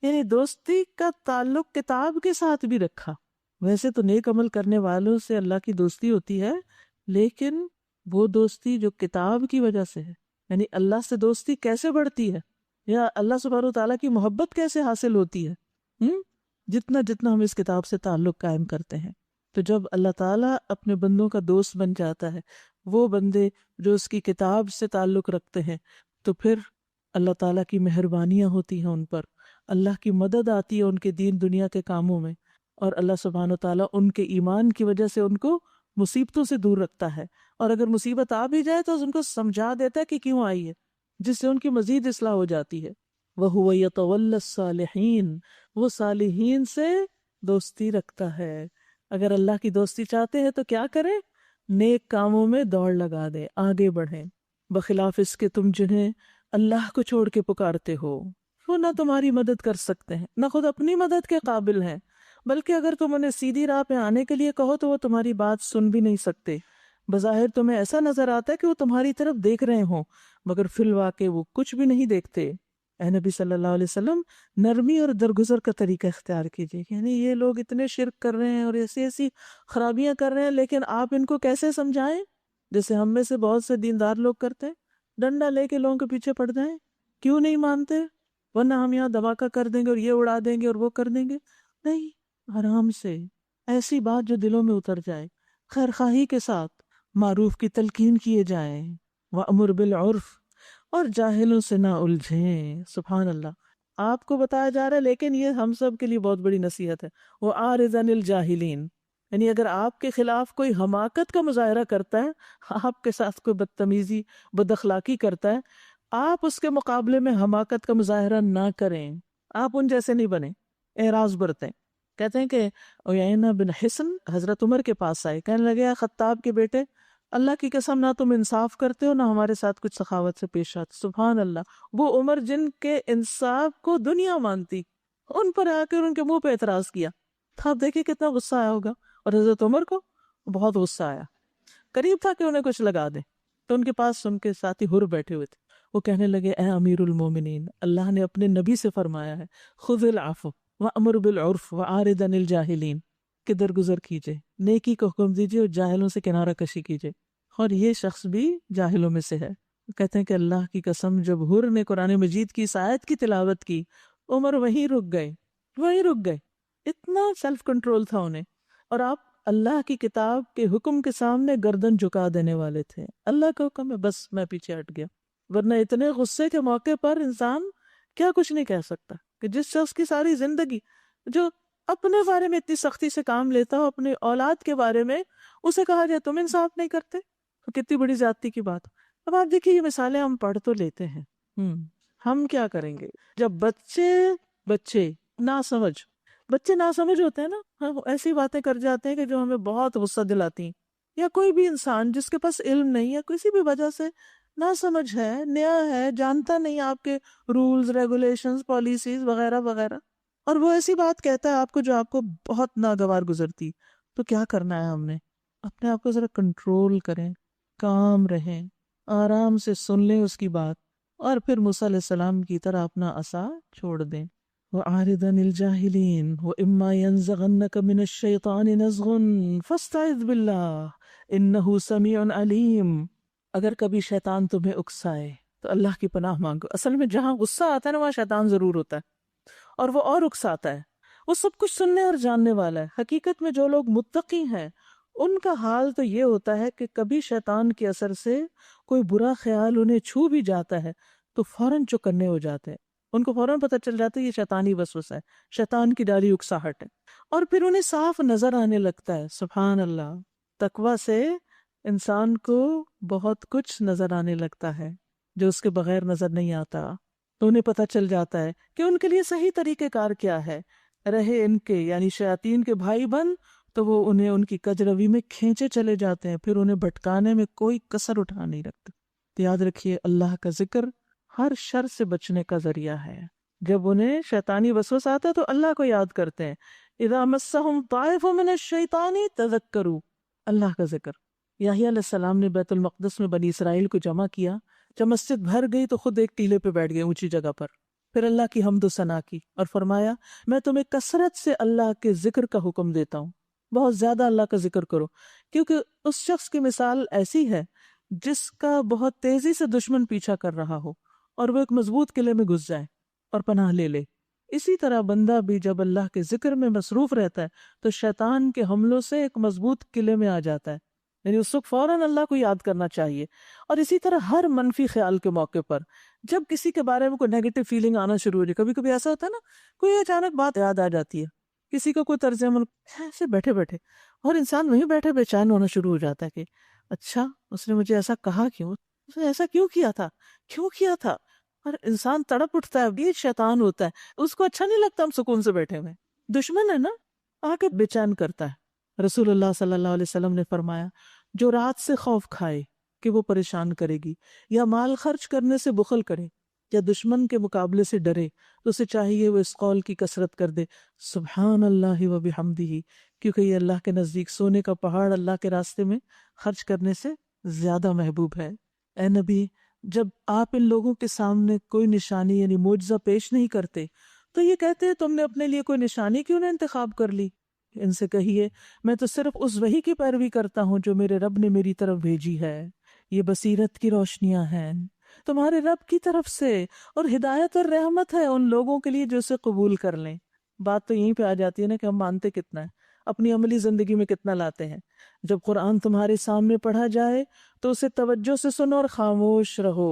یعنی دوستی کا تعلق کتاب کے ساتھ بھی رکھا۔ ویسے تو نیک عمل کرنے والوں سے اللہ کی دوستی ہوتی ہے، لیکن وہ دوستی جو کتاب کی وجہ سے ہے، یعنی اللہ سے دوستی کیسے بڑھتی ہے یا اللہ سبحانہ وتعالیٰ کی محبت کیسے حاصل ہوتی ہے، جتنا جتنا ہم اس کتاب سے تعلق قائم کرتے ہیں۔ تو جب اللہ تعالیٰ اپنے بندوں کا دوست بن جاتا ہے، وہ بندے جو اس کی کتاب سے تعلق رکھتے ہیں، تو پھر اللہ تعالیٰ کی مہربانیاں ہوتی ہیں ان پر، اللہ کی مدد آتی ہے ان کے دین دنیا کے کاموں میں، اور اللہ سبحانہ وتعالیٰ ان کے ایمان کی وجہ سے ان کو مصیبتوں سے دور رکھتا ہے، اور اگر مصیبت آ بھی جائے تو ان کو سمجھا دیتا ہے کہ کیوں آئی ہے، جس سے ان کی مزید اصلاح ہو جاتی ہے۔ وَهُوَ يَتَوَلَّى الصَّالِحِينَ، وہ صالحین سے دوستی رکھتا ہے۔ اگر اللہ کی دوستی چاہتے ہیں تو کیا کریں؟ نیک کاموں میں دوڑ لگا دیں، آگے بڑھیں، بخلاف اس کے تم جنہیں اللہ کو چھوڑ کے پکارتے ہو، وہ نہ تمہاری مدد کر سکتے ہیں، نہ خود اپنی مدد کے قابل ہیں، بلکہ اگر تم انہیں سیدھی راہ پہ آنے کے لیے کہو تو وہ تمہاری بات سن بھی نہیں سکتے، بظاہر تمہیں ایسا نظر آتا ہے کہ وہ تمہاری طرف دیکھ رہے ہوں، مگر فی الواقع وہ کچھ بھی نہیں دیکھتے۔ اے نبی صلی اللہ علیہ وسلم، نرمی اور درگزر کا طریقہ اختیار کیجیے، یعنی یہ لوگ اتنے شرک کر رہے ہیں اور ایسی ایسی خرابیاں کر رہے ہیں، لیکن آپ ان کو کیسے سمجھائیں؟ جیسے ہم میں سے بہت سے دیندار لوگ کرتے ہیں، ڈنڈا لے کے لوگوں کے پیچھے پڑ جائیں، کیوں نہیں مانتے؟ ورنہ ہم یہاں دھماکہ کر دیں گے اور یہ اڑا دیں گے اور وہ کر دیں گے۔ نہیں، آرام سے ایسی بات جو دلوں میں اتر جائے، خیر خواہی کے ساتھ معروف کی تلقین کیے جائیں، وَأْمُرْ بِالْعُرْفِ، اور جاہلوں سے نہ الجھیں۔ سبحان اللہ، آپ کو بتایا جا رہا ہے، لیکن یہ ہم سب کے لیے بہت بڑی نصیحت ہے۔ وَأَعْرِضْ عَنِ الْجَاهِلِينَ، یعنی اگر آپ کے خلاف کوئی حماقت کا مظاہرہ کرتا ہے، آپ کے ساتھ کوئی بدتمیزی بد اخلاقی کرتا ہے، آپ اس کے مقابلے میں حماقت کا مظاہرہ نہ کریں، آپ ان جیسے نہیں بنیں، اعراض برتیں۔ کہتے ہیں کہ عیینہ بن حصن حضرت عمر کے پاس آئے، کہنے لگے اے خطاب کے بیٹے، اللہ کی قسم نہ تم انصاف کرتے ہو، نہ ہمارے ساتھ کچھ سخاوت سے پیش آتے۔ سبحان اللہ، وہ عمر جن کے انصاف کو دنیا مانتی، ان پر آ کر ان کے منہ پہ اعتراض کیا، تو آپ دیکھیں کتنا غصہ آیا ہوگا۔ اور حضرت عمر کو بہت غصہ آیا، قریب تھا کہ انہیں کچھ لگا دیں، تو ان کے پاس ان کے ساتھی حر بیٹھے ہوئے تھے، وہ کہنے لگے اے امیر المومنین، اللہ نے اپنے نبی سے فرمایا ہے خذ العفو وَأْمُرْ بِالْعُرْفِ وَأَعْرِضْ عَنِ الْجَاهِلِينَ، کہ درگزر کیجئے، نیکی کو حکم دیجئے اور جاہلوں سے کنارہ کشی کیجئے، اور یہ شخص بھی جاہلوں میں سے ہے۔ کہتے ہیں کہ اللہ کی قسم جب حر نے قرآن مجید کی اس آیت کی تلاوت کی، عمر وہیں رک گئے، اتنا سیلف کنٹرول تھا انہیں، اور آپ اللہ کی کتاب کے حکم کے سامنے گردن جھکا دینے والے تھے۔ اللہ کا حکم ہے، بس میں پیچھے ہٹ گیا، ورنہ اتنے غصے کے موقع پر انسان کیا کچھ نہیں کہہ سکتا، کہ جس شخص کی ساری زندگی جو اپنے بارے میں اتنی سختی سے کام لیتا ہو، اپنی اولاد کے بارے میں اسے کہا جائے تم انصاف نہیں کرتے، تو کتنی بڑی زیادتی کی بات۔ اب آپ دیکھیے یہ مثالیں ہم پڑھ تو لیتے ہیں، ہم کیا کریں گے جب بچے ناسمجھ ہوتے ہیں نا، ہم ایسی باتیں کر جاتے ہیں کہ جو ہمیں بہت غصہ دلاتی ہیں، یا کوئی بھی انسان جس کے پاس علم نہیں ہے، کسی بھی وجہ سے ناسمجھ ہے، نیا ہے، جانتا نہیں آپ کے رولز ریگولیشنز پالیسیز وغیرہ وغیرہ، اور وہ ایسی بات کہتا ہے آپ کو جو آپ کو بہت ناگوار گزرتی، تو کیا کرنا ہے ہم نے؟ اپنے آپ کو ذرا کنٹرول کریں، کام رہیں، آرام سے سن لیں اس کی بات، اور پھر موسیٰ علیہ السلام کی طرح اپنا عصا چھوڑ دیں۔ وَأَعْرِضْ عَنِ الْجَاهِلِينَ وَإِمَّا يَنزَغَنَّكَ مِنَ الشَّيْطَانِ نَزْغٌ فَاسْتَعِذْ بِاللَّهِ إِنَّهُ سَمِيعٌ عَلِيمٌ، اگر کبھی شیطان تمہیں اکسائے تو اللہ کی پناہ مانگو۔ اصل میں جہاں غصہ آتا ہے نا، وہاں شیطان ضرور ہوتا ہے، اور وہ اور اکساتا ہے، وہ سب کچھ سننے اور جاننے والا ہے۔ حقیقت میں جو لوگ متقی ہیں ان کا حال تو یہ ہوتا ہے کہ کبھی شیطان کے اثر سے کوئی برا خیال انہیں چھو بھی جاتا ہے تو فوراً چکنے ہو جاتے ہیں، ان کو فوراً پتہ چل جاتا ہے یہ شیطانی وسوسہ ہے، شیطان کی ڈالی اکساہٹ ہے، اور پھر انہیں صاف نظر آنے لگتا ہے۔ سبحان اللہ، تقویٰ سے انسان کو بہت کچھ نظر آنے لگتا ہے جو اس کے بغیر نظر نہیں آتا، تو انہیں پتہ چل جاتا ہے کہ ان کے لیے صحیح طریقہ کار کیا ہے۔ رہے ان کے یعنی شیاطین کے بھائی بن تو وہ انہیں ان کی کجروی میں کھینچے چلے جاتے ہیں، پھر انہیں بھٹکانے میں کوئی کسر اٹھا نہیں رکھتے۔ تو یاد رکھیے، اللہ کا ذکر ہر شر سے بچنے کا ذریعہ ہے۔ جب انہیں شیطانی وسوسہ آتا ہے تو اللہ کو یاد کرتے ہیں، اذا مسہم طائف من الشیطان تذکروا، اللہ کا ذکر۔ یحییٰ علیہ السلام نے بیت المقدس میں بنی اسرائیل کو جمع کیا، جب مسجد بھر گئی تو خود ایک ٹیلے پہ بیٹھ گئے اونچی جگہ پر، پھر اللہ کی حمد و ثنا کی اور فرمایا میں تمہیں کثرت سے اللہ کے ذکر کا حکم دیتا ہوں، بہت زیادہ اللہ کا ذکر کرو، کیونکہ اس شخص کی مثال ایسی ہے جس کا بہت تیزی سے دشمن پیچھا کر رہا ہو اور وہ ایک مضبوط قلعے میں گھس جائے اور پناہ لے لے۔ اسی طرح بندہ بھی جب اللہ کے ذکر میں مصروف رہتا ہے تو شیطان کے حملوں سے ایک مضبوط قلعے میں آ جاتا ہے، یعنی اس وقت فوراً اللہ کو یاد کرنا چاہیے۔ اور اسی طرح ہر منفی خیال کے موقع پر جب کسی کے بارے میں کوئی نیگیٹو فیلنگ آنا شروع ہو جائے، کبھی کبھی ایسا ہوتا ہے نا، کوئی اچانک بات یاد آ جاتی ہے، کسی کو کوئی طرز عمل ایسے بیٹھے بیٹھے، اور انسان وہیں بیٹھے بے چین ہونا شروع ہو جاتا ہے کہ اچھا اس نے مجھے ایسا کہا کیوں، اس نے ایسا کیوں کیا تھا، اور انسان تڑپ اٹھتا ہے۔ یہ شیطان ہوتا ہے، اس کو اچھا نہیں لگتا ہم سکون سے بیٹھے ہوئے، دشمن ہے نا، آ کے بے چین کرتا ہے۔ رسول اللہ صلی اللہ علیہ وسلم نے فرمایا جو رات سے خوف کھائے کہ وہ پریشان کرے گی، یا مال خرچ کرنے سے بخل کرے، یا دشمن کے مقابلے سے ڈرے تو اسے چاہیے وہ اس قول کی کثرت کر دے سبحان اللہ و بحمدہ، کیونکہ یہ اللہ کے نزدیک سونے کا پہاڑ اللہ کے راستے میں خرچ کرنے سے زیادہ محبوب ہے۔ اے نبی، جب آپ ان لوگوں کے سامنے کوئی نشانی یعنی معجزہ پیش نہیں کرتے تو یہ کہتے ہیں تم نے اپنے لیے کوئی نشانی کیوں نہ انتخاب کر لی؟ ان سے کہیے میں تو صرف اس وحی کی پیروی کرتا ہوں جو میرے رب نے میری طرف بھیجی ہے، یہ بصیرت کی روشنیاں ہیں تمہارے رب کی طرف سے، اور ہدایت اور رحمت ہے ان لوگوں کے لیے جو اسے قبول کر لیں۔ بات تو یہیں پہ آ جاتی ہے نا کہ ہم مانتے کتنا ہے، اپنی عملی زندگی میں کتنا لاتے ہیں۔ جب قرآن تمہارے سامنے پڑھا جائے تو اسے توجہ سے سنو اور خاموش رہو،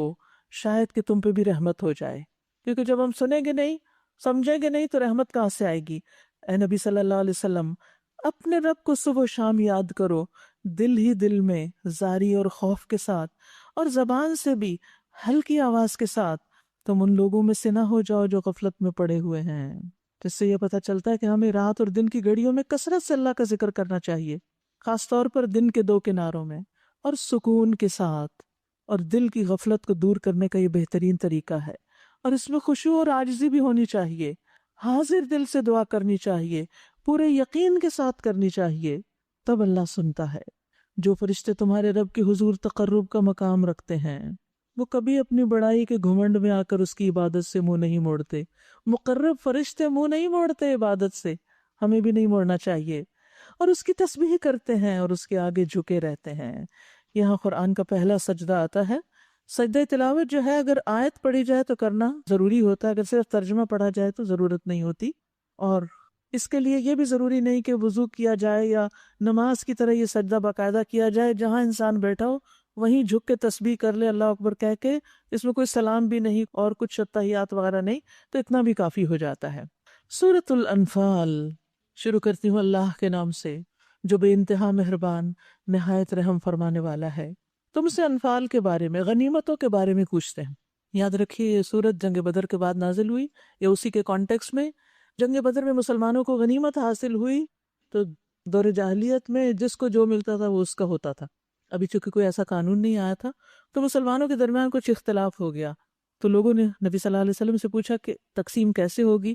شاید کہ تم پہ بھی رحمت ہو جائے، کیونکہ جب ہم سنیں گے نہیں، سمجھیں گے نہیں تو رحمت کہاں سے آئے گی؟ اے نبی صلی اللہ علیہ وسلم، اپنے رب کو صبح و شام یاد کرو، دل ہی دل میں زاری اور خوف کے ساتھ، اور زبان سے بھی ہلکی آواز کے ساتھ۔ تم ان لوگوں میں سے نہ ہو جاؤ جو غفلت میں پڑے ہوئے ہیں۔ جس سے یہ پتہ چلتا ہے کہ ہمیں رات اور دن کی گھڑیوں میں کثرت سے اللہ کا ذکر کرنا چاہیے، خاص طور پر دن کے دو کناروں میں، اور سکون کے ساتھ، اور دل کی غفلت کو دور کرنے کا یہ بہترین طریقہ ہے۔ اور اس میں خشوع اور عاجزی بھی ہونی چاہیے، حاضر دل سے دعا کرنی چاہیے، پورے یقین کے ساتھ کرنی چاہیے، تب اللہ سنتا ہے۔ جو فرشتے تمہارے رب کے حضور تقرب کا مقام رکھتے ہیں وہ کبھی اپنی بڑائی کے گھمنڈ میں آ کر اس کی عبادت سے منہ نہیں موڑتے۔ مقرب فرشتے منہ نہیں موڑتے عبادت سے، ہمیں بھی نہیں موڑنا چاہیے، اور اس کی تسبیح کرتے ہیں اور اس کے آگے جھکے رہتے ہیں۔ یہاں قرآن کا پہلا سجدہ آتا ہے۔ سجدہ تلاوت جو ہے اگر آیت پڑھی جائے تو کرنا ضروری ہوتا ہے، اگر صرف ترجمہ پڑھا جائے تو ضرورت نہیں ہوتی، اور اس کے لیے یہ بھی ضروری نہیں کہ وضو کیا جائے یا نماز کی طرح یہ سجدہ باقاعدہ کیا جائے، جہاں انسان بیٹھا ہو وہیں جھک کے تسبیح کر لے اللہ اکبر کہہ کے، اس میں کوئی سلام بھی نہیں اور کچھ تحیات وغیرہ نہیں، تو اتنا بھی کافی ہو جاتا ہے۔ سورۃ الانفال شروع کرتی ہوں اللہ کے نام سے جو بے انتہا مہربان نہایت رحم فرمانے والا ہے۔ تم سے انفال کے بارے میں، غنیمتوں کے بارے میں پوچھتے ہیں۔ یاد رکھیے یہ سورت جنگ بدر کے بعد نازل ہوئی، یا اسی کے کانٹیکس میں۔ جنگ بدر میں مسلمانوں کو غنیمت حاصل ہوئی تو دور جاہلیت میں جس کو جو ملتا تھا وہ اس کا ہوتا تھا، ابھی چونکہ کوئی ایسا قانون نہیں آیا تھا تو مسلمانوں کے درمیان کچھ اختلاف ہو گیا، تو لوگوں نے نبی صلی اللہ علیہ وسلم سے پوچھا کہ تقسیم کیسے ہوگی؟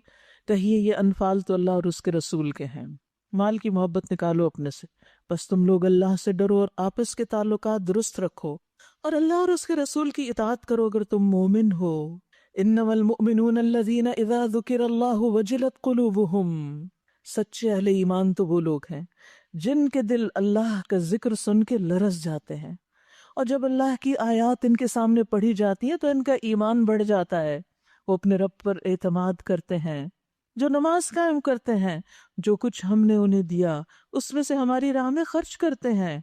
کہیے یہ انفال تو اللہ اور اس کے رسول کے ہیں، مال کی محبت نکالو اپنے سے، بس تم لوگ اللہ سے ڈرو اور آپس کے تعلقات درست رکھو، اور اللہ اور اس کے رسول کی اطاعت کرو اگر تم مومن ہو۔ انما المؤمنون الذین اذا ذکر اللہ وجلت قلوبہم، سچے اہل ایمان تو وہ لوگ ہیں جن کے دل اللہ کا ذکر سن کے لرز جاتے ہیں، اور جب اللہ کی آیات ان کے سامنے پڑھی جاتی ہیں تو ان کا ایمان بڑھ جاتا ہے، وہ اپنے رب پر اعتماد کرتے ہیں، جو نماز قائم کرتے ہیں، جو کچھ ہم نے انہیں دیا اس میں سے ہماری راہ میں خرچ کرتے ہیں،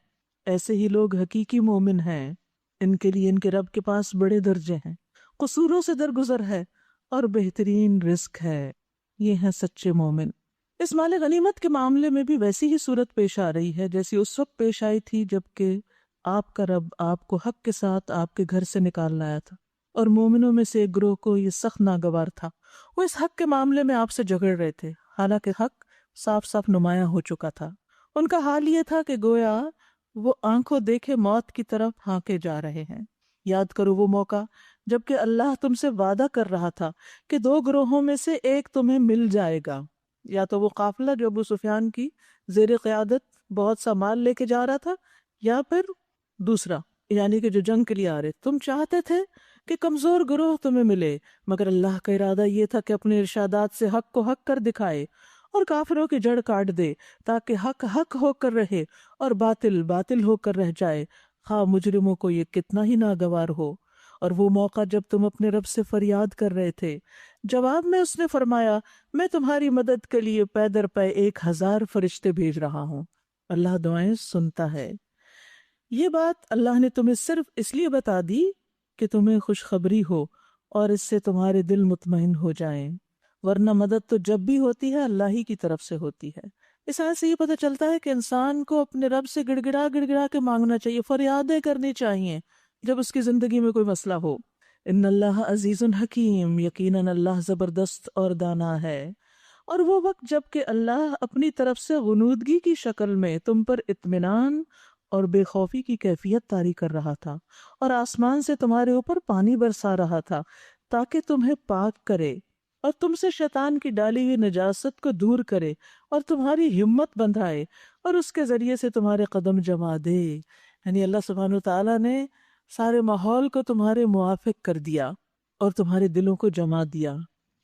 ایسے ہی لوگ حقیقی مومن ہیں، ان کے لیے ان کے رب کے پاس بڑے درجے ہیں، قصوروں سے درگزر ہے اور بہترین رزق ہے، یہ ہیں سچے مومن۔ اس مال غنیمت کے معاملے میں بھی ویسی ہی صورت پیش آ رہی ہے جیسی اس وقت پیش آئی تھی جبکہ آپ کا رب آپ کو حق کے ساتھ آپ کے گھر سے نکال لایا تھا، اور مومنوں میں سے ایک گروہ کو یہ سخت ناگوار تھا، وہ اس حق کے معاملے میں آپ سے جھگڑ رہے تھے، حالانکہ حق صاف صاف نمایاں ہو چکا تھا۔ ان کا حال یہ تھا کہ گویا وہ آنکھوں دیکھے موت کی طرف ہانکے جا رہے ہیں۔ یاد کرو وہ موقع جبکہ اللہ تم سے وعدہ کر رہا تھا کہ دو گروہوں میں سے ایک تمہیں مل جائے گا، یا تو وہ قافلہ جو ابو سفیان کی زیر قیادت بہت سا مال لے کے جا رہا تھا، یا پھر دوسرا یعنی کہ جو جنگ کے لیے آ رہے۔ تم چاہتے تھے کہ کمزور گروہ تمہیں ملے، مگر اللہ کا ارادہ یہ تھا کہ اپنے ارشادات سے حق کو حق کر دکھائے اور کافروں کی جڑ کاٹ دے، تاکہ حق حق ہو کر رہے اور باطل باطل ہو کر رہ جائے، خواہ مجرموں کو یہ کتنا ہی ناگوار ہو۔ اور وہ موقع جب تم اپنے رب سے فریاد کر رہے تھے، جواب میں اس نے فرمایا میں تمہاری مدد کے لیے پے در پے 1000 فرشتے بھیج رہا ہوں۔ اللہ دعائیں سنتا ہے۔ یہ بات اللہ نے تمہیں صرف اس لیے بتا دی کہ تمہیں خوشخبری ہو اور اس سے تمہارے دل مطمئن ہو جائیں، ورنہ مدد تو جب بھی ہوتی ہے اللہ ہی کی طرف سے ہوتی ہے۔ اس آیت سے یہ پتہ چلتا ہے کہ انسان کو اپنے رب سے گڑ گڑا کے مانگنا چاہیے، فریادیں کرنی چاہیے جب اس کی زندگی میں کوئی مسئلہ ہو۔ ان اللہ عزیز حکیم، یقیناً اللہ زبردست اور دانا ہے۔ اور وہ وقت جب کہ اللہ اپنی طرف سے غنودگی کی شکل میں تم پر اطمینان اور بے خوفی کی کیفیت طاری کر رہا تھا، اور آسمان سے تمہارے اوپر پانی برسا رہا تھا تاکہ تمہیں پاک کرے اور تم سے شیطان کی ڈالی ہوئی نجاست کو دور کرے اور تمہاری ہمت بندھائے اور اس کے ذریعے سے تمہارے قدم جما دے۔ یعنی اللہ سبحانہ وتعالیٰ نے سارے ماحول کو تمہارے موافق کر دیا اور تمہارے دلوں کو جما دیا،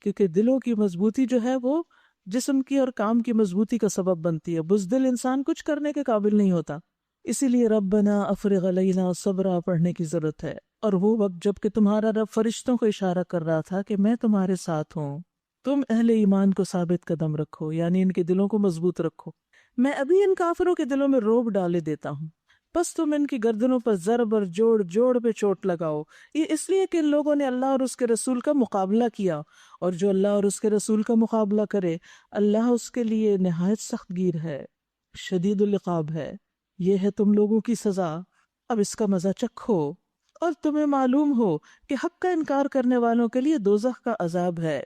کیونکہ دلوں کی مضبوطی جو ہے وہ جسم کی اور کام کی مضبوطی کا سبب بنتی ہے۔ بزدل انسان کچھ کرنے کے قابل نہیں ہوتا، اسی لیے ربنا افرغ علینا صبرا پڑھنے کی ضرورت ہے۔ اور وہ وقت جب کہ تمہارا رب فرشتوں کو اشارہ کر رہا تھا کہ میں تمہارے ساتھ ہوں، تم اہل ایمان کو ثابت قدم رکھو، یعنی ان کے دلوں کو مضبوط رکھو، میں ابھی ان کافروں کے دلوں میں رعب ڈالے دیتا ہوں، بس تم ان کی گردنوں پر ضرب اور جوڑ جوڑ پہ چوٹ لگاؤ۔ یہ اس لیے کہ ان لوگوں نے اللہ اور اس کے رسول کا مقابلہ کیا، اور جو اللہ اور اس کے رسول کا مقابلہ کرے اللہ اس کے لیے نہایت سخت گیر ہے، شدید العقاب ہے۔ یہ ہے تم لوگوں کی سزا، اب اس کا مزہ چکھو، اور تمہیں معلوم ہو کہ حق کا انکار کرنے والوں کے لیے دوزخ کا عذاب ہے۔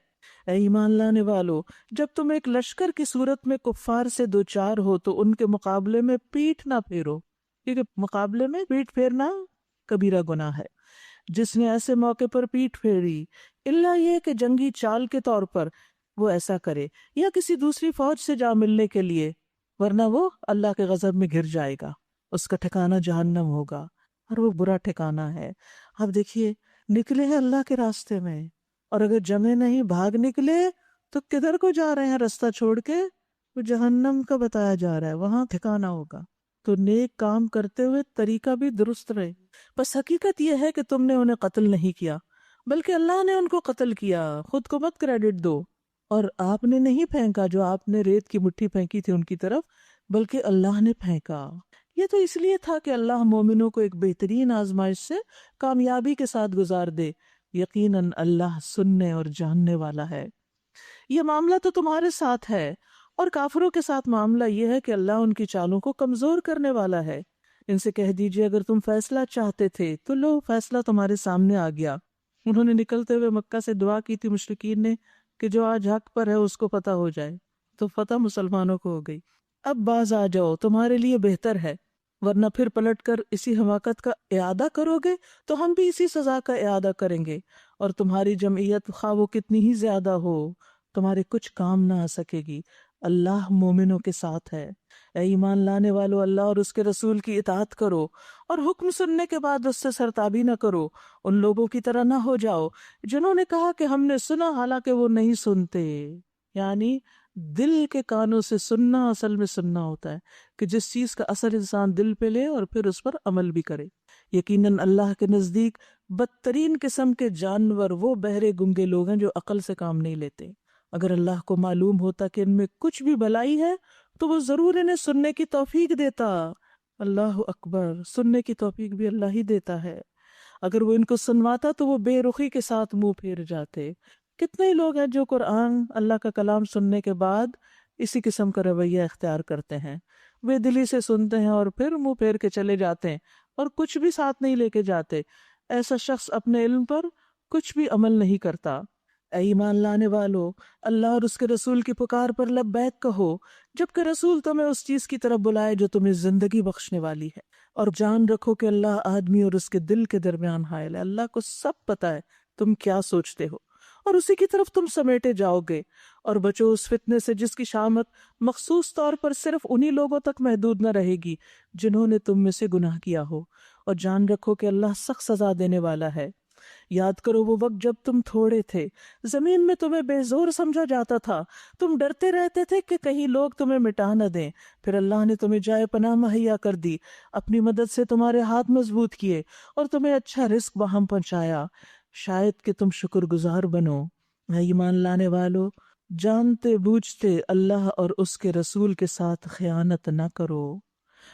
اے ایمان لانے والو، جب تم ایک لشکر کی صورت میں کفار سے دوچار ہو تو ان کے مقابلے میں پیٹھ نہ پھیرو، کیونکہ مقابلے میں پیٹھ پھیرنا کبیرہ گناہ ہے۔ جس نے ایسے موقع پر پیٹھ پھیری، الا یہ کہ جنگی چال کے طور پر وہ ایسا کرے یا کسی دوسری فوج سے جا ملنے کے لیے، ورنہ وہ اللہ کے غضب میں گر جائے گا، اس کا ٹھکانہ جہنم ہوگا اور وہ برا ٹھکانہ ہے۔ اب دیکھیے، نکلے ہیں اللہ کے راستے میں، اور اگر جمے نہیں بھاگ نکلے تو کدھر کو جا رہے ہیں رستہ چھوڑ کے؟ وہ جہنم کا بتایا جا رہا ہے، وہاں ٹھکانہ ہوگا۔ تو نیک کام کرتے ہوئے طریقہ بھی درست رہے۔ بس حقیقت یہ ہے کہ تم نے انہیں قتل نہیں کیا، بلکہ اللہ نے ان کو قتل کیا، خود کو مت کریڈٹ دو۔ اور آپ نے نہیں پھینکا جو آپ نے ریت کی مٹھی پھینکی تھی ان کی طرف، بلکہ اللہ نے پھینکا۔ یہ تو اس لیے تھا کہ اللہ مومنوں کو ایک بہترین آزمائش سے کامیابی کے ساتھ گزار دے۔ یقیناً اللہ سننے اور جاننے والا ہے۔ یہ معاملہ تو تمہارے ساتھ ہے، اور کافروں کے ساتھ معاملہ یہ ہے کہ اللہ ان کی چالوں کو کمزور کرنے والا ہے۔ ان سے کہہ دیجئے اگر تم فیصلہ چاہتے تھے تو لو، فیصلہ تمہارے سامنے آ گیا۔ انہوں نے نکلتے ہوئے مکہ سے دعا کی تھی مشرکین نے کہ جو آج حق پر ہے اس کو پتہ ہو جائے، تو فتح مسلمانوں کو ہو گئی۔ اب باز آ جاؤ، تمہارے لیے بہتر ہے، ورنہ پھر پلٹ کر اسی حماقت کا اعادہ کرو گے تو ہم بھی اسی سزا کا اعادہ کریں گے، اور تمہاری جمعیت خواہ وہ کتنی ہی زیادہ ہو تمہارے کچھ کام نہ آ سکے گی۔ اللہ مومنوں کے ساتھ ہے۔ اے ایمان لانے والو، اللہ اور اس کے رسول کی اطاعت کرو، اور حکم سننے کے بعد اس سے سرتابی نہ کرو۔ ان لوگوں کی طرح نہ ہو جاؤ جنہوں نے کہا کہ ہم نے سنا، حالانکہ وہ نہیں سنتے۔ یعنی دل کے کانوں سے سننا اصل میں سننا ہوتا ہے، کہ جس چیز کا اثر انسان دل پہ لے اور پھر اس پر عمل بھی کرے۔ یقیناً اللہ کے نزدیک بدترین قسم کے جانور وہ بہرے گنگے لوگ ہیں جو عقل سے کام نہیں لیتے۔ اگر اللہ کو معلوم ہوتا کہ ان میں کچھ بھی بھلائی ہے تو وہ ضرور انہیں سننے کی توفیق دیتا۔ اللہ اکبر، سننے کی توفیق بھی اللہ ہی دیتا ہے۔ اگر وہ ان کو سنواتا تو وہ بے رخی کے ساتھ منہ پھیر جاتے۔ کتنے ہی لوگ ہیں جو قرآن، اللہ کا کلام سننے کے بعد اسی قسم کا رویہ اختیار کرتے ہیں، بے دلی سے سنتے ہیں اور پھر منہ پھیر کے چلے جاتے ہیں اور کچھ بھی ساتھ نہیں لے کے جاتے۔ ایسا شخص اپنے علم پر کچھ بھی عمل نہیں کرتا۔ اے ایمان لانے والو، اللہ اور اس کے رسول کی پکار پر لبیک کہو، جبکہ رسول تمہیں اس چیز کی طرف بلائے جو تمہیں زندگی بخشنے والی ہے، اور جان رکھو کہ اللہ آدمی اور اس کے دل کے درمیان حائل ہے۔ اللہ کو سب پتہ ہے تم کیا سوچتے ہو، اور اسی کی طرف تم سمیٹے جاؤ گے۔ اور بچو اس فتنے سے جس کی شامت مخصوص طور پر صرف انہی لوگوں تک محدود نہ رہے گی جنہوں نے تم میں سے گناہ کیا ہو، اور جان رکھو کہ اللہ سخت سزا دینے والا ہے۔ یاد کرو وہ وقت جب تم تھوڑے تھے، زمین میں تمہیں بے زور سمجھا جاتا تھا، تم ڈرتے رہتے تھے کہ کہیں لوگ تمہیں مٹا نہ دیں، پھر اللہ نے تمہیں جائے پناہ مہیا کر دی، اپنی مدد سے تمہارے ہاتھ مضبوط کیے اور تمہیں اچھا رزق باہم پہنچایا، شاید کہ تم شکر گزار بنو۔ اے ایمان لانے والو، جانتے بوجھتے اللہ اور اس کے رسول کے ساتھ خیانت نہ کرو،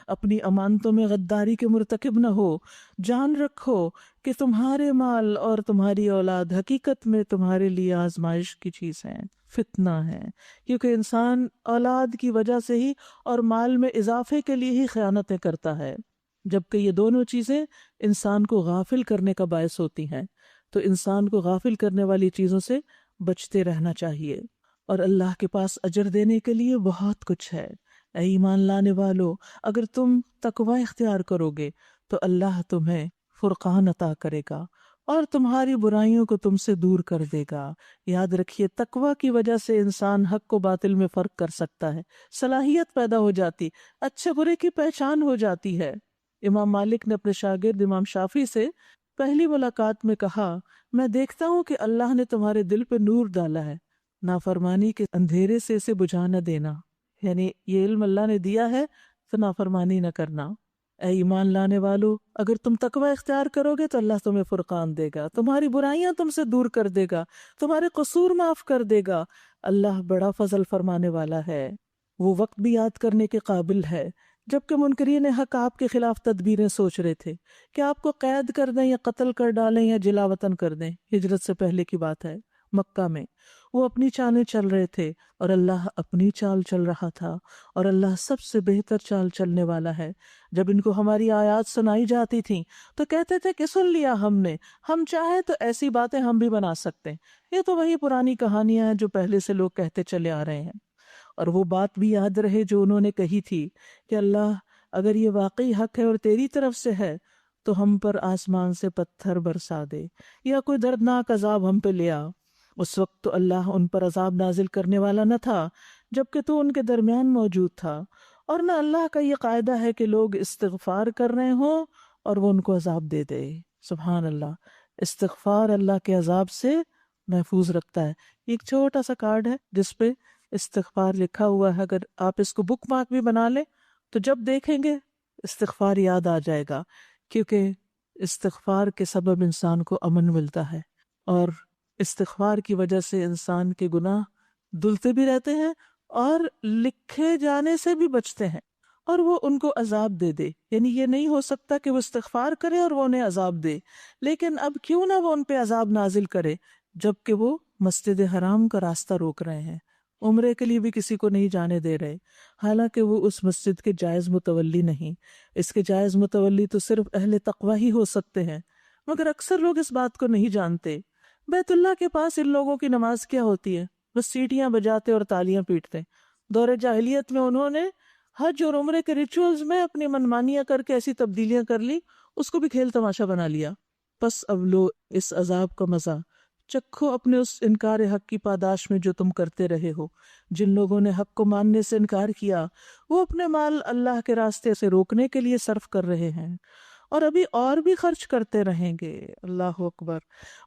اپنی امانتوں میں غداری کے مرتکب نہ ہو۔ جان رکھو کہ تمہارے مال اور تمہاری اولاد حقیقت میں تمہارے لیے آزمائش کی چیز ہے، فتنہ ہے، کیونکہ انسان اولاد کی وجہ سے ہی اور مال میں اضافے کے لیے ہی خیانتیں کرتا ہے، جبکہ یہ دونوں چیزیں انسان کو غافل کرنے کا باعث ہوتی ہیں۔ تو انسان کو غافل کرنے والی چیزوں سے بچتے رہنا چاہیے، اور اللہ کے پاس اجر دینے کے لیے بہت کچھ ہے۔ اے ایمان لانے والو، اگر تم تقوی اختیار کرو گے تو اللہ تمہیں فرقان عطا کرے گا اور تمہاری برائیوں کو تم سے دور کر دے گا۔ یاد رکھیے تقوی کی وجہ سے انسان حق کو باطل میں فرق کر سکتا ہے، صلاحیت پیدا ہو جاتی، اچھے برے کی پہچان ہو جاتی ہے۔ امام مالک نے اپنے شاگرد امام شافعی سے پہلی ملاقات میں کہا، میں دیکھتا ہوں کہ اللہ نے تمہارے دل پہ نور ڈالا ہے، نافرمانی کے اندھیرے سے اسے بجھا نہ دینا، یعنی یہ علم اللہ نے دیا ہے تو نافرمانی نہ کرنا۔ اے ایمان لانے والو، اگر تم تقوی اختیار کرو گے تو اللہ تمہیں فرقان دے گا، تمہاری برائیاں تم سے دور کر دے گا، تمہارے قصور معاف کر دے گا۔ اللہ بڑا فضل فرمانے والا ہے، وہ وقت بھی یاد کرنے کے قابل ہے جبکہ منکرین حق آپ کے خلاف تدبیریں سوچ رہے تھے کہ آپ کو قید کر دیں یا قتل کر ڈالیں یا جلا وطن کر دیں۔ ہجرت سے پہلے کی بات ہے، مکہ میں وہ اپنی چالیں چل رہے تھے اور اللہ اپنی چال چل رہا تھا، اور اللہ سب سے بہتر چال چلنے والا ہے۔ جب ان کو ہماری آیات سنائی جاتی تھیں تو کہتے تھے کہ سن لیا ہم چاہے تو ایسی باتیں ہم بھی بنا سکتے ہیں، یہ تو وہی پرانی کہانیاں ہیں جو پہلے سے لوگ کہتے چلے آ رہے ہیں۔ اور وہ بات بھی یاد رہے جو انہوں نے کہی تھی کہ اللہ اگر یہ واقعی حق ہے اور تیری طرف سے ہے تو ہم پر آسمان سے پتھر برسا دے یا کوئی دردناک عذاب ہم پہ لے آ۔ اس وقت تو اللہ ان پر عذاب نازل کرنے والا نہ تھا جبکہ تو ان کے درمیان موجود تھا، اور نہ اللہ کا یہ قاعدہ ہے کہ لوگ استغفار کر رہے ہوں اور وہ ان کو عذاب دے دے۔ سبحان اللہ، استغفار اللہ کے عذاب سے محفوظ رکھتا ہے۔ ایک چھوٹا سا کارڈ ہے جس پہ استغفار لکھا ہوا ہے، اگر آپ اس کو بک مارک بھی بنا لیں تو جب دیکھیں گے استغفار یاد آ جائے گا، کیونکہ استغفار کے سبب انسان کو امن ملتا ہے، اور استغفار کی وجہ سے انسان کے گناہ دھلتے بھی رہتے ہیں اور لکھے جانے سے بھی بچتے ہیں، اور وہ ان کو عذاب دے دے۔ یعنی یہ نہیں ہو سکتا کہ وہ استغفار کرے اور وہ انہیں عذاب دے، لیکن اب کیوں نہ وہ ان پہ عذاب نازل کرے جبکہ وہ مسجد حرام کا راستہ روک رہے ہیں، عمرے کے لیے بھی کسی کو نہیں جانے دے رہے، حالانکہ وہ اس مسجد کے جائز متولی نہیں۔ اس کے جائز متولی تو صرف اہل تقوی ہی ہو سکتے ہیں، مگر اکثر لوگ اس بات کو نہیں جانتے۔ بیت اللہ کے پاس ان لوگوں کی نماز کیا ہوتی ہے؟ بس سیٹیاں بجاتے اور تالیاں پیٹتے۔ دور جاہلیت میں انہوں نے حج اور عمرے کے ریچولز میں اپنی منمانیاں کر کے ایسی تبدیلیاں کر لی، اس کو بھی کھیل تماشا بنا لیا۔ بس اب لو اس عذاب کا مزہ چکھو اپنے اس انکار حق کی پاداش میں جو تم کرتے رہے ہو۔ جن لوگوں نے حق کو ماننے سے انکار کیا وہ اپنے مال اللہ کے راستے سے روکنے کے لیے صرف کر رہے ہیں، اور ابھی اور بھی خرچ کرتے رہیں گے۔ اللہ اکبر۔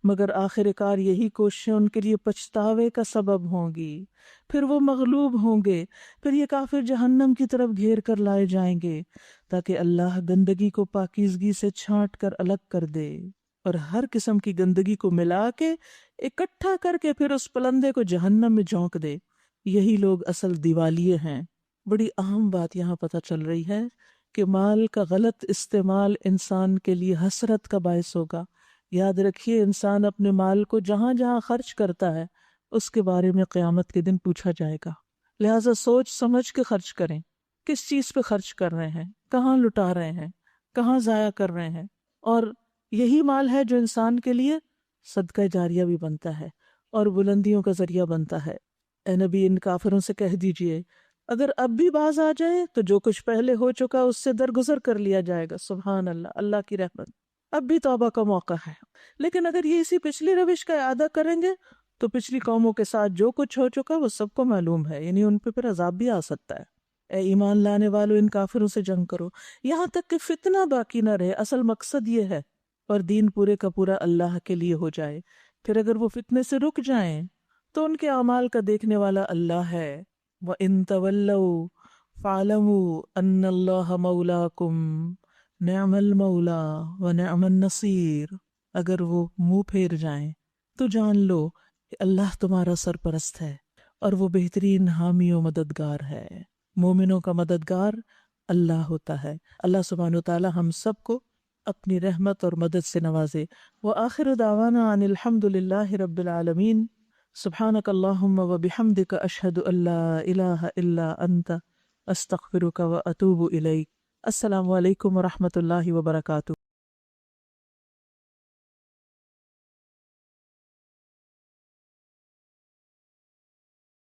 مگر آخر کار یہی کوششیں ان کے لیے پچھتاوے کا سبب ہوں گی، پھر وہ مغلوب ہوں گے، پھر یہ کافر جہنم کی طرف گھیر کر لائے جائیں گے تاکہ اللہ گندگی کو پاکیزگی سے چھانٹ کر الگ کر دے، اور ہر قسم کی گندگی کو ملا کے اکٹھا کر کے پھر اس پلندے کو جہنم میں جھونک دے۔ یہی لوگ اصل دیوالیے ہیں۔ بڑی اہم بات یہاں پتہ چل رہی ہے کہ مال کا غلط استعمال انسان کے لیے حسرت کا باعث ہوگا۔ یاد رکھیے انسان اپنے مال کو جہاں جہاں خرچ کرتا ہے اس کے بارے میں قیامت کے دن پوچھا جائے گا، لہٰذا سوچ سمجھ کے خرچ کریں، کس چیز پہ خرچ کر رہے ہیں، کہاں لٹا رہے ہیں، کہاں ضائع کر رہے ہیں۔ اور یہی مال ہے جو انسان کے لیے صدقہ جاریہ بھی بنتا ہے اور بلندیوں کا ذریعہ بنتا ہے۔ اے نبی ان کافروں سے کہہ دیجئے اگر اب بھی باز آ جائے تو جو کچھ پہلے ہو چکا اس سے درگزر کر لیا جائے گا۔ سبحان اللہ، اللہ کی رحمت، اب بھی توبہ کا موقع ہے۔ لیکن اگر یہ اسی پچھلی روش کا اعادہ کریں گے تو پچھلی قوموں کے ساتھ جو کچھ ہو چکا وہ سب کو معلوم ہے، یعنی ان پہ پھر عذاب بھی آ سکتا ہے۔ اے ایمان لانے والو ان کافروں سے جنگ کرو یہاں تک کہ فتنہ باقی نہ رہے۔ اصل مقصد یہ ہے، اور دین پورے کا پورا اللہ کے لیے ہو جائے۔ پھر اگر وہ فتنے سے رک جائیں تو ان کے اعمال کا دیکھنے والا اللہ ہے۔ وَإِن تَوَلَّوْا فَاعْلَمُوا أَنَّ اللَّهَ مَوْلَاكُمْ نِعْمَ الْمَوْلَى وَنِعْمَ النَّصِيرُ، اگر وہ منہ پھیر جائیں تو جان لو کہ اللہ تمہارا سرپرست ہے اور وہ بہترین حامی و مددگار ہے۔ مومنوں کا مددگار اللہ ہوتا ہے۔ اللہ سبحانہ وتعالی ہم سب کو اپنی رحمت اور مدد سے نوازے۔ وآخر دعوانا ان الحمد للہ رب العالمین۔ سبحانک اللہم وبحمدک اشہد ان لا الہ الا انت استغفرک واتوب الیک۔ السلام علیکم ورحمۃ اللہ وبرکاتہ۔